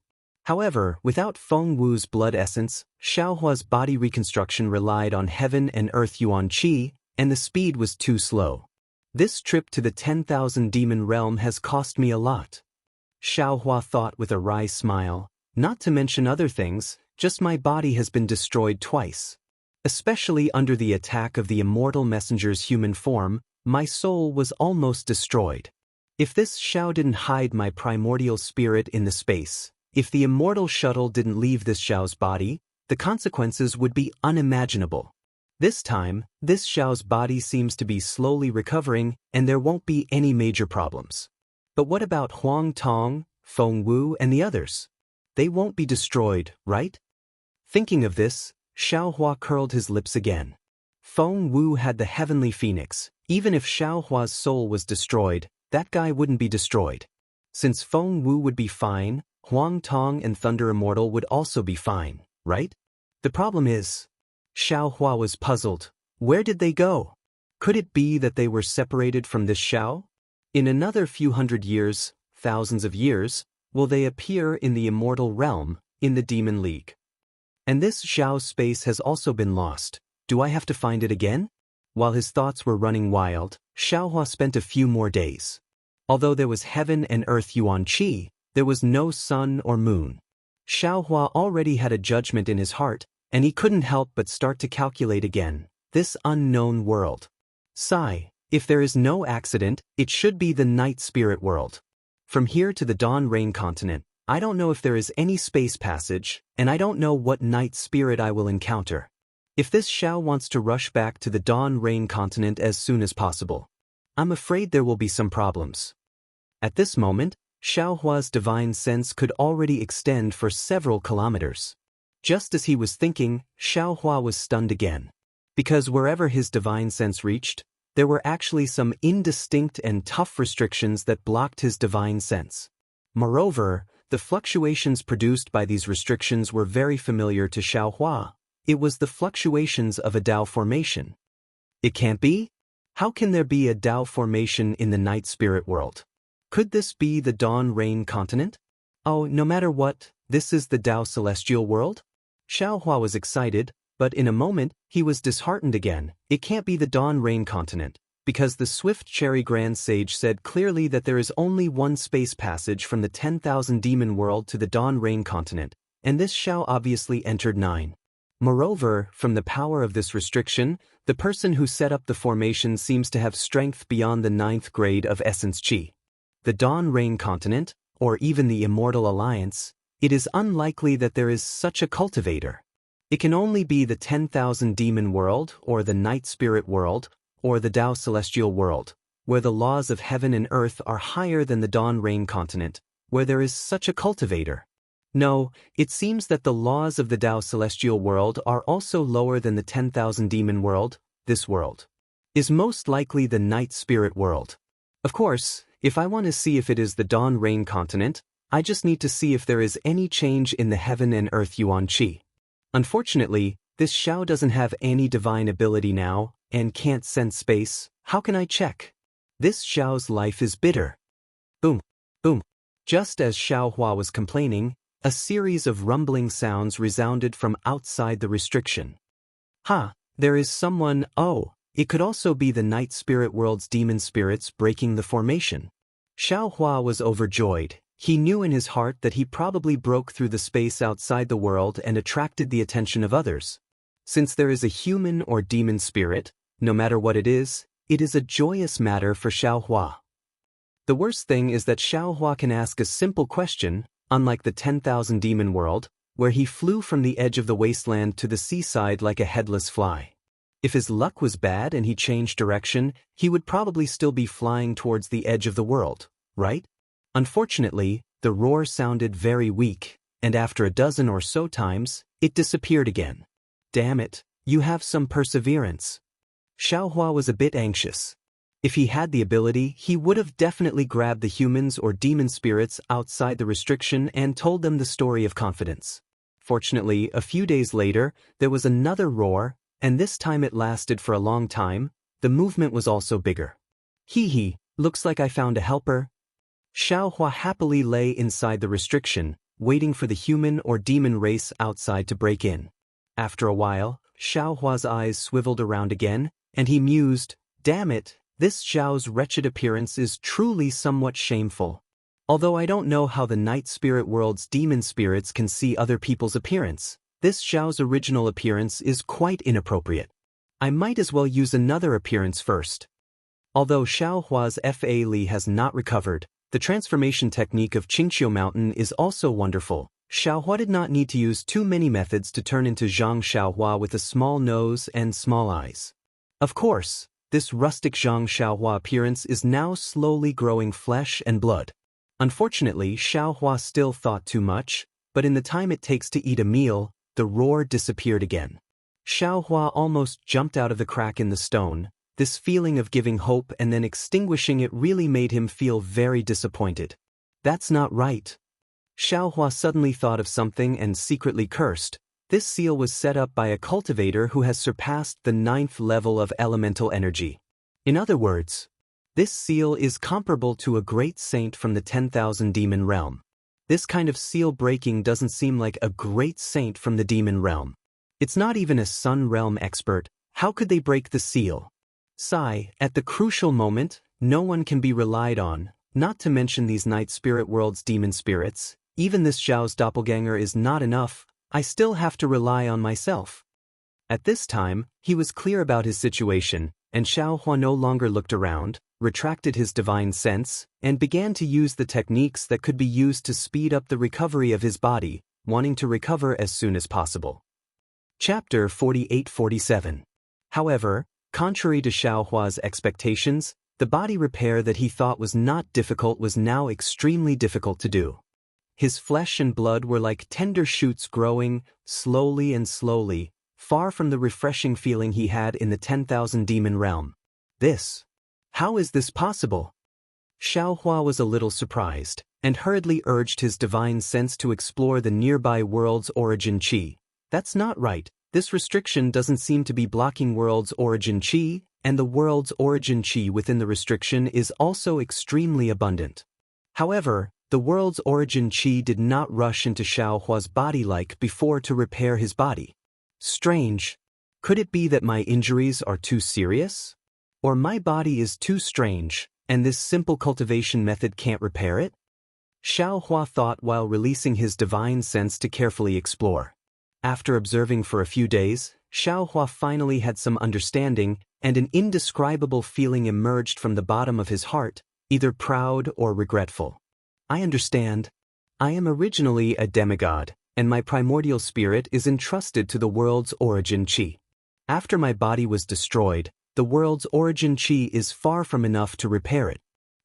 However, without Feng Wu's blood essence, Xiaohua's body reconstruction relied on heaven and earth yuan qi, and the speed was too slow. This trip to the 10,000 demon realm has cost me a lot. Xiaohua thought with a wry smile, not to mention other things, just my body has been destroyed twice. Especially under the attack of the immortal messenger's human form, my soul was almost destroyed. If this Xiao didn't hide my primordial spirit in the space, if the immortal shuttle didn't leave this Xiao's body, the consequences would be unimaginable. This time, this Xiao's body seems to be slowly recovering, and there won't be any major problems. But what about Huang Tong, Feng Wu, and the others? They won't be destroyed, right? Thinking of this, Xiaohua curled his lips again. Feng Wu had the heavenly phoenix. Even if Xiaohua's soul was destroyed, that guy wouldn't be destroyed. Since Feng Wu would be fine, Huang Tong and Thunder Immortal would also be fine, right? The problem is, Xiaohua was puzzled. Where did they go? Could it be that they were separated from this Xiao? In another few hundred years, thousands of years, will they appear in the immortal realm, in the Demon League? And this Xiao's space has also been lost. Do I have to find it again? While his thoughts were running wild, Xiaohua spent a few more days. Although there was heaven and earth yuan qi, there was no sun or moon. Xiaohua already had a judgment in his heart, and he couldn't help but start to calculate again, this unknown world. Sigh, if there is no accident, it should be the night spirit world. From here to the Dawn Rain continent, I don't know if there is any space passage, and I don't know what night spirit I will encounter. If this Xiao wants to rush back to the Dawn Rain continent as soon as possible, I'm afraid there will be some problems. At this moment, Xiaohua's divine sense could already extend for several kilometers. Just as he was thinking, Xiaohua was stunned again. Because wherever his divine sense reached, there were actually some indistinct and tough restrictions that blocked his divine sense. Moreover, the fluctuations produced by these restrictions were very familiar to Xiaohua. It was the fluctuations of a Dao formation. It can't be? How can there be a Dao formation in the night spirit world? Could this be the Dawn Rain continent? Oh, no matter what, this is the Dao celestial world? Xiaohua was excited, but in a moment, he was disheartened again. It can't be the Dawn Rain continent, because the Swift Cherry Grand Sage said clearly that there is only one space passage from the 10,000 demon world to the Dawn Rain continent, and this Xiao obviously entered 9. Moreover, from the power of this restriction, the person who set up the formation seems to have strength beyond the 9th grade of Essence Qi. The Dawn Rain continent, or even the Immortal Alliance, it is unlikely that there is such a cultivator. It can only be the 10,000 demon world, or the night spirit world, or the Dao celestial world, where the laws of heaven and earth are higher than the Dawn Rain continent, where there is such a cultivator. No, it seems that the laws of the Dao celestial world are also lower than the 10,000 demon world. This world is most likely the night spirit world. Of course, if I want to see if it is the Dawn Rain continent, I just need to see if there is any change in the heaven and earth yuan qi. Unfortunately, this Xiao doesn't have any divine ability now, and can't sense space. How can I check? This Xiao's life is bitter. Boom, boom. Just as Xiaohua was complaining, a series of rumbling sounds resounded from outside the restriction. There is someone. Oh, it could also be the night spirit world's demon spirits breaking the formation. Xiaohua was overjoyed. He knew in his heart that he probably broke through the space outside the world and attracted the attention of others. Since there is a human or demon spirit, no matter what it is a joyous matter for Xiaohua. The worst thing is that Xiaohua can ask a simple question, unlike the 10,000 demon world, where he flew from the edge of the wasteland to the seaside like a headless fly. If his luck was bad and he changed direction, he would probably still be flying towards the edge of the world, right? Unfortunately, the roar sounded very weak, and after a dozen or so times, it disappeared again. Damn it, you have some perseverance. Xiaohua was a bit anxious. If he had the ability, he would have definitely grabbed the humans or demon spirits outside the restriction and told them the story of confidence. Fortunately, a few days later, there was another roar, and this time it lasted for a long time. The movement was also bigger. Hee hee, looks like I found a helper. Xiaohua happily lay inside the restriction, waiting for the human or demon race outside to break in. After a while, Xiaohua's eyes swiveled around again, and he mused, damn it, this Xiao's wretched appearance is truly somewhat shameful. Although I don't know how the night spirit world's demon spirits can see other people's appearance, this Xiao's original appearance is quite inappropriate. I might as well use another appearance first. Although Xiaohua's Fa Li has not recovered, the transformation technique of Qingqiu Mountain is also wonderful. Xiaohua did not need to use too many methods to turn into Zhang Xiaohua with a small nose and small eyes. Of course, this rustic Zhang Xiaohua appearance is now slowly growing flesh and blood. Unfortunately, Xiaohua still thought too much, but in the time it takes to eat a meal, the roar disappeared again. Xiaohua almost jumped out of the crack in the stone. This feeling of giving hope and then extinguishing it really made him feel very disappointed. That's not right. Xiaohua suddenly thought of something and secretly cursed. This seal was set up by a cultivator who has surpassed the 9th level of elemental energy. In other words, this seal is comparable to a great saint from the 10,000 demon realm. This kind of seal breaking doesn't seem like a great saint from the demon realm. It's not even a sun realm expert. How could they break the seal? Sigh, at the crucial moment, no one can be relied on, not to mention these night spirit world's demon spirits. Even this Xiao's doppelganger is not enough. I still have to rely on myself. At this time, he was clear about his situation, and Xiaohua no longer looked around, retracted his divine sense, and began to use the techniques that could be used to speed up the recovery of his body, wanting to recover as soon as possible. Chapter 48-47. However, contrary to Xiaohua's expectations, the body repair that he thought was not difficult was now extremely difficult to do. His flesh and blood were like tender shoots growing, slowly and slowly, far from the refreshing feeling he had in the 10,000 demon realm. How is this possible? Xiaohua was a little surprised, and hurriedly urged his divine sense to explore the nearby world's origin qi. That's not right. This restriction doesn't seem to be blocking world's origin qi, and the world's origin qi within the restriction is also extremely abundant. However, the world's origin qi did not rush into Xiaohua's body like before to repair his body. Strange. Could it be that my injuries are too serious? Or my body is too strange, and this simple cultivation method can't repair it? Xiaohua thought while releasing his divine sense to carefully explore. After observing for a few days, Xiaohua finally had some understanding, and an indescribable feeling emerged from the bottom of his heart, either proud or regretful. I understand. I am originally a demigod, and my primordial spirit is entrusted to the world's origin qi. After my body was destroyed, the world's origin qi is far from enough to repair it.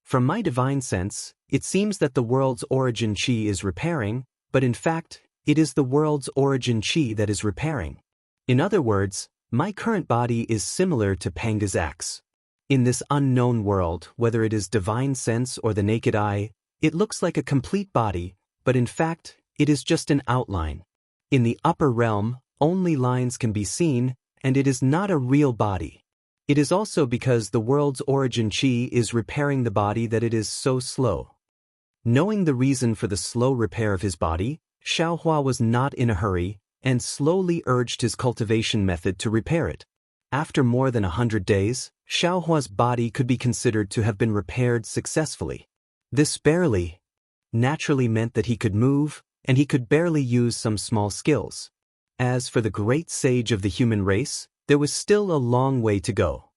From my divine sense, it seems that the world's origin qi is repairing, but in fact, it is the world's origin qi that is repairing. In other words, my current body is similar to Panga's axe. In this unknown world, whether it is divine sense or the naked eye, it looks like a complete body, but in fact, it is just an outline. In the upper realm, only lines can be seen, and it is not a real body. It is also because the world's origin qi is repairing the body that it is so slow. Knowing the reason for the slow repair of his body, Xiaohua was not in a hurry, and slowly urged his cultivation method to repair it. After more than 100 days, Xiaohua's body could be considered to have been repaired successfully. This barely naturally meant that he could move, and he could barely use some small skills. As for the great sage of the human race, there was still a long way to go.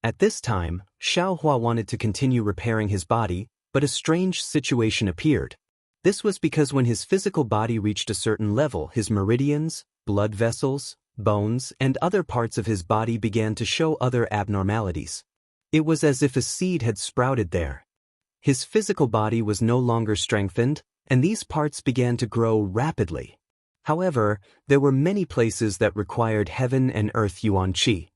At this time, Xiaohua wanted to continue repairing his body, but a strange situation appeared. This was because when his physical body reached a certain level, his meridians, blood vessels, bones, and other parts of his body began to show other abnormalities. It was as if a seed had sprouted there. His physical body was no longer strengthened, and these parts began to grow rapidly. However, there were many places that required heaven and earth yuan qi.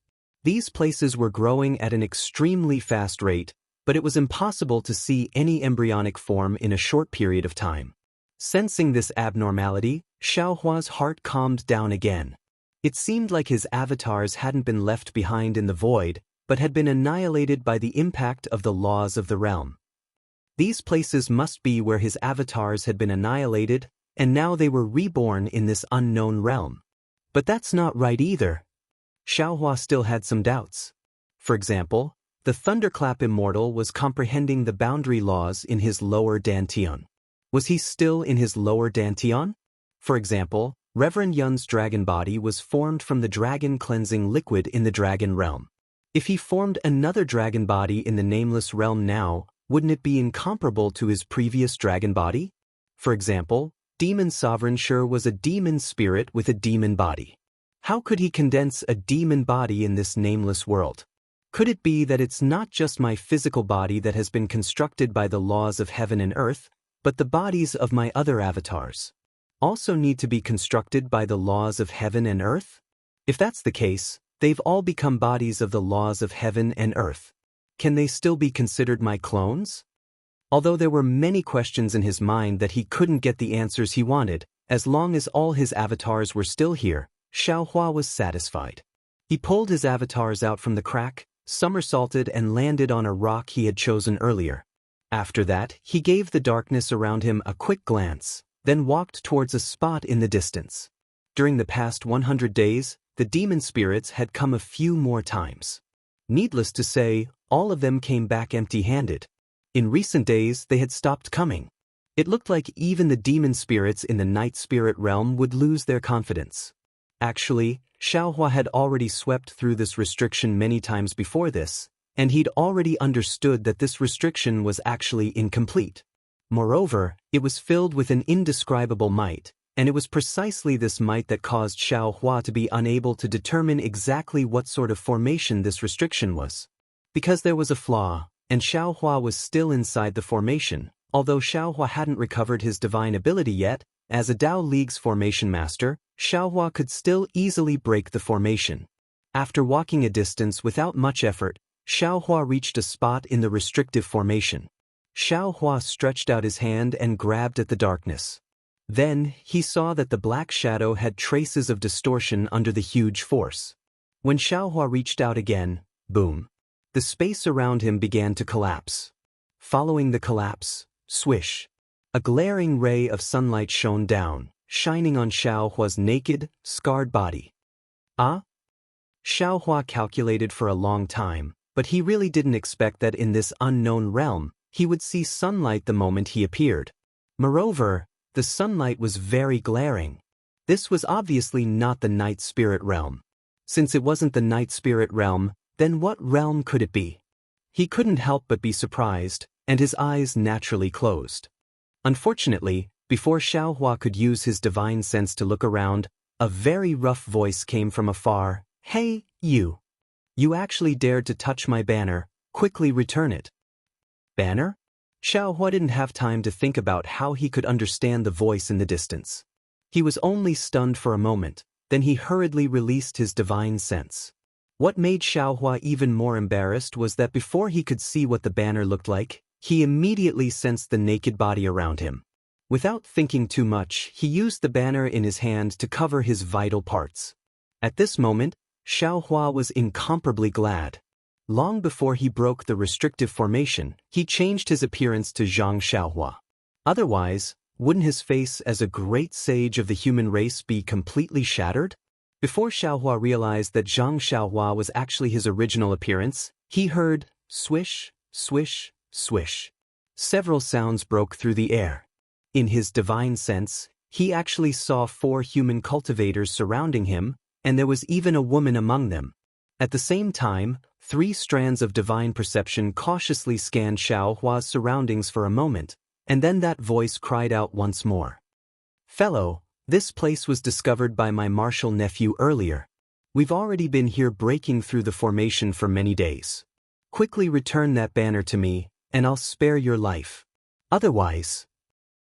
These places were growing at an extremely fast rate, but it was impossible to see any embryonic form in a short period of time. Sensing this abnormality, Xiaohua's heart calmed down again. It seemed like his avatars hadn't been left behind in the void, but had been annihilated by the impact of the laws of the realm. These places must be where his avatars had been annihilated, and now they were reborn in this unknown realm. But that's not right either. Xiaohua still had some doubts. For example, the thunderclap Immortal was comprehending the boundary laws in his lower dantian. Was he still in his lower dantian? For example, Reverend Yun's dragon body was formed from the dragon cleansing liquid in the dragon realm. If he formed another dragon body in the nameless realm now, wouldn't it be incomparable to his previous dragon body? For example, Demon Sovereign sure was a demon spirit with a demon body. How could he condense a demon body in this nameless world? Could it be that it's not just my physical body that has been constructed by the laws of heaven and earth, but the bodies of my other avatars also need to be constructed by the laws of heaven and earth? If that's the case, they've all become bodies of the laws of heaven and earth. Can they still be considered my clones? Although there were many questions in his mind that he couldn't get the answers he wanted, as long as all his avatars were still here, Xiaohua was satisfied. He pulled his avatars out from the crack, somersaulted and landed on a rock he had chosen earlier. After that, he gave the darkness around him a quick glance, then walked towards a spot in the distance. During the past 100 days, the demon spirits had come a few more times. Needless to say, all of them came back empty-handed. In recent days, they had stopped coming. It looked like even the demon spirits in the night spirit realm would lose their confidence. Actually, Xiaohua had already swept through this restriction many times before this, and he'd already understood that this restriction was actually incomplete. Moreover, it was filled with an indescribable might, and it was precisely this might that caused Xiaohua to be unable to determine exactly what sort of formation this restriction was. Because there was a flaw, and Xiaohua was still inside the formation, although Xiaohua hadn't recovered his divine ability yet, as a Dao League's formation master, Xiaohua could still easily break the formation. After walking a distance without much effort, Xiaohua reached a spot in the restrictive formation. Xiaohua stretched out his hand and grabbed at the darkness. Then, he saw that the black shadow had traces of distortion under the huge force. When Xiaohua reached out again, boom. The space around him began to collapse. Following the collapse, swish. A glaring ray of sunlight shone down, shining on Xiaohua's naked, scarred body. Ah? Xiaohua calculated for a long time, but he really didn't expect that in this unknown realm, he would see sunlight the moment he appeared. Moreover, the sunlight was very glaring. This was obviously not the night spirit realm. Since it wasn't the night spirit realm, then what realm could it be? He couldn't help but be surprised, and his eyes naturally closed. Unfortunately, before Xiaohua could use his divine sense to look around, a very rough voice came from afar. "Hey, you! You actually dared to touch my banner, quickly return it." Banner? Xiaohua didn't have time to think about how he could understand the voice in the distance. He was only stunned for a moment, then he hurriedly released his divine sense. What made Xiaohua even more embarrassed was that before he could see what the banner looked like, he immediately sensed the naked body around him. Without thinking too much, he used the banner in his hand to cover his vital parts. At this moment, Xiaohua was incomparably glad. Long before he broke the restrictive formation, he changed his appearance to Zhang Xiaohua. Otherwise, wouldn't his face as a great sage of the human race be completely shattered? Before Xiaohua realized that Zhang Xiaohua was actually his original appearance, he heard swish, swish, swish. Several sounds broke through the air. In his divine sense, he actually saw 4 human cultivators surrounding him, and there was even a woman among them. At the same time, 3 strands of divine perception cautiously scanned Xiao Hua's surroundings for a moment, and then that voice cried out once more. Fellow, this place was discovered by my martial nephew earlier. We've already been here breaking through the formation for many days. Quickly return that banner to me, and I'll spare your life. Otherwise.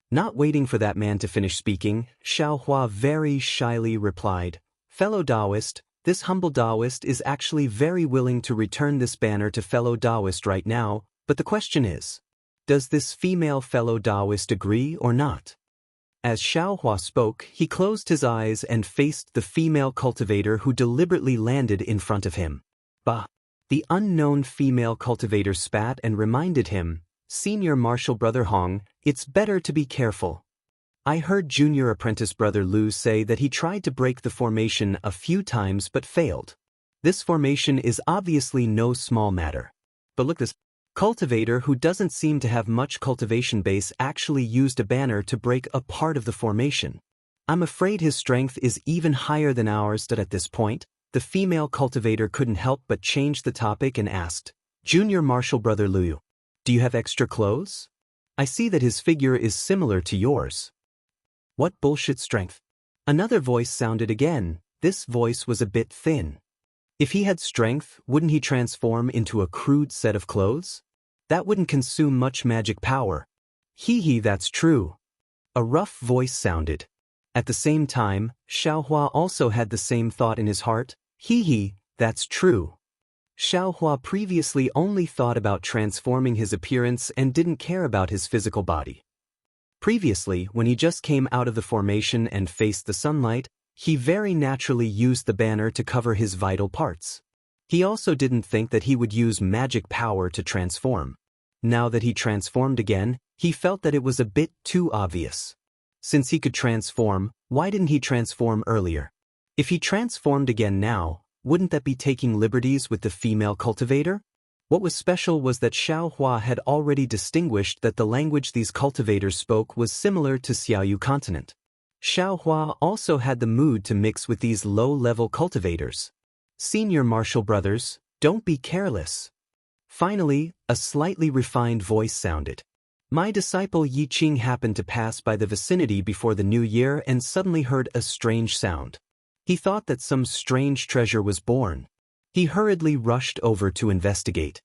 Not waiting for that man to finish speaking, Xiao Hua very shyly replied, Fellow Taoist, this humble Taoist is actually very willing to return this banner to fellow Taoist right now, but the question is, does this female fellow Taoist agree or not? As Xiao Hua spoke, he closed his eyes and faced the female cultivator who deliberately landed in front of him. Bah! The unknown female cultivator spat and reminded him, Senior Martial Brother Hong, it's better to be careful. I heard Junior Apprentice Brother Lu say that he tried to break the formation a few times but failed. This formation is obviously no small matter. But look, this cultivator who doesn't seem to have much cultivation base actually used a banner to break a part of the formation. I'm afraid his strength is even higher than ours. That at this point, the female cultivator couldn't help but change the topic and asked, Junior Martial Brother Lu, do you have extra clothes? I see that his figure is similar to yours. What bullshit strength? Another voice sounded again. This voice was a bit thin. If he had strength, wouldn't he transform into a crude set of clothes? That wouldn't consume much magic power. Hee, that's true. A rough voice sounded. At the same time, Xiao Hua also had the same thought in his heart. Hee, that's true. Xiao Hua previously only thought about transforming his appearance and didn't care about his physical body. Previously, when he just came out of the formation and faced the sunlight, he very naturally used the banner to cover his vital parts. He also didn't think that he would use magic power to transform. Now that he transformed again, he felt that it was a bit too obvious. Since he could transform, why didn't he transform earlier? If he transformed again now, wouldn't that be taking liberties with the female cultivator? What was special was that Xiao Hua had already distinguished that the language these cultivators spoke was similar to Xiaoyu continent. Xiao Hua also had the mood to mix with these low-level cultivators. Senior Martial Brothers, don't be careless. Finally, a slightly refined voice sounded. My disciple Yi Qing happened to pass by the vicinity before the new year and suddenly heard a strange sound. He thought that some strange treasure was born. He hurriedly rushed over to investigate.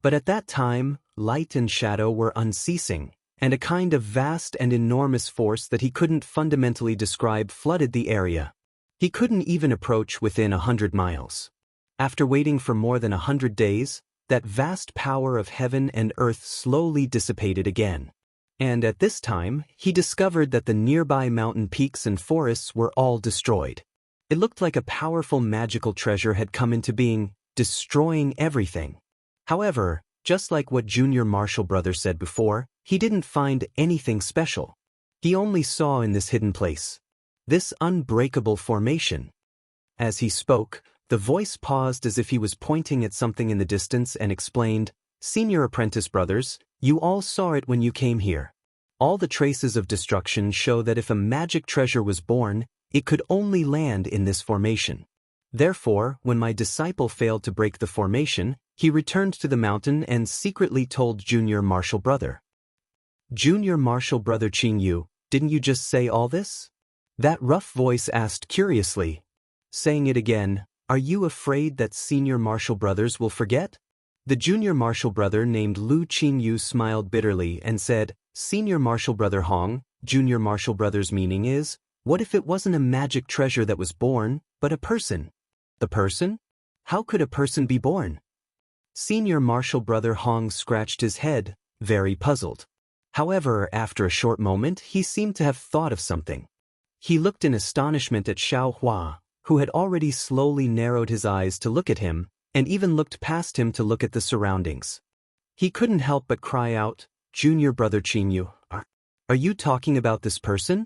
But at that time, light and shadow were unceasing, and a kind of vast and enormous force that he couldn't fundamentally describe flooded the area. He couldn't even approach within 100 miles. After waiting for more than 100 days, that vast power of heaven and earth slowly dissipated again. And at this time, he discovered that the nearby mountain peaks and forests were all destroyed. It looked like a powerful magical treasure had come into being, destroying everything. However, just like what Junior Martial Brother said before, he didn't find anything special. He only saw in this hidden place this unbreakable formation. As he spoke, the voice paused as if he was pointing at something in the distance and explained, Senior Apprentice Brothers, you all saw it when you came here. All the traces of destruction show that if a magic treasure was born, it could only land in this formation. Therefore, when my disciple failed to break the formation, he returned to the mountain and secretly told Junior Martial Brother. Junior Martial Brother Qingyu, didn't you just say all this? That rough voice asked curiously. Saying it again, are you afraid that Senior Martial Brothers will forget? The Junior Martial Brother named Lu Qingyu smiled bitterly and said, Senior Martial Brother Hong, Junior Martial Brother's meaning is, what if it wasn't a magic treasure that was born, but a person? The person? How could a person be born? Senior Martial Brother Hong scratched his head, very puzzled. However, after a short moment, he seemed to have thought of something. He looked in astonishment at Xiao Hua, who had already slowly narrowed his eyes to look at him, and even looked past him to look at the surroundings. He couldn't help but cry out, Junior Brother Qingyu, are you talking about this person?